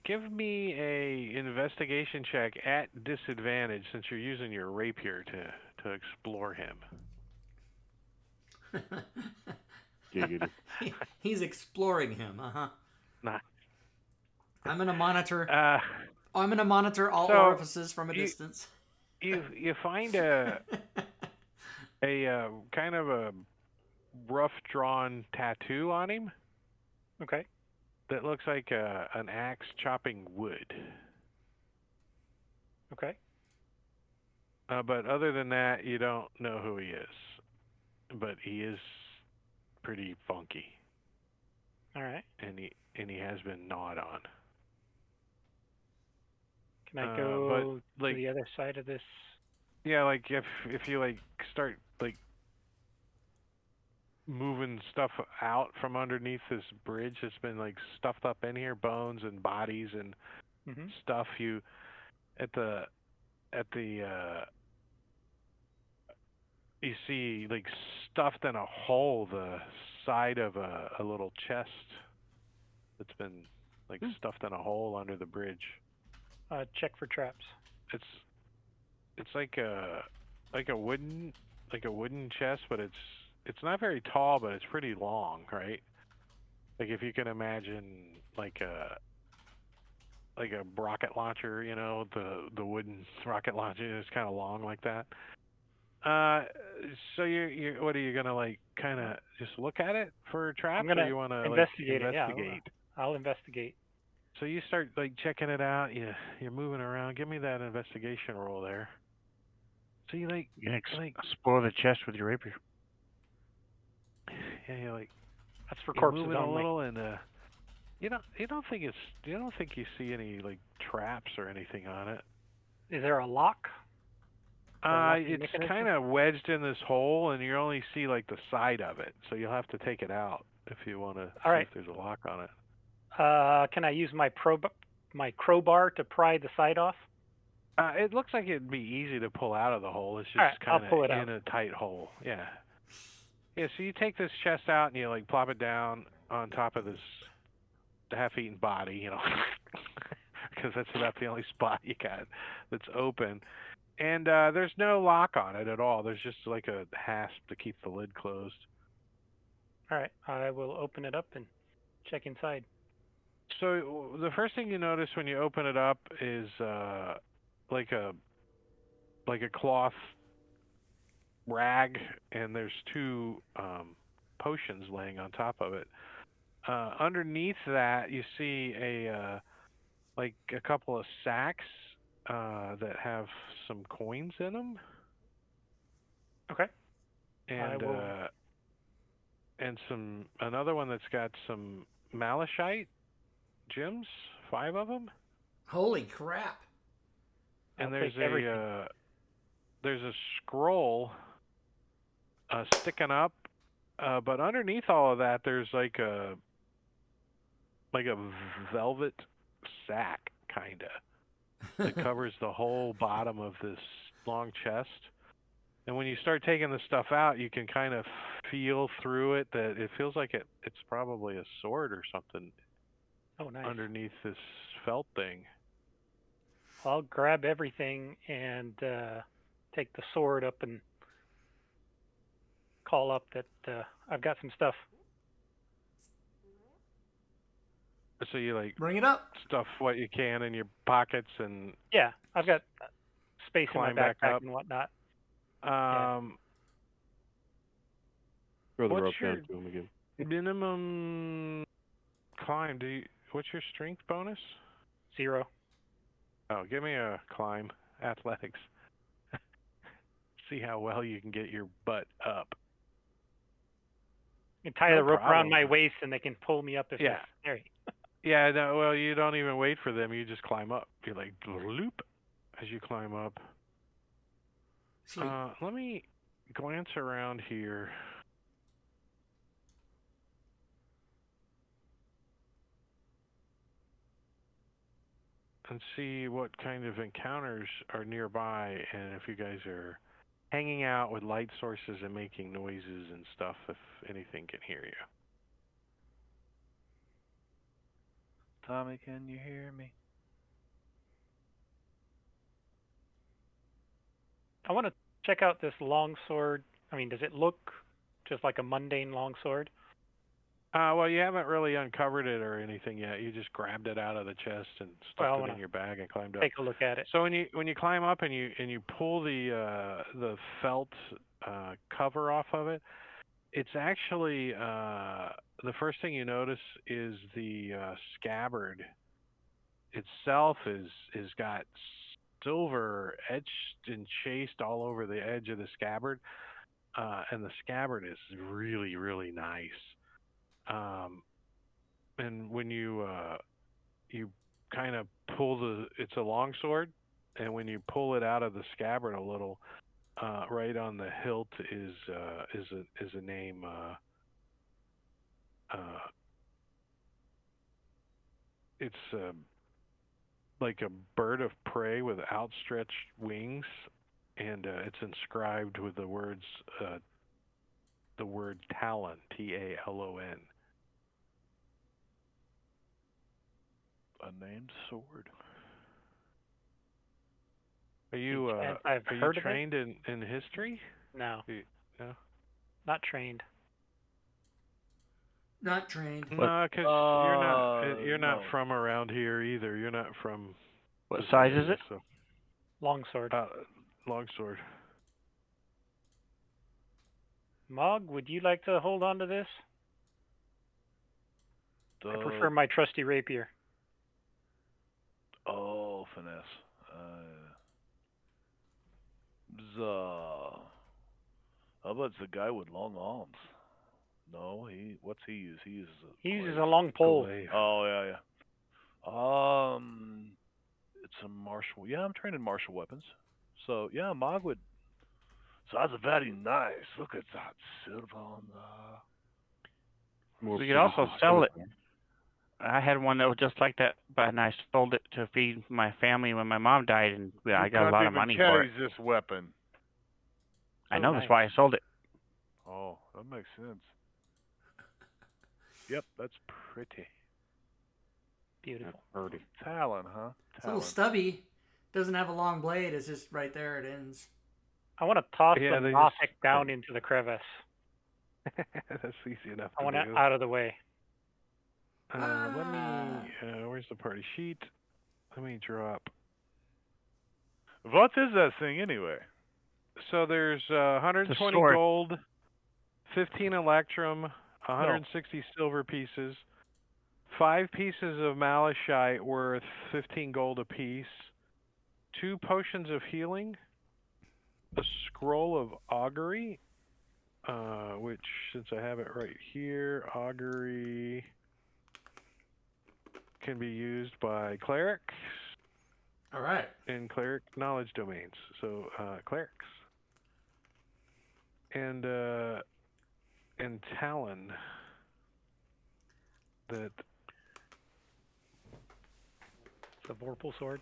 give me a investigation check at disadvantage since you're using your rapier to explore him. Giggity. He's exploring him. Uh-huh. Nah. I'm gonna monitor. Uh, I'm gonna monitor all so orifices from a distance. you find a kind of a rough drawn tattoo on him Okay. that looks like an axe chopping wood. Okay. But other than that, you don't know who he is. But he is pretty funky, All right. and he has been gnawed on. Can I go but, like, to the other side of this? Yeah, like if you like start like moving stuff out from underneath this bridge that's been like stuffed up in here, bones and bodies and Mm-hmm. stuff, you at the you see like stuffed in a hole the side of a little chest that's been like stuffed in a hole under the bridge. Check for traps. It's like a wooden chest, but it's not very tall, but it's pretty long, right? Like if you can imagine like a rocket launcher, you know, the wooden rocket launcher is kind of long like that. So you what are you gonna like kind of just look at it for traps, I'm gonna or you want to investigate like it. Yeah, investigate? I'll investigate. So you start like checking it out. You're moving around. Give me that investigation roll there. So you like You can explore the chest with your rapier. yeah, you're like That's for you're corpses moving a only. little, and you don't think you see any like traps or anything on it. Is there a lock? locking It's mechanism? kind of wedged in this hole, and you only see like the side of it. So you'll have to take it out if you want to see right. if there's a lock on it. Can I use my crowbar to pry the side off? It looks like it'd be easy to pull out of the hole. It's All just right, I'll kind pull of it in a tight hole. Yeah. Yeah. So you take this chest out and you like plop it down on top of this half-eaten body, you know, because that's about the only spot you got that's open. And there's no lock on it at all. There's just like a hasp to keep the lid closed. All right, I will open it up and check inside. So the first thing you notice when you open it up is like a cloth rag, and there's two potions laying on top of it. Underneath that, you see like a couple of sacks that have some coins in them. Okay. And another one that's got some malachite gems, 5 of them. Holy crap! And I'll there's take everything. there's a scroll sticking up, but underneath all of that, there's like a velvet sack kinda that covers the whole bottom of this long chest. And when you start taking the stuff out, you can kind of feel through it that it feels like it's probably a sword or something Oh, nice. underneath this felt thing. I'll grab everything and take the sword up and call up that I've got some stuff. So you like Bring it up. stuff what you can in your pockets and Yeah, I've got space in my climb back backpack up. and whatnot. Throw the What's rope your down to him again. minimum climb? What's your strength bonus? 0. Oh, give me a climb athletics. See how well you can get your butt up. You can tie No the rope around problem. my waist and they can pull me up if Yeah. necessary. Yeah, no, well, you don't even wait for them. You just climb up. You're like, loop, as you climb up. Sweet. Let me glance around here. And see what kind of encounters are nearby, and if you guys are hanging out with light sources and making noises and stuff, if anything can hear you. Tommy, can you hear me? I want to check out this longsword. I mean, does it look just like a mundane longsword? Well, you haven't really uncovered it or anything yet. You just grabbed it out of the chest and stuck it in your bag and climbed up. Take a look at it. So when you climb up and you pull the felt cover off of it, it's actually the first thing you notice is the scabbard itself is got silver etched and chased all over the edge of the scabbard, and the scabbard is really, really nice. And when you kind of pull it's a long sword, and when you pull it out of the scabbard a little, right on the hilt is a name. It's like a bird of prey with outstretched wings, and it's inscribed with the word talon, Talon. A named sword. Are you I've are you heard of it? trained in history? No, No. not trained. Not trained. No, because you're not no. from around here either. You're not from. What this size area, is it? So. Longsword. Longsword. Mog, would you like to hold on to this? I prefer my trusty rapier. Oh, finesse. How about the guy with long arms? No, what's he use? He uses a long pole. Glaive. Oh yeah. It's a martial. Yeah, I'm trained in martial weapons. So yeah, Mog would. So that's very nice. Look at that silver on We could also sell it. I had one that was just like that, but I sold it to feed my family when my mom died, and I got a lot of money for it. this weapon. I Oh, know, nice. that's why I sold it. Oh, that makes sense. Yep, that's pretty. Beautiful. Talon, huh? It's a little stubby. Doesn't have a long blade. It's just right there. It ends. I want to toss Yeah, the they Nothic just- down into the crevice. That's easy enough. I to want it do. out of the way. Let me. Where's the party sheet? Let me drop. What is that thing anyway? So there's 120 sword. gold, 15 electrum, 160 silver pieces, 5 pieces of malachite worth 15 gold apiece, 2 potions of healing, a scroll of augury, which, since I have it right here, augury can be used by clerics. All right. In cleric knowledge domains. So clerics. And Talon. That It's a Vorpal sword.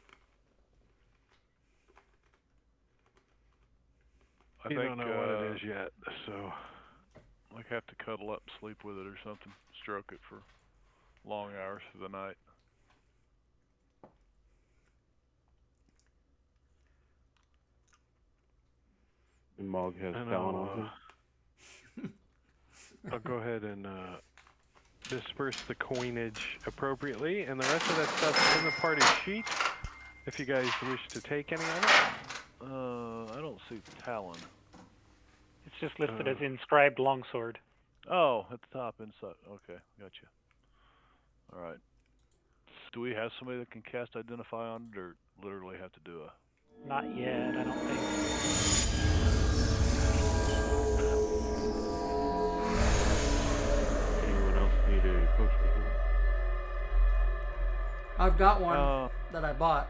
You think, don't know what it is yet, so. Like have to cuddle up, sleep with it or something. Stroke it for long hours for the night. And Mog has And talent on him. I'll go ahead and disperse the coinage appropriately, and the rest of that stuff's in the party sheet. If you guys wish to take any of it. I don't see Talon. It's just listed as inscribed longsword. Oh, at the top inside. Okay, gotcha. All right. Do we have somebody that can cast Identify on it, or literally have to do a... Not yet, I don't think. Anyone else need a potion? I've got one that I bought.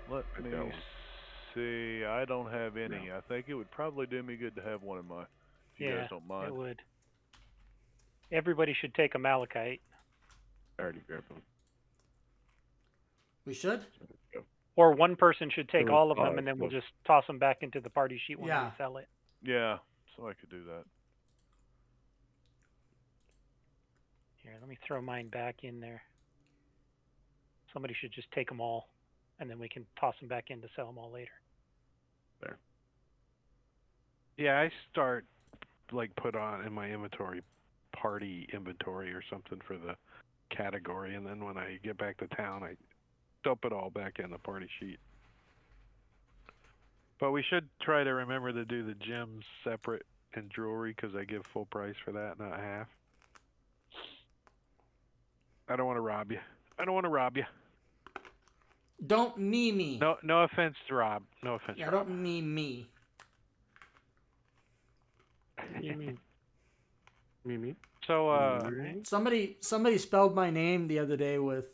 Let me got one. see. I don't have any. No. I think it would probably do me good to have one in my... If you guys don't mind. It would. Everybody should take a malachite. I already grabbed one. We should? Or one person should take There was all of them, five, and then we'll so- just toss them back into the party sheet when Yeah. we sell it. Yeah, so I could do that. Here, let me throw mine back in there. Somebody should just take them all, and then we can toss them back in to sell them all later. Yeah, I start, like, put on in my inventory, party inventory or something for the category, and then when I get back to town, I dump it all back in the party sheet. But we should try to remember to do the gems separate and jewelry, because I give full price for that, not half. I don't want to rob you. I don't want to rob you. Don't knee me. No offense, Rob. No offense, Yeah, Rob. don't knee me. Me? So, Somebody spelled my name the other day with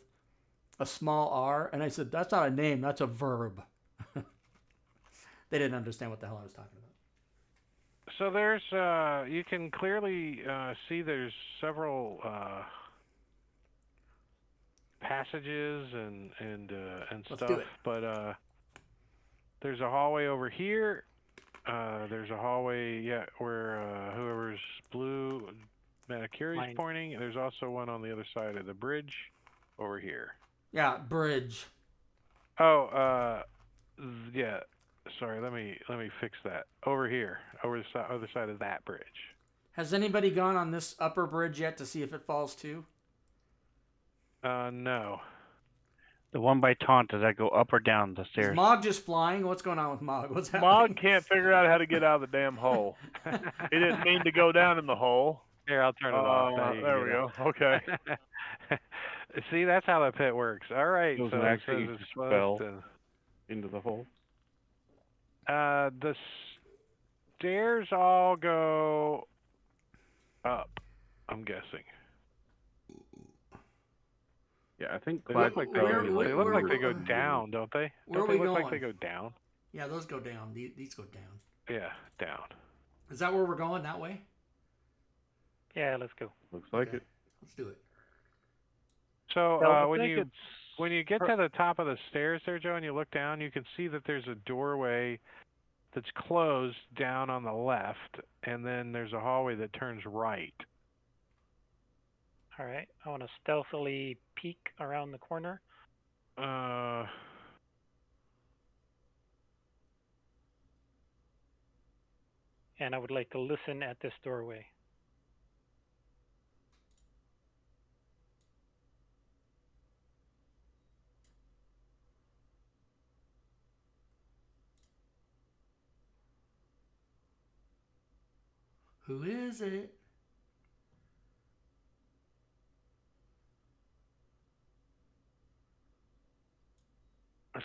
a small r, and I said, that's not a name, that's a verb. They didn't understand what the hell I was talking about. So there's, you can clearly see there's several passages and Let's stuff, do it. but there's a hallway over here. There's a hallway, where whoever's blue Manicuri's Mine. pointing. There's also one on the other side of the bridge over here. Yeah, bridge. Oh, yeah. Sorry, let me fix that. Over here, over the other side of that bridge. Has anybody gone on this upper bridge yet to see if it falls too? No. The one by Taunt, does that go up or down the Is stairs? Mog just flying? What's going on with Mog? What's happening? Mog can't figure out how to get out of the damn hole. He didn't mean to go down in the hole. Here, I'll turn it off. Now you There can we get go. Okay. out. See, that's how the pit works. All right. It was So an it accident. says You it's just fell supposed into the hole. to. The stairs all go up, I'm guessing. Yeah, I think They Clyde look like Where- they, where- they look where- like they go down, don't they? Where Don't are they we look like going? they go down? Yeah, those go down. These go down. Yeah, down. Is that where we're going? That way? Yeah, let's go. Looks like Okay. it. Let's do it. So Well, I when think you it's when you get to the top of the stairs there, Joe, and you look down, you can see that there's a doorway that's closed down on the left, and then there's a hallway that turns right. All right, I want to stealthily peek around the corner. And I would like to listen at this doorway. Who is it?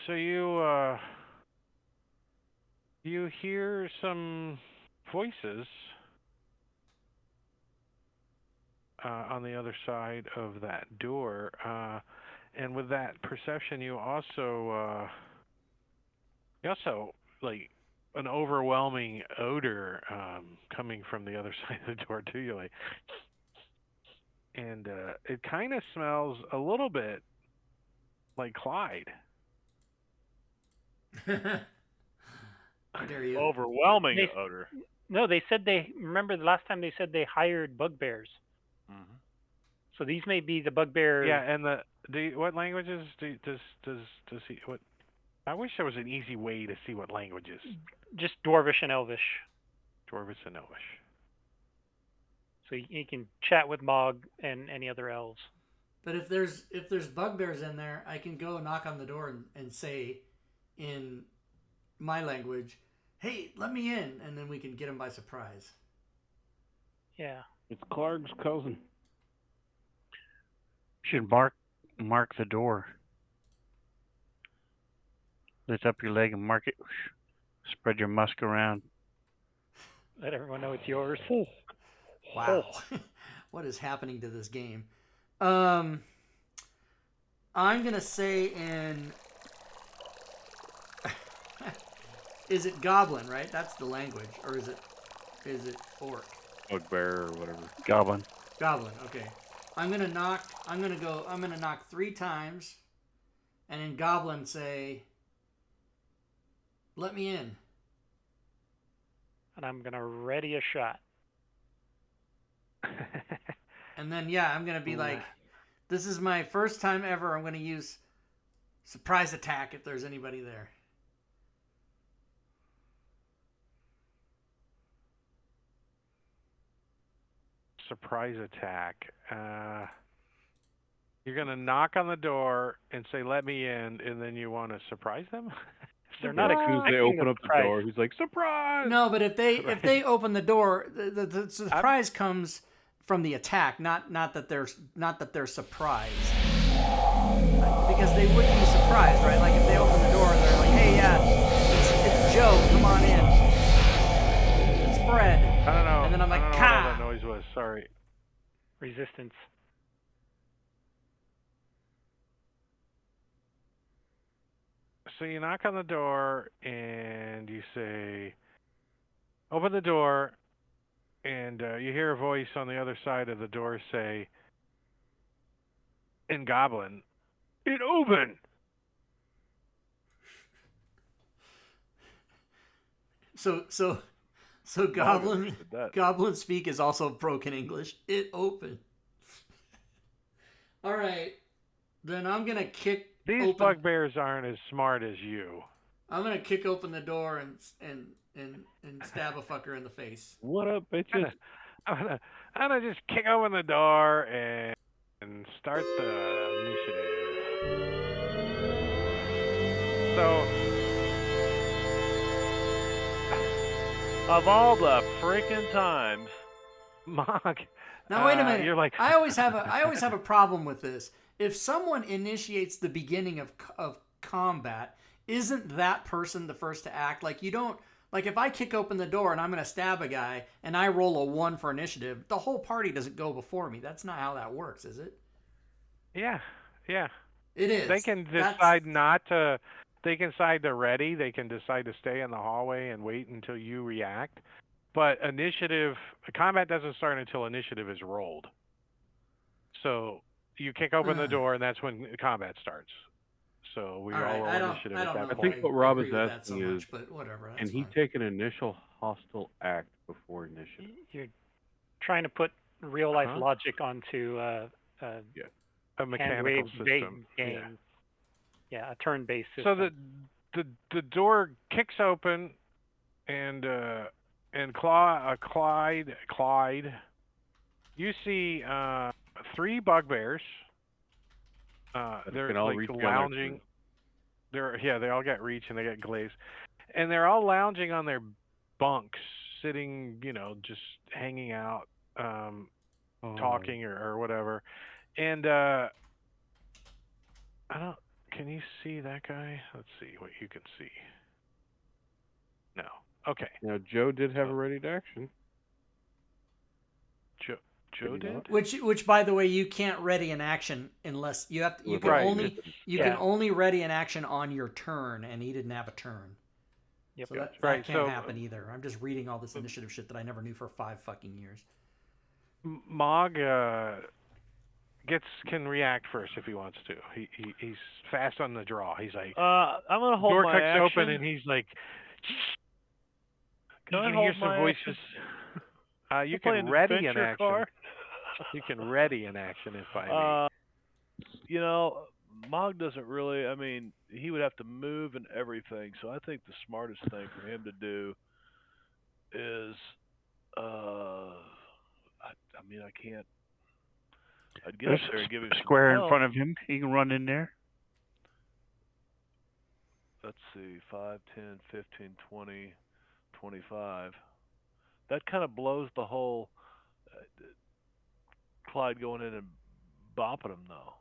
So you hear some voices on the other side of that door, and with that perception, you also like an overwhelming odor coming from the other side of the door too. You're like, and it kind of smells a little bit like Clyde. How dare you? Overwhelming They- odor. No, they said remember the last time they said they hired bugbears. Mm-hmm. So these may be the bugbears. Yeah, and what languages does he what? I wish there was an easy way to see what languages. Just Dwarvish and Elvish. Dwarvish and Elvish. So you can chat with Mog and any other elves. But if there's bugbears in there, I can go knock on the door and say, in my language, "Hey, let me in," and then we can get them by surprise. Yeah. It's Clark's cousin. You should mark the door. Lift up your leg and mark it. Spread your musk around. Let everyone know it's yours. Wow. What is happening to this game? I'm going to say in... Is it Goblin, right? That's the language. Or is it Orc? Bugbear or whatever. Goblin. Goblin, okay. I'm going to knock 3 times. And in Goblin say, "Let me in." And I'm going to ready a shot. And then, yeah, I'm going to be like, this is my first time ever. I'm going to use surprise attack if there's anybody there. Surprise attack. You're gonna knock on the door and say, "Let me in," and then you want to surprise them. They're not As soon as they expecting open a up the surprise. door, he's like, "Surprise!" No, but if they Right. open the door, the surprise comes from the attack, not that they're surprised. Because they would be surprised, right? Like if they open the door and they're like, "Hey, yeah, it's Joe, come on in. It's Fred." I don't know. And then I'm like, I don't know what all "Ka!" that noise was. Sorry. Resistance. So you knock on the door and you say, "Open the door," and you hear a voice on the other side of the door say, in Goblin, "It open." So Goblin understood that. Goblin speak is also broken English. It open. All right, then I'm gonna kick. These open, bugbears aren't as smart as you. I'm gonna kick open the door and stab a fucker in the face. What up, bitches? I'm gonna just kick open the door and start the initiative. So, Of all the freaking times. Mog. Now wait a minute. You're like, I always have a problem with this. If someone initiates the beginning of combat, isn't that person the first to act? Like you don't. Like if I kick open the door and I'm going to stab a guy and I roll a 1 for initiative, the whole party doesn't go before me. That's not how that works, is it? yeah. It is. They can decide not to. They can decide they're ready. They can decide to stay in the hallway and wait until you react. But combat doesn't start until initiative is rolled. So you kick open the door and that's when combat starts. So we all roll initiative at that know I point. think what Rob is agree with that asking so is, much, but whatever. can he take an initial hostile act before initiative? You're trying to put real life Uh-huh. logic onto A hand mechanical wave system. game. Yeah, a turn-based So system. the door kicks open, and Clyde, you see 3 bugbears. They're can all like reach the other lounging. They all get reach and they get glaze, and they're all lounging on their bunks, sitting, just hanging out, talking or whatever. And can you see that guy? Let's see what you can see. No. Okay. Now, Joe did have a ready to action. Joe did? Which by the way, you can't ready an action unless you have. You can Right. can only ready an action on your turn, and he didn't have a turn. Yep. So that Right, can't so- happen either. I'm just reading all this initiative shit that I never knew for 5 fucking years. Mog can react first if he wants to. He's fast on the draw. He's like, I'm gonna hold door my kicks action. open and he's like, You I can hold hear some my voices. You play can an ready an adventure action. card? You can ready an action if I may. You know, Mog doesn't really. I mean, he would have to move and everything. So I think the smartest thing for him to do is, I mean, I can't. I'd get up There's there and give him a some square in help. front of him. He can run in there. Let's see, 5, 10, 15, 20, 25. That kind of blows the whole Clyde going in and bopping him, though.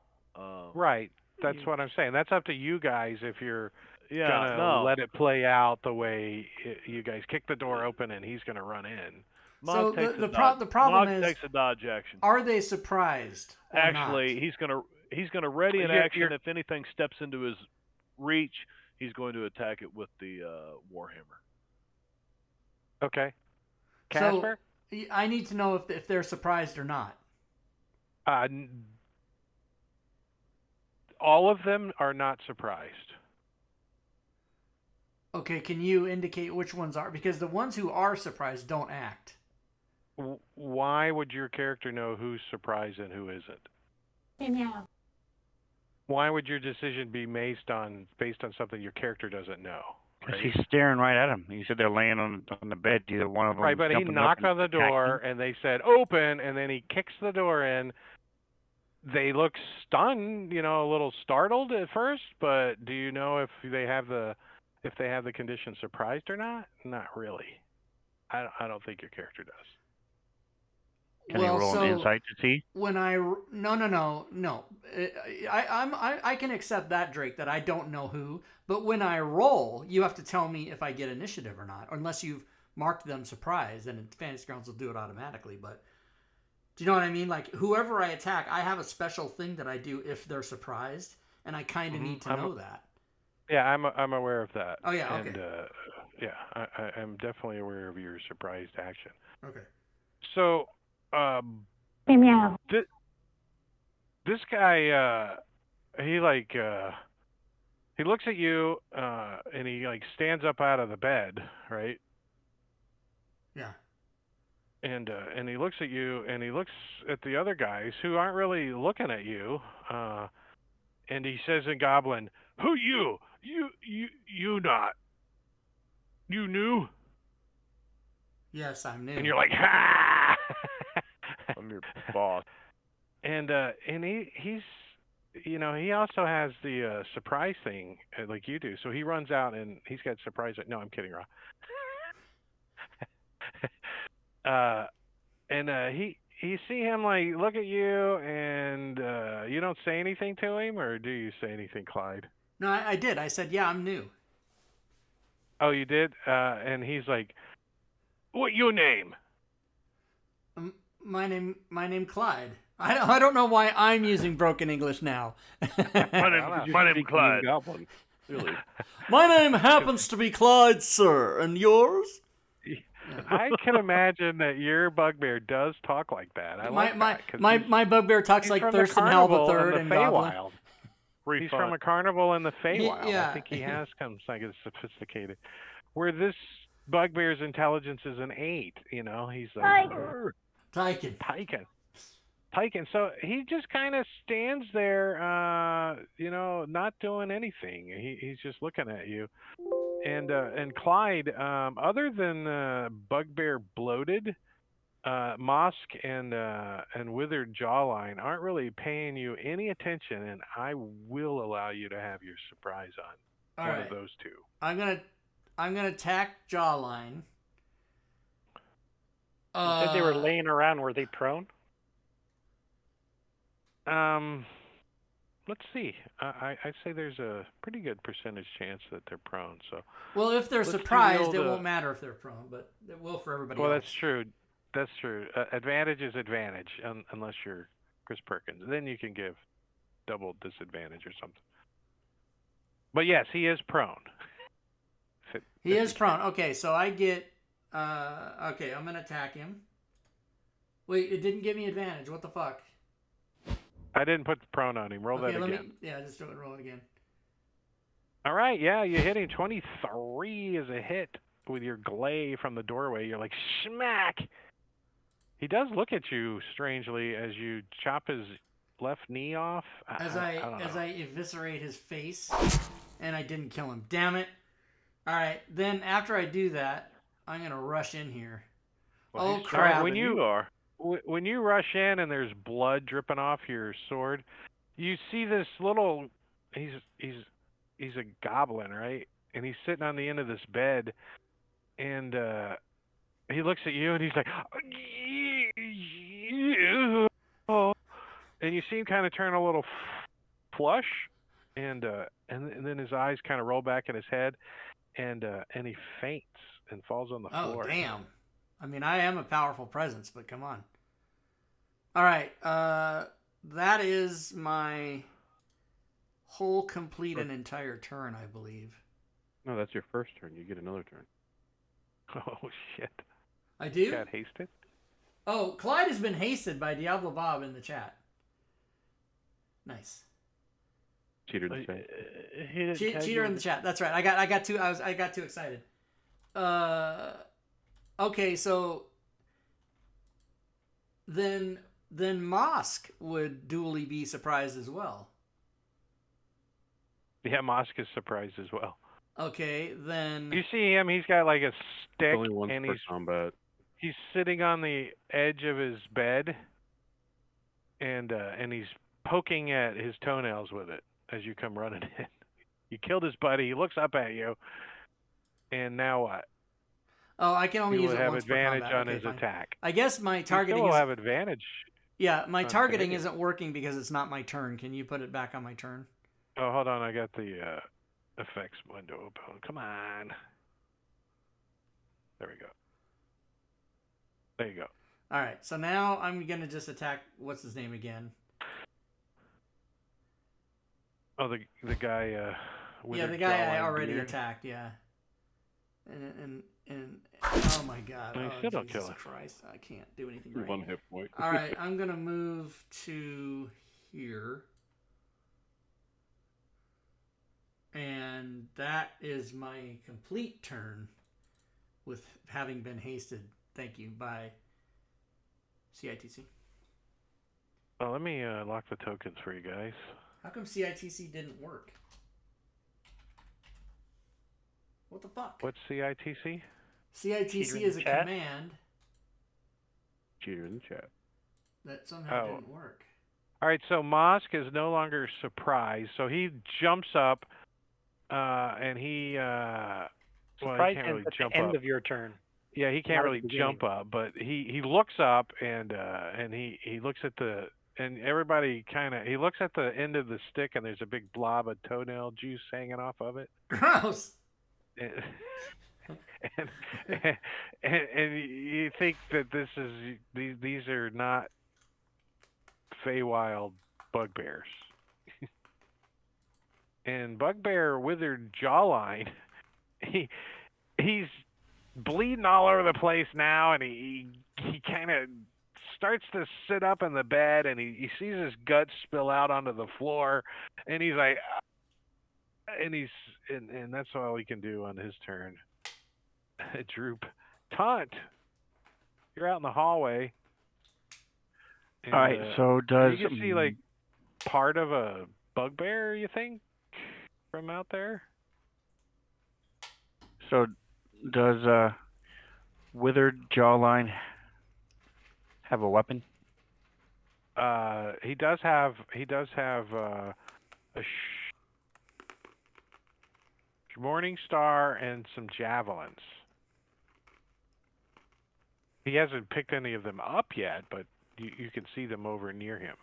Right. That's what I'm saying. That's up to you guys if you're Yeah, gonna let it play out the way you guys kick the door open and he's gonna run in. So Mog takes the a dodge. problem Mog is, takes a dodge action. are they surprised or Actually, not? he's gonna ready an You're- action. you're- If anything steps into his reach, he's going to attack it with the warhammer. Okay. So Casper? I need to know if they're surprised or not. All of them are not surprised. Okay, can you indicate which ones are? Because the ones who are surprised don't act. Why would your character know who's surprised and who isn't? Yeah. Why would your decision be based on something your character doesn't know? Because he's staring right at him. He said they're laying on the bed. Either one of them. Right, but he jumping up knocked and on the door attacking. and they said open, and then he kicks the door in. They look stunned, a little startled at first, but do you know if they have the condition surprised or not? Not really. I don't think your character does. Can he roll an insight to see? When no. I can accept that, Drake, that I don't know who, but when I roll, you have to tell me if I get initiative or not, unless you've marked them surprised, and Fantasy Grounds will do it automatically. But do you know what I mean? Like, whoever I attack, I have a special thing that I do if they're surprised, and I kind of need to know that. Yeah, I'm aware of that. Oh yeah, okay. And I'm definitely aware of your surprised action. Okay. So, this guy, he looks at you, and he stands up out of the bed, right? Yeah. And he looks at you, and he looks at the other guys who aren't really looking at you, and he says in Goblin, "Who you? You not? You new?" Yes, I'm new. And you're like, "Ha!" I'm your boss. And he's he also has the surprise thing like you do. So he runs out and he's got surprise. No, I'm kidding, Rob. You see him look at you, and you don't say anything to him, or do you say anything, Clyde? No, I did. I said, yeah, I'm new. Oh, you did? And he's like, "What your name?" My name Clyde. I don't know why I'm using broken English now. My name Clyde. Goblin. Really? My name happens to be Clyde, sir. And yours? I can imagine that your bugbear does talk like that. My bugbear talks like Thurston Hell the Third and Goblin. He's from a carnival in the Feywild. Yeah. I think he has come sophisticated. Where this bugbear's intelligence is an 8. He's like Tyken. So he just kind of stands there, not doing anything. He's just looking at you. And Clyde, other than Bugbear Bloated, Mosk and Withered Jawline aren't really paying you any attention, and I will allow you to have your surprise on one of those two. I'm gonna attack Jawline. You said they were laying around. Were they prone? Let's see. I'd say there's a pretty good percentage chance that they're prone. So. Well, if they're surprised, it won't matter if they're prone, but it will for everybody else. Well, that's true. That's true. Advantage is advantage, unless you're Chris Perkins. Then you can give double disadvantage or something. But yes, he is prone. He is prone. Okay, so I get... okay, I'm going to attack him. Wait, it didn't give me advantage. What the fuck? I didn't put the prone on him. Roll that again. Just roll it again. All right, yeah, you hit him. 23 is a hit with your glaive from the doorway. You're like, smack! He does look at you strangely as you chop his left knee off. As I don't know. I eviscerate his face, and I didn't kill him. Damn it! All right, then after I do that, I'm gonna rush in here. Well, Oh he's crap! stronger than you are. When you rush in and there's blood dripping off your sword, you see this little. He's a goblin, right? And he's sitting on the end of this bed, and he looks at you and he's like, and you see him kind of turn a little flush, and then his eyes kind of roll back in his head, and he faints and falls on the floor. Oh damn! I mean, I am a powerful presence, but come on. All right, that is my whole, complete, and entire turn, I believe. No, that's your first turn. You get another turn. Oh shit! I do? Got hasted? Oh, Clyde has been hasted by Diablo Bob in the chat. Nice. Cheater in the chat. He didn't tag Cheater you in the chat. That's right. I got too excited. Okay, so then Mosk would duly be surprised as well. Yeah, Mosk is surprised as well. Okay, then You see him, he's got like a stick, Only once and per combat. he's sitting on the edge of his bed, and he's poking at his toenails with it as you come running in. You killed his buddy, he looks up at you, and now what? oh, I can only You use will it have once per advantage combat. on Okay, his fine. attack. I guess my targeting You still is have advantage. yeah, my on targeting hitting. isn't working because it's not my turn. Can you put it back on my turn? Oh, hold on, I got the effects window open. Come on. There we go. There you go. All right, so now I'm gonna just attack. What's his name again? Oh, the guy. With Yeah, the the guy I jawline already beard. attacked. Yeah. And oh my god! No, you Oh, still don't Jesus kill it. Christ! I can't do anything You're right. one hit point. All right, I'm gonna move to here, and that is my complete turn, with having been hasted. Thank you by CITC. Well, let me lock the tokens for you guys. How come CITC didn't work? What the fuck? What's CITC? CITC in is the a chat? command Cheater in the chat. that somehow Oh. didn't work. All right, so Mosk is no longer surprised, so he jumps up, and he well, he Surprise can't ends really at jump the end up. of your turn. Yeah, he not can't at really the jump up, but he looks up and he looks at the and everybody he looks at the end of the stick and there's a big blob of toenail juice hanging off of it. Gross. And you think that these are not Feywild bugbears. And Bugbear Withered Jawline, he's bleeding all over the place now, and he kind of starts to sit up in the bed, and he sees his guts spill out onto the floor, and he's like, and that's all he can do on his turn. Droop. Taunt. You're out in the hallway. And, All right, so does you can see like part of a bugbear, you think, from out there? so does Withered Jawline have a weapon? He does have a Morning Star and some javelins. He hasn't picked any of them up yet, but you can see them over near him.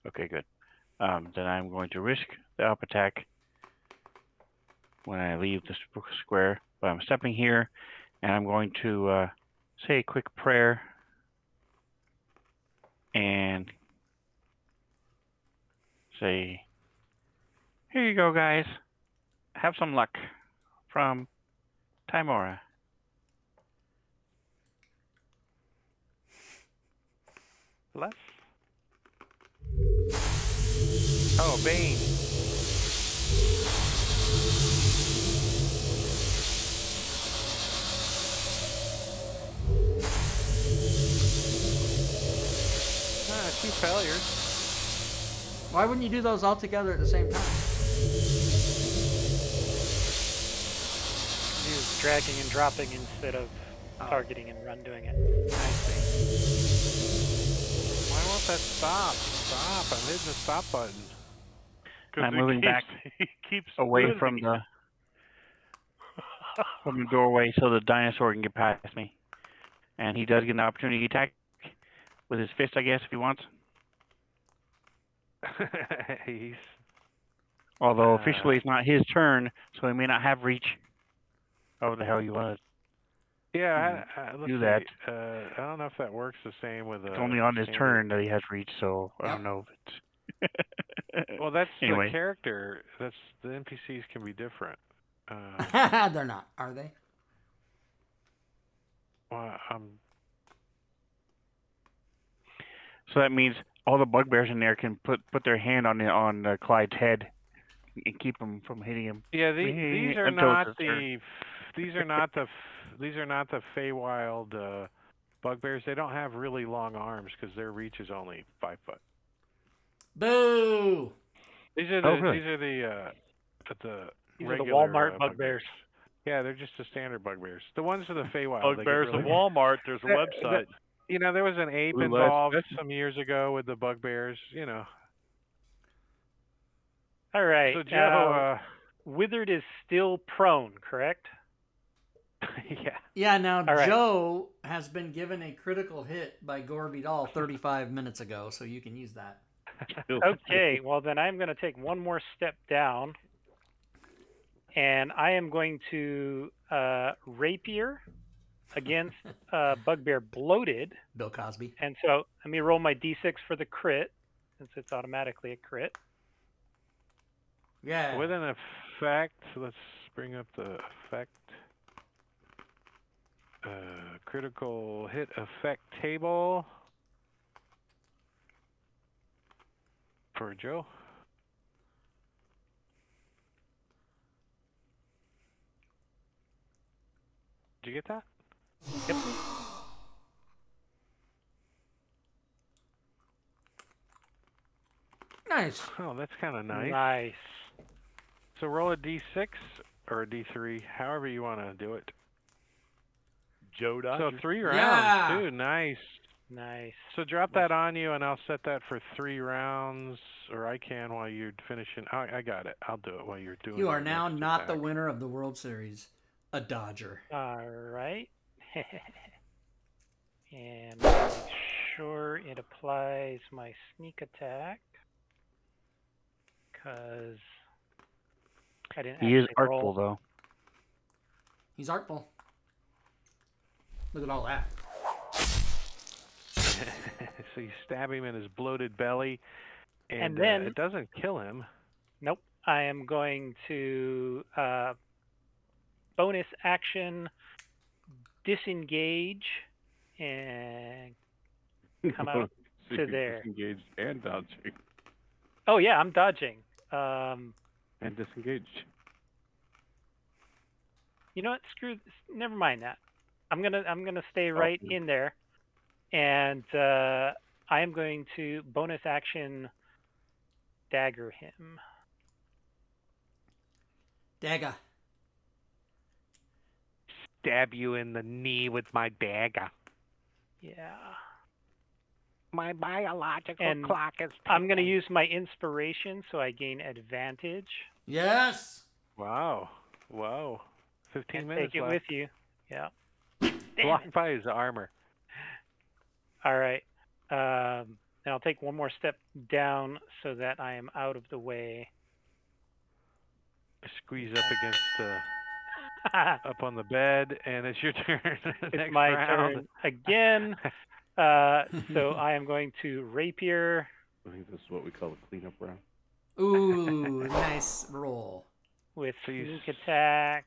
Okay, good. Then I'm going to risk the up attack when I leave the square. But I'm stepping here, and I'm going to say a quick prayer and say, "Here you go, guys. Have some luck." From Timora. Left. Oh, Bane. 2 failures. Why wouldn't you do those all together at the same time? He was dragging and dropping instead of Oh. targeting and run doing it. I see. Why won't that stop? Stop. I'm hitting the stop button. I'm moving back He keeps away moving. from the doorway so the dinosaur can get past me. And he does get an opportunity to attack with his fist, I guess, if he wants. He's Although officially it's not his turn, so he may not have reach. However the hell you want to let's do see. that. I don't know if that works the same with It's only on his standard- turn that he has reach, so I Yep. don't know if it's... Well, that's Anyway. the character. That's the NPCs can be different. They're not, are they? Well, So that means all the bugbears in there can put their hand on Clyde's head and keep him from hitting him. yeah, these are Until not it's his turn. these are not the Feywild bugbears. They don't have really long arms because their reach is only 5 foot. Boo! These are Oh, really? These are the These are the regular, Walmart bugbears. Yeah, they're just the standard bugbears. The ones for the Feywild. they get Bugbears of really- Walmart. There's a website. You know, there was an ape Blue Lights involved Festival. some years ago with the bugbears. You know. All right. So Joe, Withered is still prone, correct? yeah. Yeah, now All right. Joe has been given a critical hit by Gore Vidal 35 minutes ago, so you can use that. Okay, well then I'm going to take one more step down, and I am going to rapier against Bugbear Bloated. Bill Cosby. And so let me roll my d6 for the crit, since it's automatically a crit. Yeah. With an effect, let's bring up the effect. Critical hit effect table for Joe. Did you get that? Yep. Nice. Oh, that's kind of nice. Nice. So roll a d6 or a d3, however you want to do it. Joe So Dodger. 3 rounds, Yeah. too. Nice. Nice. So drop that on you, and I'll set that for 3 rounds, or I can while you're finishing. I got it. I'll do it while you're doing. You your are now next not the attack. winner of the World Series. A Dodger. All right. And make sure it applies my sneak attack, because I didn't He is actually artful, roll. though. He's artful. Look at all that. So you stab him in his bloated belly, And then- it doesn't kill him. Nope. I am going to bonus action disengage and come out So to you're there. disengaged and dodging. Oh yeah, I'm dodging. And disengaged. You know what? Screw this. Never mind that. I'm gonna stay right Okay. in there, and I am going to bonus action dagger him. Dagger. Stab you in the knee with my dagger. Yeah. My biological And clock is I'm gonna ticking. use my inspiration, so I gain advantage. Yes. Wow. 15 And minutes take it left. with you. Yeah. Blocked by his armor. All right. And I'll take one more step down so that I am out of the way. Squeeze up against up on the bed, and it's your turn. It's Next my round. turn again. So I am going to rapier. I think this is what we call a cleanup round. Ooh, nice roll. With So you sneak attack.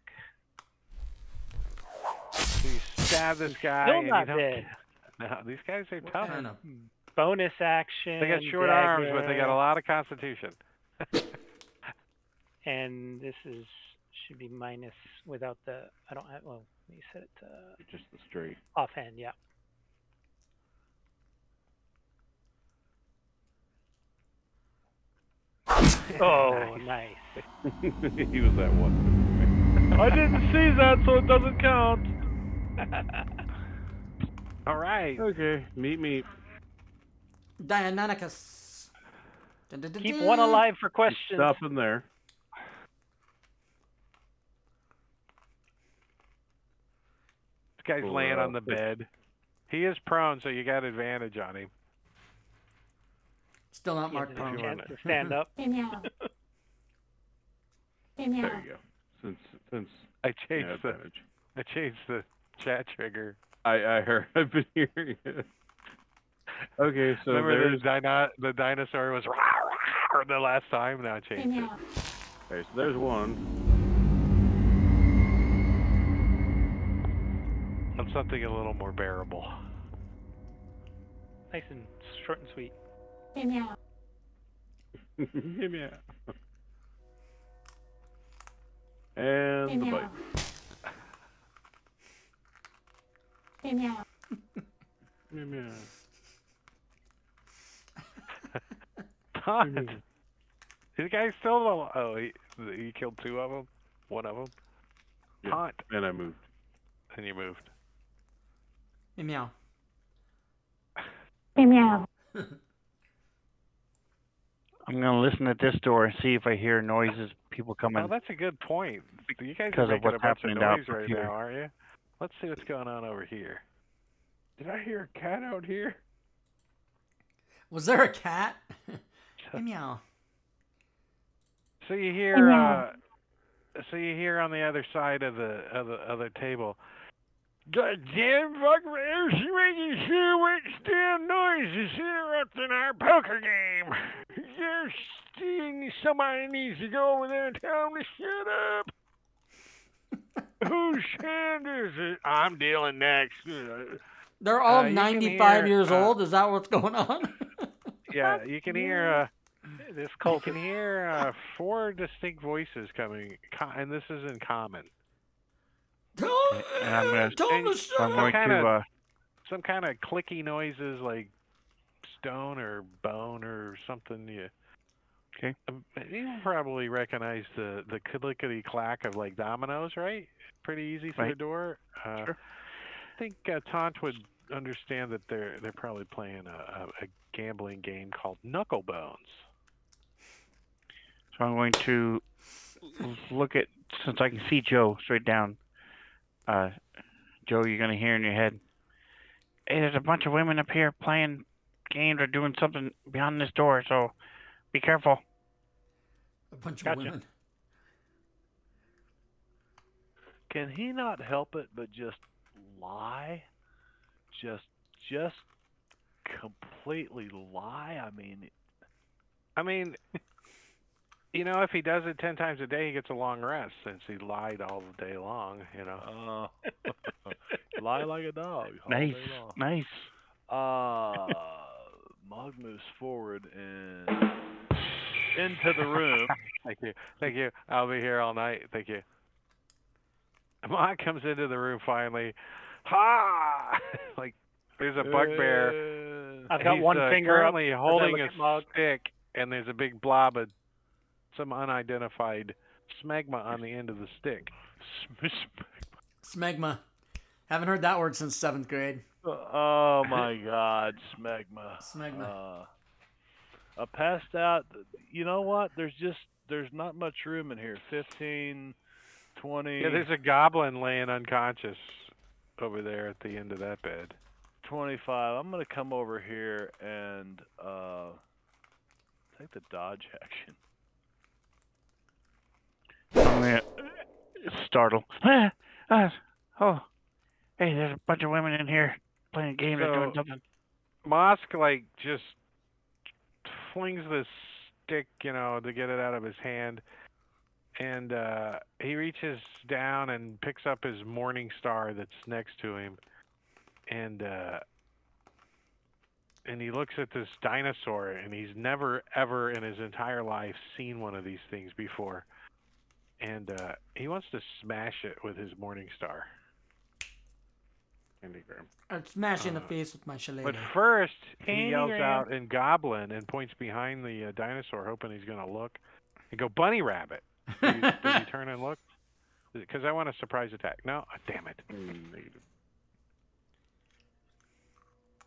So you stab this guy. Still and not you don't... dead. No, these guys are What tough. kind of- Bonus action. They got short arms, but they got dagger, a lot of constitution. And this should be minus without the. I don't have. Well, let me set it to Just the straight. offhand. Yeah. Oh, nice. He was that one. I didn't see that, so it doesn't count. All right. Okay, meet. Dianonicus. Keep one alive for Keep questions. stuff in there. This guy's laying on the Push. bed. He is prone, so you got advantage on him. Still not He has marked a prone. chance to stand up. There you go. Since I changed advantage. the chat trigger. I heard. I've been hearing it. Okay, so Remember there's the dinosaur was rah, rah, the last time. Now I changed it. okay, so there's one. On something a little more bearable. Nice and short and sweet. Yeah. And the bite. Yeah. Todd, the guy's still alive. Oh, he killed two of them. One of them. Yeah. Todd, And I moved. and you moved. Meow. I'm gonna listen at this door and see if I hear noises, people coming. Oh, that's a good point. You guys Because are of making a what's bunch of happening down noise right here. now, aren't you? Let's see what's going on over here. Did I hear a cat out here? Was there a cat? Meow. So you hear, on the other side of the other table. The damn bugbears making so much damn noise is interrupting our poker game. Somebody needs to go over there and tell them to shut up. Whose hand is it? I'm dealing next. They're all You can 95 hear, years old. Is that what's going on? Yeah, you can hear. This You cult can hear four distinct voices coming, and this is in common. And I'm gonna, I'm going to, Some kind of clicky noises like stone or bone or something. You probably recognize the clickety clack of like dominoes, right? Pretty easy for the door. Sure. I think Taunt would understand that they're probably playing a gambling game called Knuckle Bones. So I'm going to look at, since I can see Joe straight down. Joe, you're going to hear in your head, hey, there's a bunch of women up here playing games or doing something behind this door, so be careful. A bunch of women. Can he not help it but just lie? Just completely lie? I mean, if he does it 10 times a day, he gets a long rest since he lied all the day long, lie like a dog. Nice, nice. Mog moves forward and into the room. Thank you. I'll be here all night. Thank you. Mog comes into the room finally. Ha! Like there's a bugbear. I've got one finger up. Currently holding a stick, and there's a big blob of some unidentified smegma on the end of the stick. Smegma. Haven't heard that word since 7th grade. Oh my God, smegma. Smegma. I passed out. You know what? There's not much room in here. 15, 20. Yeah, there's a goblin laying unconscious over there at the end of that bed. 25. I'm gonna come over here and take the dodge action. I'm going to startle. Oh, hey, there's a bunch of women in here playing games or doing something. Mosk, just flings this stick, to get it out of his hand. And he reaches down and picks up his morning star that's next to him. And he looks at this dinosaur, and he's never, ever in his entire life seen one of these things before. And he wants to smash it with his morning star. I'd smash in the face with my shillelagh. But first, he yells out in Goblin and points behind the dinosaur, hoping he's going to look. and go bunny rabbit. Does he turn and look? Because I want a surprise attack. No, damn it. Negative.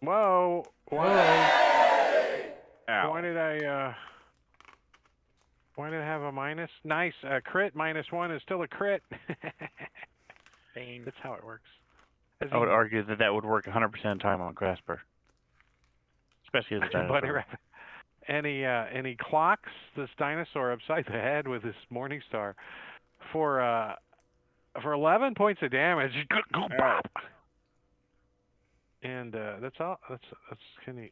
Whoa! Ow. Why did I have a minus? Nice. Crit -1 is still a crit. Bane. That's how it works. I would argue that would work 100% of the time on Grasper. Especially as a Bunny dinosaur. rabbit. And he clocks this dinosaur upside the head with his morning star for 11 points of damage. And that's all. That's he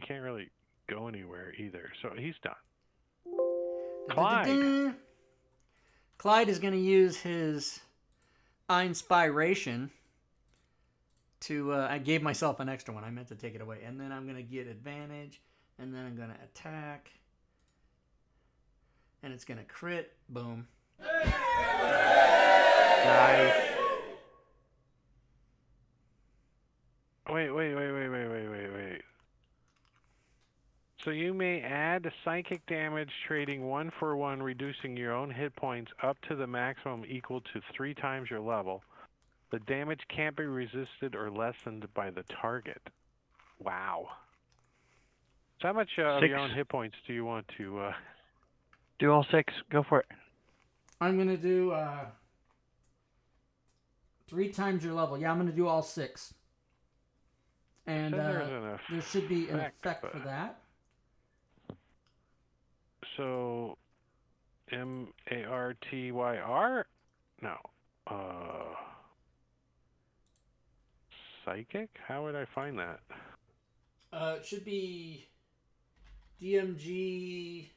can't really go anywhere either. So he's done. Clyde. Clyde is going to use his Inspiration to... I gave myself an extra one. I meant to take it away. And then I'm going to get advantage. And then I'm going to attack. And it's going to crit. Boom. Nice. Wait. So you may add psychic damage trading 1-for-1, reducing your own hit points up to the maximum equal to 3 times your level. The damage can't be resisted or lessened by the target. Wow. So how much of 6. your own hit points do you want to... Do all 6. Go for it. I'm going to do 3 times your level. Yeah, I'm going to do all 6. And there should be an effect for that. So, MARTYR? No. Psychic? How would I find that? It should be DMG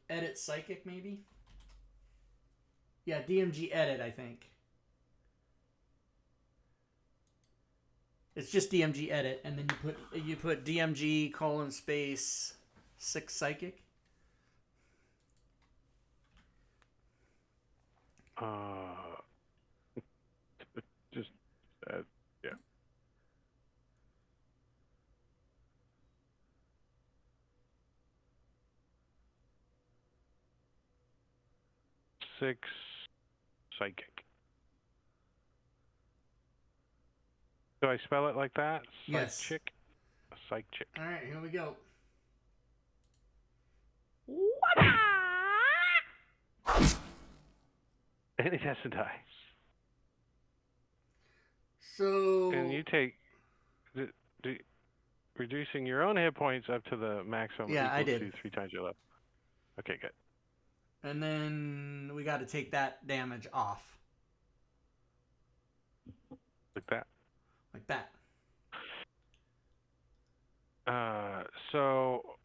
edit psychic maybe. Yeah, DMG edit, I think. It's just DMG edit, and then you put DMG : 6 psychic. Just yeah. Six psychic. Do I spell it like that? Yes. Psychic? A psych chick. All right, here we go. And he doesn't die. So... And you take... reducing your own hit points up to the maximum equal to 3 times your level. Okay, good. And then we got to take that damage off. Like that. Like that. So...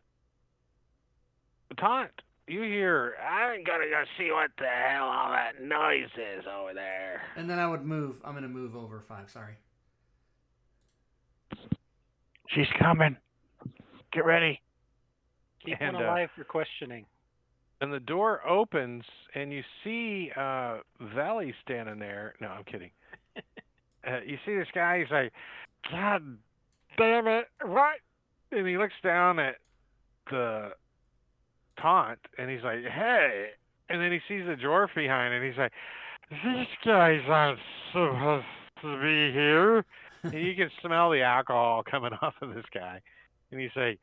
Taunt, you hear, I'm gonna go see what the hell all that noise is over there. And then I would move. I'm going to move over 5, sorry. She's coming. Get ready. Keep one alive for questioning. And the door opens, and you see Valley standing there. No, I'm kidding. You see this guy, he's like, God damn it, what? And he looks down at the Taunt, and he's like, hey. And then he sees the dwarf behind, and he's like, this guy's not supposed to be here. And you can smell the alcohol coming off of this guy. And he's like,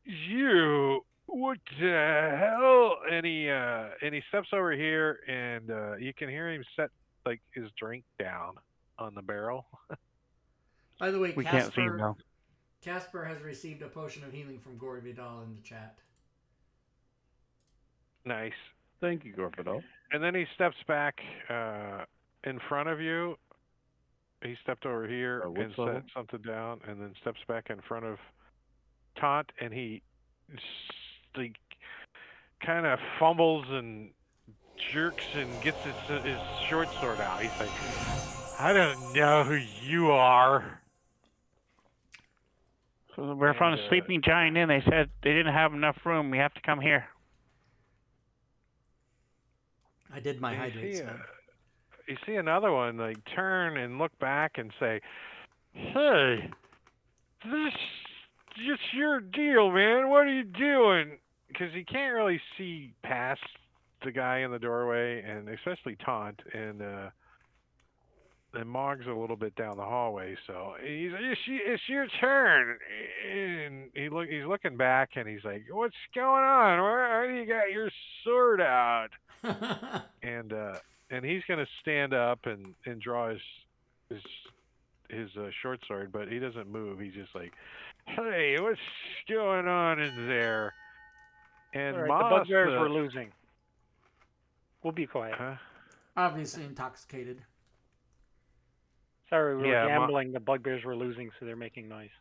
you, what the hell? And he steps over here, and you can hear him set like his drink down on the barrel. By the way, we can't see him now. Casper has received a potion of healing from Gory Vidal in the chat. Nice. Thank you, Gorfidal. And then he steps back in front of you. He stepped over here and set something down, and then steps back in front of Taunt, and he kind of fumbles and jerks and gets his short sword out. He's like, I don't know who you are. So we're from the Sleeping Giant Inn. They said they didn't have enough room. We have to come here. I did my hydrate stuff. You see another one like turn and look back and say, hey, this just your deal, man. What are you doing? Because he can't really see past the guy in the doorway, and especially Taunt, and Mog's a little bit down the hallway, so it's your turn. And he's looking back, and he's like, "What's going on? Why do you got your sword out?" and he's gonna stand up and draw his short sword, but he doesn't move. He's just like, "Hey, what's going on in there?" And All right, Moss, the bugbears were losing. We'll be quiet. Huh? Obviously intoxicated. Sorry, we were Yeah, gambling. The bugbears were losing, so they're making noise.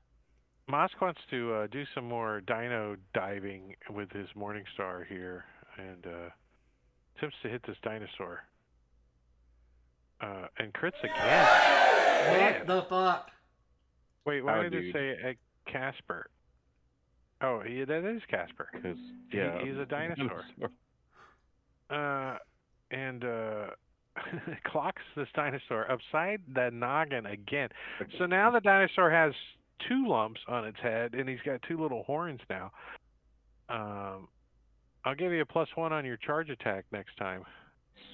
Mosk wants to do some more dino diving with his Morningstar here, and attempts to hit this dinosaur. And crits again. What the fuck? Wait, why Oh, did it dude. say Casper? Oh, that is Casper. Because, yeah. He's a dinosaur. And clocks this dinosaur upside the noggin again. So now the dinosaur has 2 lumps on its head, and he's got 2 little horns now. I'll give you a +1 on your charge attack next time.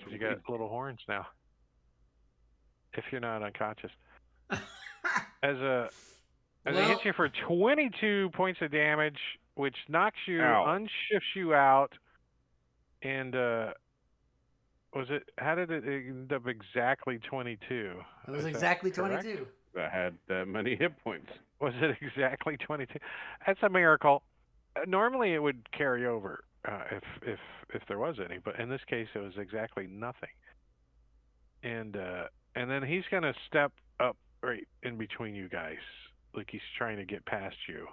You got little horns now. If you're not unconscious. As he hits you for 22 points of damage, which knocks you, unshifts you out, and how did it end up exactly 22? It was exactly 22. I had that many hit points. Was it exactly 22? That's a miracle. Normally it would carry over if there was any, but in this case it was exactly nothing. And then he's gonna step up right in between you guys, like he's trying to get past you,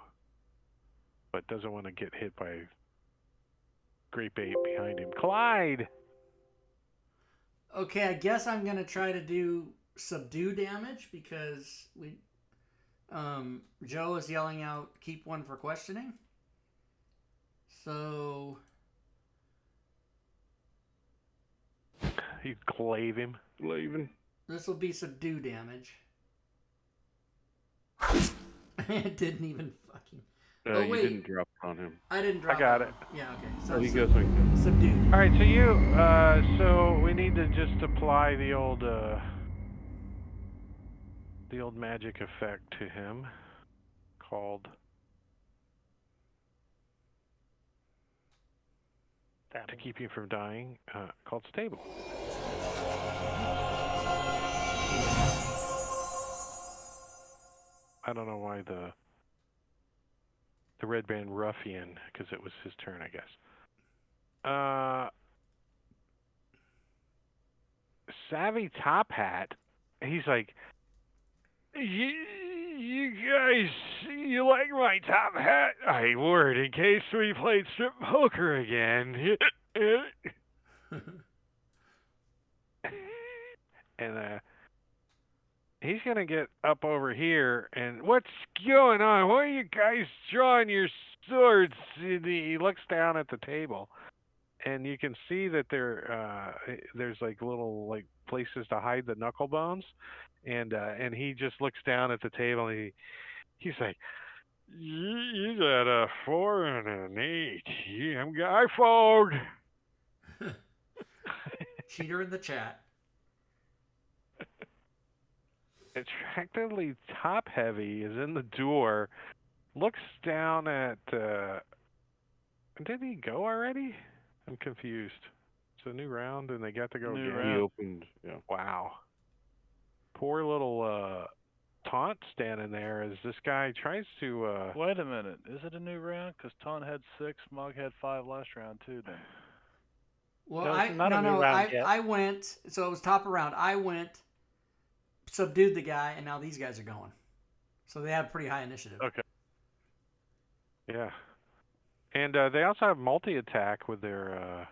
but doesn't want to get hit by Grape Ape behind him. Clyde! Okay, I guess I'm gonna try to do subdue damage because Joe is yelling out, "Keep 1 for questioning." So You glaive him. Leaving. this will be subdue damage. It didn't even fucking. Oh, You wait. didn't drop it on him. I didn't drop. I got it. it. Yeah. Okay. So he goes like this. Subdued. All right, so so we need to just apply the old magic effect to him, called to keep you from dying, called Stable. I don't know why the Red Band Ruffian, because it was his turn, I guess. Savvy Top Hat, he's like, you guys, you like my top hat? I would, in case we played strip poker again. And he's gonna get up over here, and what's going on? Why are you guys drawing your swords? And he looks down at the table, and you can see that there's like little places to hide the knuckle bones, and he just looks down at the table, and he's like, "You got a 4 and an 8. I fold." Cheater in the chat. Attractively top heavy is in the door, looks down at did he go already? I'm confused. It's a new round and they got to go New again. round. He opened, yeah. Wow. Poor little Taunt standing there as this guy tries to Wait a minute. Is it a new round? Because Ton had 6, Mog had 5 last round too. Then. Well, No, it's not a new round yet. I went, so it was top of round. I went, subdued the guy, and now these guys are going. So they have pretty high initiative. Okay. Yeah. And they also have multi-attack with their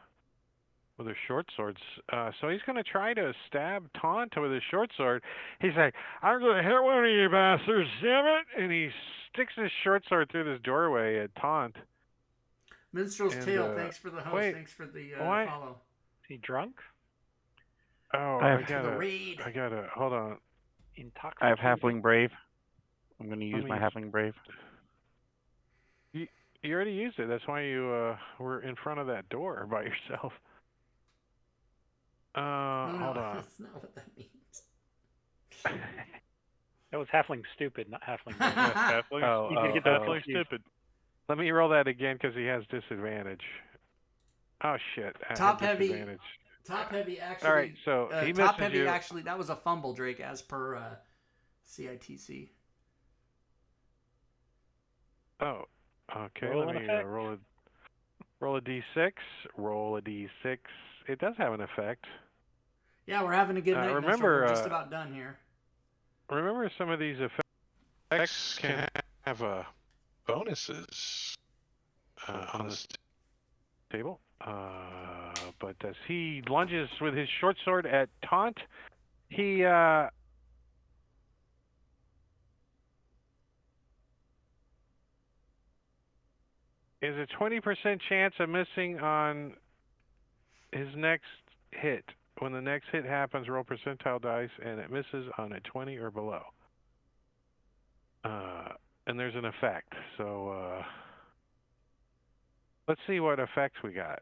short swords. So he's going to try to stab Taunt with his short sword. He's like, "I'm going to hit one of you bastards, damn it!" And he sticks his short sword through this doorway at Taunt. Minstrel's Tale, thanks for the host. wait, Thanks for the why- follow. Is he drunk? Oh, I I have- For the raid. gotta, hold on. Intoxicated? I have Halfling Brave. I'm going to use Let my me- Halfling Brave. You already used it. That's why you were in front of that door by yourself. No, Hold on. That's not what that means. That was halfling stupid, not halfling dumb. Halfling, Oh, Easy to get oh, that halfling confused. stupid. Let me roll that again because he has disadvantage. Oh shit! I Top had heavy. disadvantage. Top heavy actually. All right, so he misses top heavy you. actually. That was a fumble, Drake, as per CITC. Oh, okay. Roll Let an me effect. roll a d6. Roll a d6. It does have an effect. Yeah, we're having a good night. Remember, We're just about done here. Remember, some of these effects can have bonuses on this table. But as he lunges with his short sword at Taunt, he is a 20% chance of missing on his next hit. When the next hit happens, roll percentile dice, and it misses on a 20 or below. And there's an effect. So let's see what effects we got.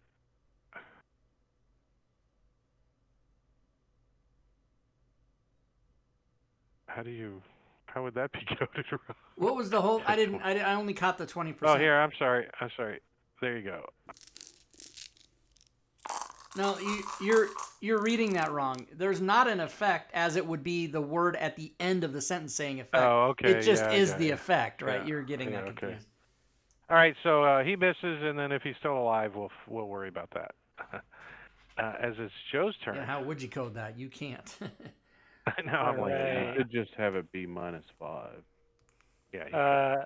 How would that be coded around? What was the whole? I only caught the 20%. Oh, here. I'm sorry. There you go. No, you're reading that wrong. There's not an effect, as it would be the word at the end of the sentence saying effect. Oh, okay. It just is the you. effect, right? Yeah. You're getting that Okay. confused. All right, so he misses, and then if he's still alive, we'll worry about that. As it's Joe's turn. Yeah, how would you code that? You can't. No, I'm like, Alright. You could just have it be -5. yeah.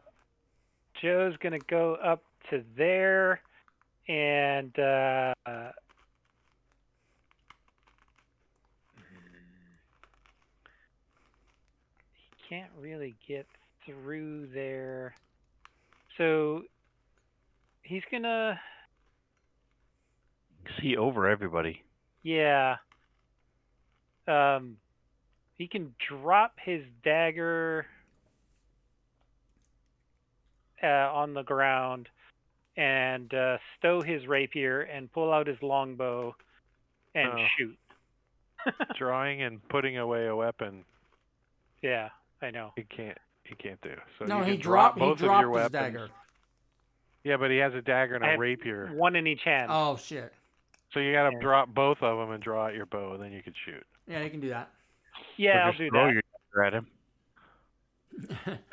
Joe's gonna go up to there, and he can't really get through there. So he's gonna, See over everybody. yeah. He can drop his dagger on the ground and stow his rapier and pull out his longbow and shoot. Drawing and putting away a weapon. Yeah, I know. He can't do. So No, you he can drop dropped. both He of your dropped his weapons. dagger. Yeah, but he has a dagger and I a have rapier. one in each hand. Oh shit. So you got to drop both of them and draw out your bow, and then you can shoot. Yeah, you can do that. Yeah, Or I'll just do throw that. your dagger at him.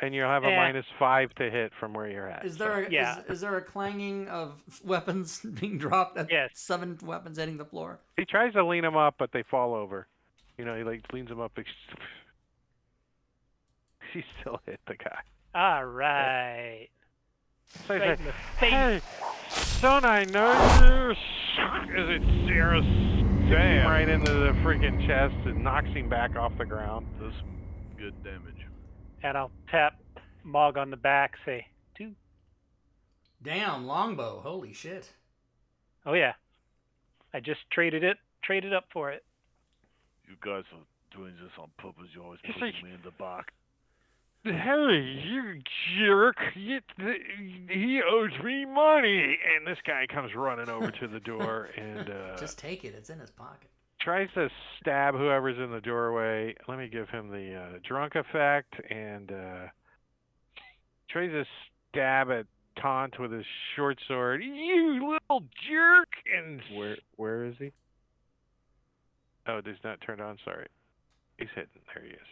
And you'll have a -5 to hit from where you're at. Is there is there a clanging of weapons being dropped? Yes. 7 weapons hitting the floor. He tries to lean them up, but they fall over. He leans them up. He still hit the guy. All right. So Right he's in the like, face. "Hey, son, I know you." As it zeroes Damn. right into the freaking chest and knocks him back off the ground. Does some good damage. And I'll tap Mog on the back, say, 2. Damn, longbow. Holy shit. Oh yeah. I just traded up for it. You guys are doing this on purpose. You always It's put like- me in the box. Hey, you jerk! He owes me money, and this guy comes running over to the door and Just take it. It's in his pocket. tries to stab whoever's in the doorway. Let me give him the drunk effect, and tries to stab at Taunt with his short sword. You little jerk! And Where is he? oh, it's not turned on. Sorry, he's hidden. There he is.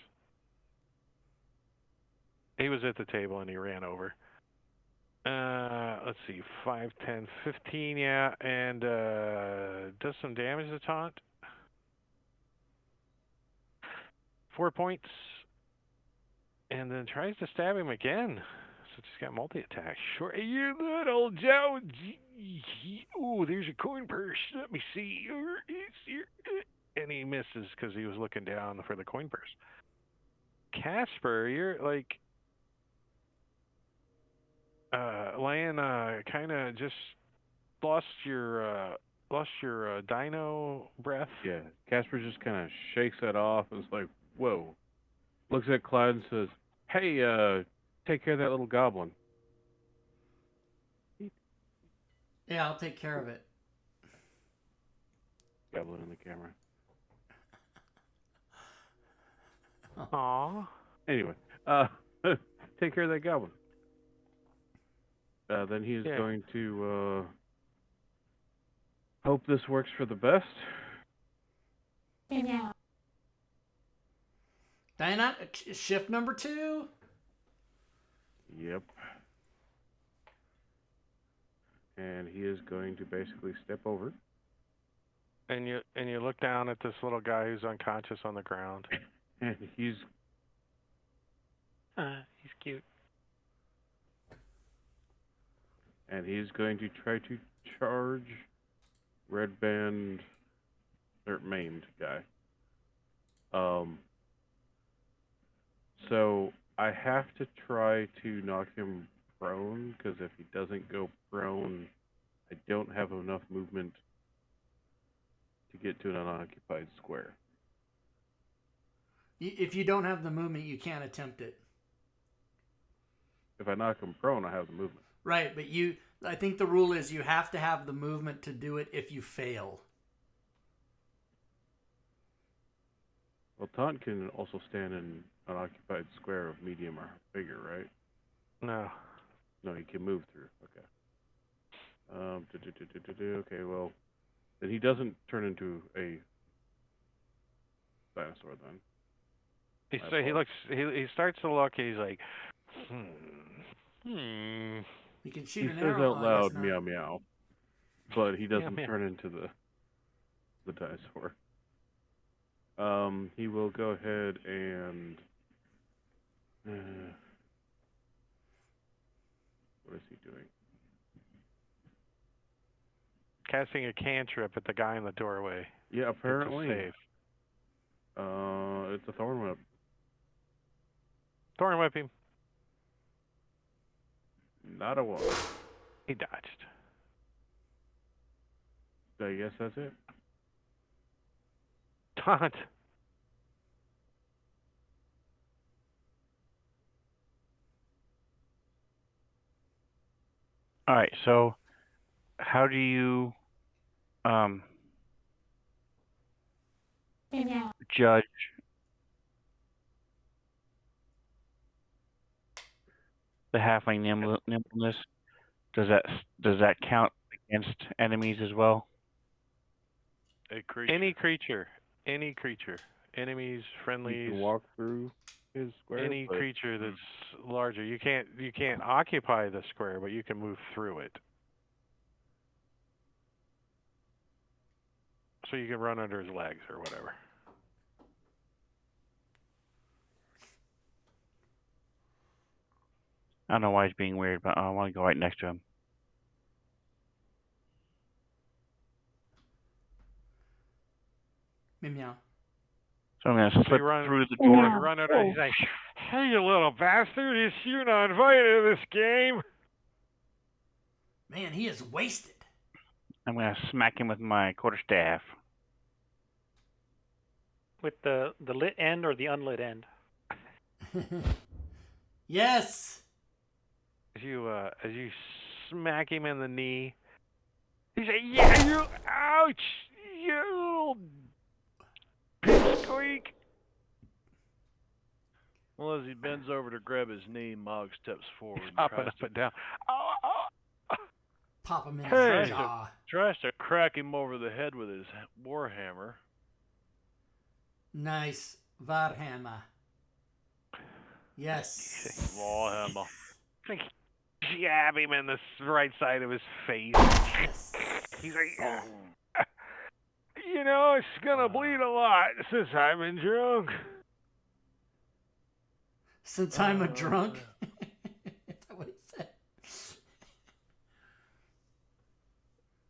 He was at the table and he ran over. Let's see, 5, 10, 15, yeah, and does some damage to Taunt. 4 points. And then tries to stab him again. So just got multi-attack. Sure, you little Joe. Oh, there's a coin purse. Let me see. And he misses because he was looking down for the coin purse. Casper, you're like... Lan, kind of just lost your dino breath. Yeah. Casper just kind of shakes that off and is like, whoa. Looks at Cloud and says, hey, take care of that little goblin. He Yeah, I'll take care of it. Goblin in the camera. Aw. Anyway, take care of that goblin. Then he is Yeah. going to hope this works for the best. Diana, shift number 2. Yep. And he is going to basically step over. And you look down at this little guy who's unconscious on the ground. And he's cute. And he's going to try to charge red band or maimed guy. So I have to try to knock him prone, because if he doesn't go prone, I don't have enough movement to get to an unoccupied square. If you don't have the movement, you can't attempt it. If I knock him prone, I have the movement. Right, but I think the rule is you have to have the movement to do it if you fail. Well, Taunt can also stand in an occupied square of medium or bigger, right? No. No, he can move through. Okay. Okay, well, then he doesn't turn into a dinosaur then. He starts to look. He's like, You can shoot He an says arrow. out loud, meow meow, but he doesn't Meow, meow. turn into the dinosaur. He will go ahead and what is he doing? Casting a cantrip at the guy in the doorway. Yeah, apparently. It's a save. It's a thorn whip. Thorn whip him. Not a one. He dodged. So I guess that's it. Taunt. All right, so how do you judge the halfling nimbleness? Does that count against enemies as well? A creature. Any creature, enemies, friendlies. You can walk through his square. Any but creature that's larger. You can't occupy the square, but you can move through it. So you can run under his legs or whatever. I don't know why he's being weird, but I want to go right next to him. Meow. So I'm going to slip through the door. You run under. He's like, "Hey, you little bastard! You're not invited to this game." Man, he is wasted. I'm going to smack him with my quarterstaff. With the lit end or the unlit end? Yes. As you smack him in the knee, he's like, "Yeah, you! Ouch! You little pipsqueak!" Well, as he bends over to grab his knee, Mog steps forward and Popping up and down. Pop him in Hey. his jaw. tries to crack him over the head with his warhammer. Nice. Varhammer. Yes. Warhammer. Jab him in the right side of his face. Yes. He's like, "You know, it's gonna bleed a lot since I've been drunk." Since I'm a drunk. Is that what he said?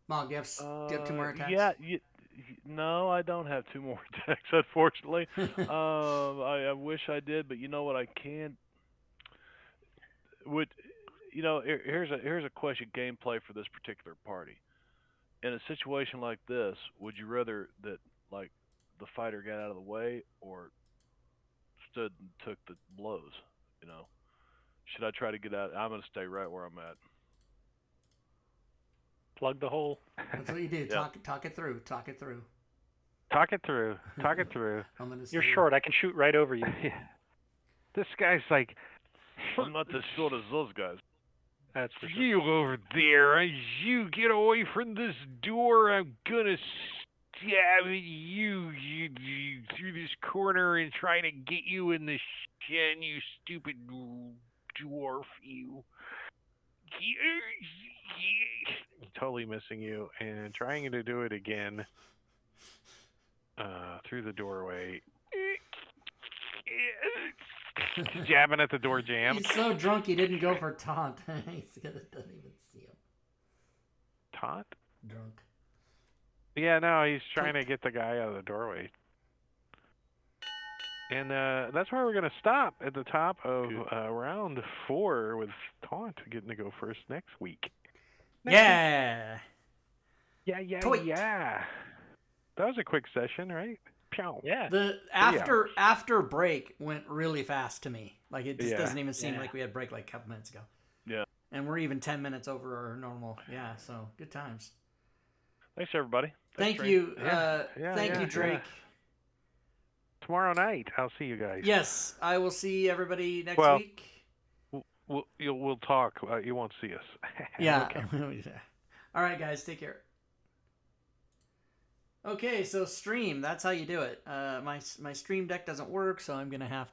Mom, do you have 2 more attacks? Yeah, no, I don't have 2 more attacks, unfortunately. I wish I did, but you know what? I can. Here's a question: gameplay for this particular party. In a situation like this, would you rather that like the fighter got out of the way or stood and took the blows? Should I try to get out? I'm going to stay right where I'm at. Plug the hole. That's what you do. Yeah. Talk it through. Talk it through. Talk it through. Talk it through. I'm gonna You're stay- short. I can shoot right over you. This guy's like, I'm not as short as those guys. That's for sure. you over there. You get away from this door. I'm gonna stab you through this corner and try to get you in the shin, you stupid dwarf, you. Totally missing you and trying to do it again through the doorway. Jabbing at the door jamb. He's so drunk he didn't go for taunt. Doesn't even see him. Taunt? Drunk. Yeah, no, he's trying to get the guy out of the doorway. And that's where we're going to stop at the top of round 4 with Taunt getting to go first next week. Yeah. Yeah. Toit. Yeah. That was a quick session, right? Pew. Yeah. The after break went really fast to me. Like it just Yeah. doesn't even seem Yeah. like we had break like a couple minutes ago. Yeah. And we're even 10 minutes over our normal. Yeah, so good times. Thanks, everybody. Thank Thanks, you. Yeah, Thank you, Drake. Tomorrow night, I'll see you guys. Yes, I will see everybody next Well, week. We'll talk. You won't see us. Yeah. Okay. All right, guys, take care. Okay, so stream. That's how you do it. My stream deck doesn't work, so I'm gonna have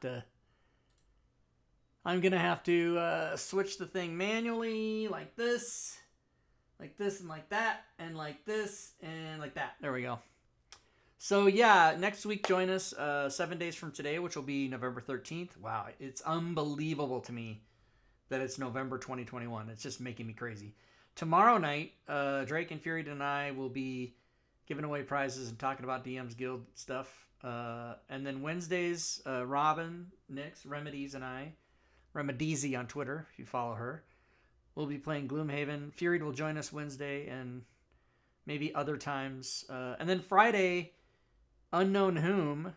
to switch the thing manually, like this, and like that, and like this, and like that. There we go. So yeah, next week join us 7 days from today, which will be November 13th. Wow, it's unbelievable to me that it's November 2021. It's just making me crazy. Tomorrow night, Drake and Fury and I will be giving away prizes and talking about DM's Guild stuff. And then Wednesdays, Robin, Nix, Remedies, and I, Remediezy on Twitter, if you follow her, we'll be playing Gloomhaven. Fury will join us Wednesday and maybe other times. And then Friday, Unknown Whom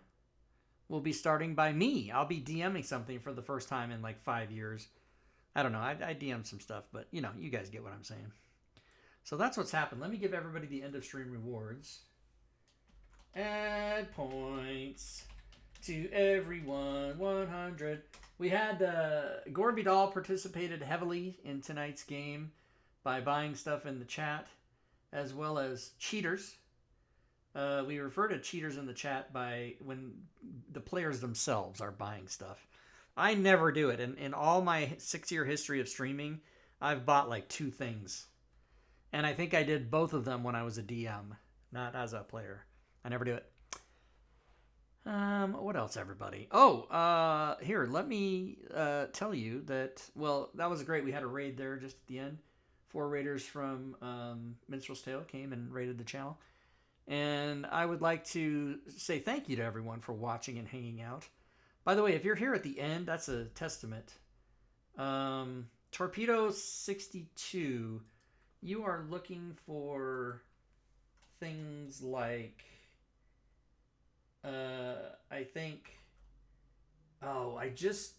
will be starting by me. I'll be DMing something for the first time in like 5 years. I don't know. I DM some stuff, but you guys get what I'm saying. So that's what's happened. Let me give everybody the end of stream rewards. Add points to everyone, 100. We had Gorby Doll participated heavily in tonight's game by buying stuff in the chat, as well as cheaters. We refer to cheaters in the chat by when the players themselves are buying stuff. I never do it. In all my 6-year history of streaming, I've bought like 2 things. And I think I did both of them when I was a DM, not as a player. I never do it. What else, everybody? Oh, here, let me tell you that, well, that was great. We had a raid there just at the end. 4 raiders from Minstrel's Tale came and raided the channel. And I would like to say thank you to everyone for watching and hanging out. By the way, if you're here at the end, that's a testament. Torpedo62, you are looking for things like, I think, oh, I just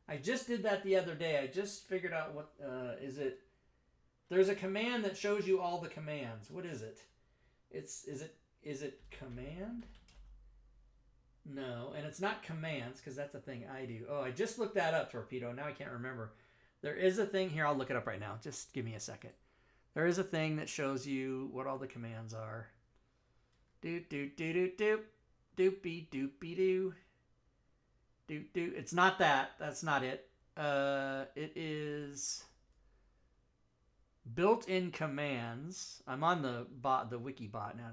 did that the other day. I just figured out what, is it, there's a command that shows you all the commands. What is it? Is it command? No, and it's not commands, because that's a thing I do. Oh, I just looked that up, Torpedo. Now I can't remember. There is a thing here. I'll look it up right now. Just give me a second. There is a thing that shows you what all the commands are. Doop doop doop doop doop. Doopy doopy doo. Doop doop. It's not that. That's not it. It is built-in commands. I'm on the wiki bot now.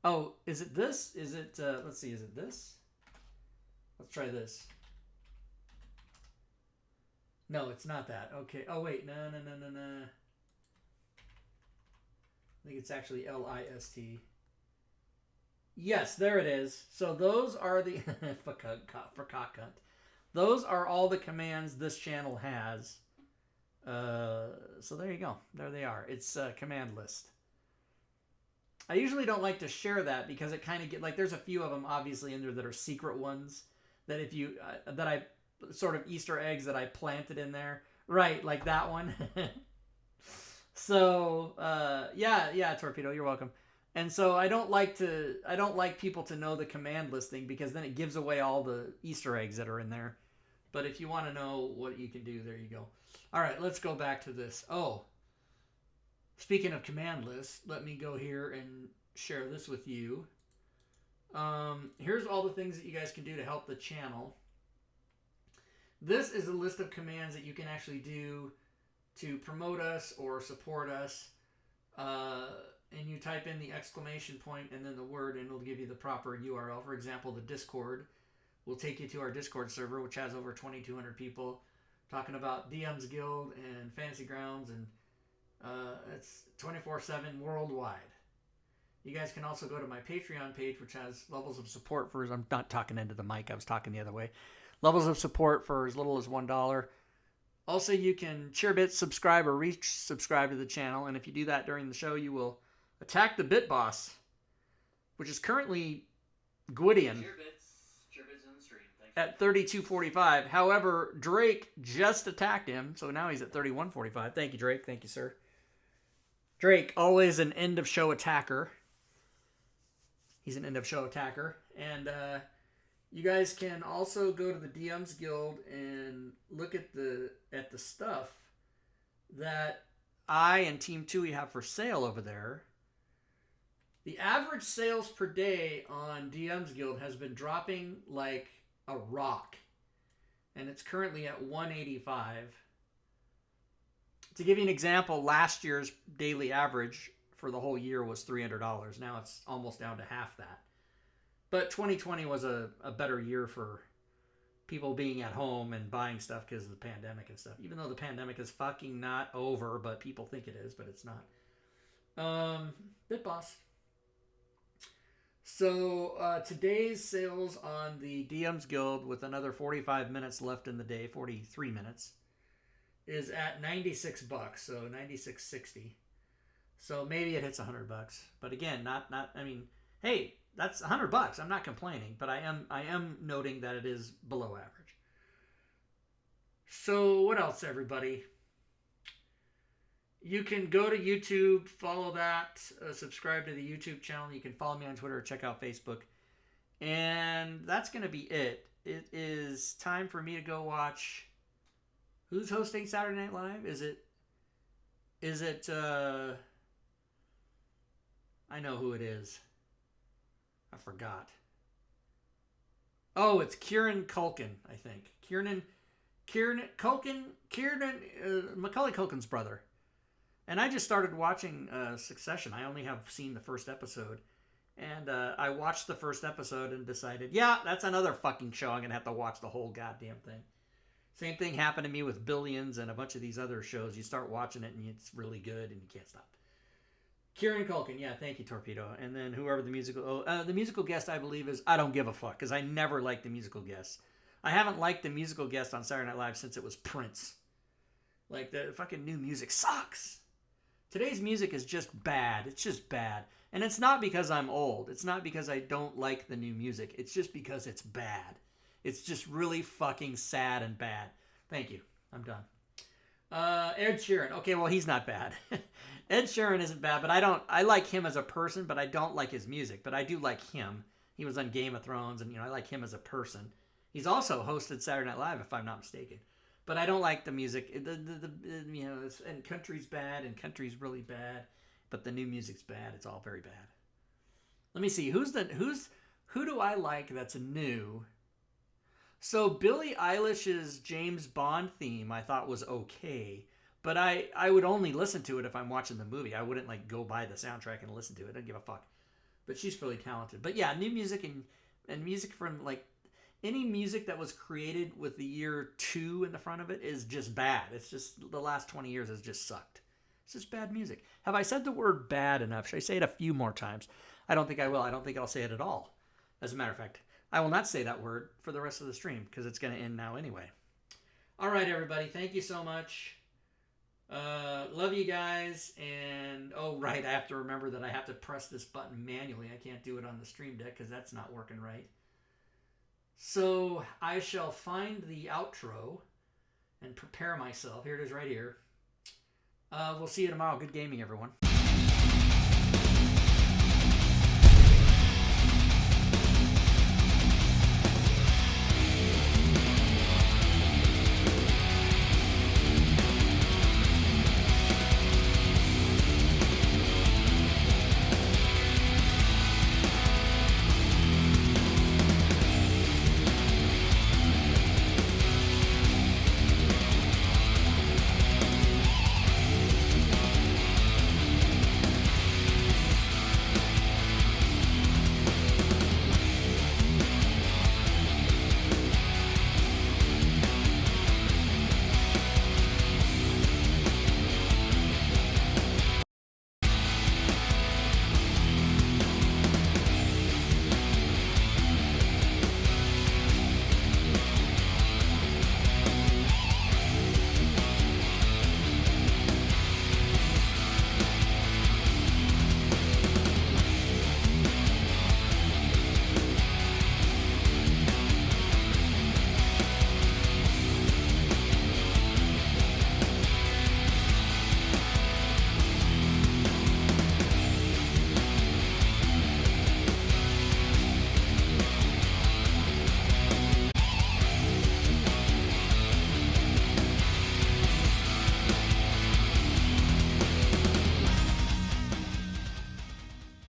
Oh, is it this? Is it, let's see, is it this? Let's try this. No, it's not that. Okay. Oh, wait. No. I think it's actually LIST. Yes, there it is. So those are the, for cock hunt. Those are all the commands this channel has. So there you go. There they are. It's a command list. I usually don't like to share that because it kind of get like there's a few of them obviously in there that are secret ones that if you that I sort of Easter eggs that I planted in there, right? Like that one. So yeah, Torpedo, you're welcome. And so I don't like people to know the command listing because then it gives away all the Easter eggs that are in there. But if you want to know what you can do, there you go. All right, let's go back to this. Oh, speaking of command lists, let me go here and share this with you. Here's all the things that you guys can do to help the channel. This is a list of commands that you can actually do to promote us or support us. And you type in the exclamation point and then the word, and it'll give you the proper URL. For example, the Discord will take you to our Discord server, which has over 2,200 people talking about DM's Guild and Fantasy Grounds, and it's 24/7 worldwide. You guys can also go to my Patreon page, which has levels of support for, I'm not talking into the mic, I was talking the other way. Levels of support for as little as $1. Also, you can share bits, subscribe, or resubscribe to the channel, and if you do that during the show, you will attack the Bit Boss, which is currently Gwydion at 3245. However, Drake just attacked him, so now he's at 3145. Thank you, Drake. Thank you, sir. Drake, always an end of show attacker. He's an end of show attacker. And you guys can also go to the DM's Guild and look at the stuff that I and Team Tui have for sale over there. The average sales per day on DM's Guild has been dropping like a rock. And it's currently at 185. To give you an example, last year's daily average for the whole year was $300. Now it's almost down to half that. But 2020 was a better year for people being at home and buying stuff because of the pandemic and stuff. Even though the pandemic is fucking not over, but people think it is, but it's not. Bit Boss. So today's sales on the DM's Guild with another 45 minutes left in the day, 43 minutes, is at $96, so $96.60. So maybe it hits $100. But again, not I mean, hey, that's $100. I'm not complaining, but I am noting that it is below average. So what else, everybody? You can go to YouTube, follow that, subscribe to the YouTube channel. You can follow me on Twitter, check out Facebook. And that's going to be it. It is time for me to go watch. Who's hosting Saturday Night Live? Is it I know who it is. I forgot. Oh, it's Kieran Culkin, I think. Macaulay Culkin's brother. And I just started watching Succession. I only have seen the first episode. And I watched the first episode and decided, yeah, that's another fucking show. I'm going to have to watch the whole goddamn thing. Same thing happened to me with Billions and a bunch of these other shows. You start watching it and it's really good and you can't stop. Kieran Culkin, yeah, thank you, Torpedo. And then whoever the musical guest, I believe, is I Don't Give a Fuck, because I never liked the musical guest. I haven't liked the musical guest on Saturday Night Live since it was Prince. Like, the fucking new music sucks. Today's music is just bad. It's just bad. And it's not because I'm old. It's not because I don't like the new music. It's just because it's bad. It's just really fucking sad and bad. Thank you. I'm done. Ed Sheeran. Okay, well, he's not bad. Ed Sheeran isn't bad, but I like him as a person, but I don't like his music. But I do like him. He was on Game of Thrones, and, I like him as a person. He's also hosted Saturday Night Live, if I'm not mistaken. But I don't like the music. And country's bad, and country's really bad. But the new music's bad. It's all very bad. Let me see. Who do I like that's new? So Billie Eilish's James Bond theme I thought was okay. But I would only listen to it if I'm watching the movie. I wouldn't go buy the soundtrack and listen to it. I don't give a fuck. But she's really talented. But yeah, new music and music from any music that was created with the year 2 in the front of it is just bad. It's just the last 20 years has just sucked. It's just bad music. Have I said the word bad enough? Should I say it a few more times? I don't think I will. I don't think I'll say it at all. As a matter of fact, I will not say that word for the rest of the stream because it's going to end now anyway. All right, everybody. Thank you so much. Love you guys. And, oh, right, I have to remember that I have to press this button manually. I can't do it on the stream deck because that's not working right. So I shall find the outro and prepare myself. Here it is right here. We'll see you tomorrow. Good gaming, everyone.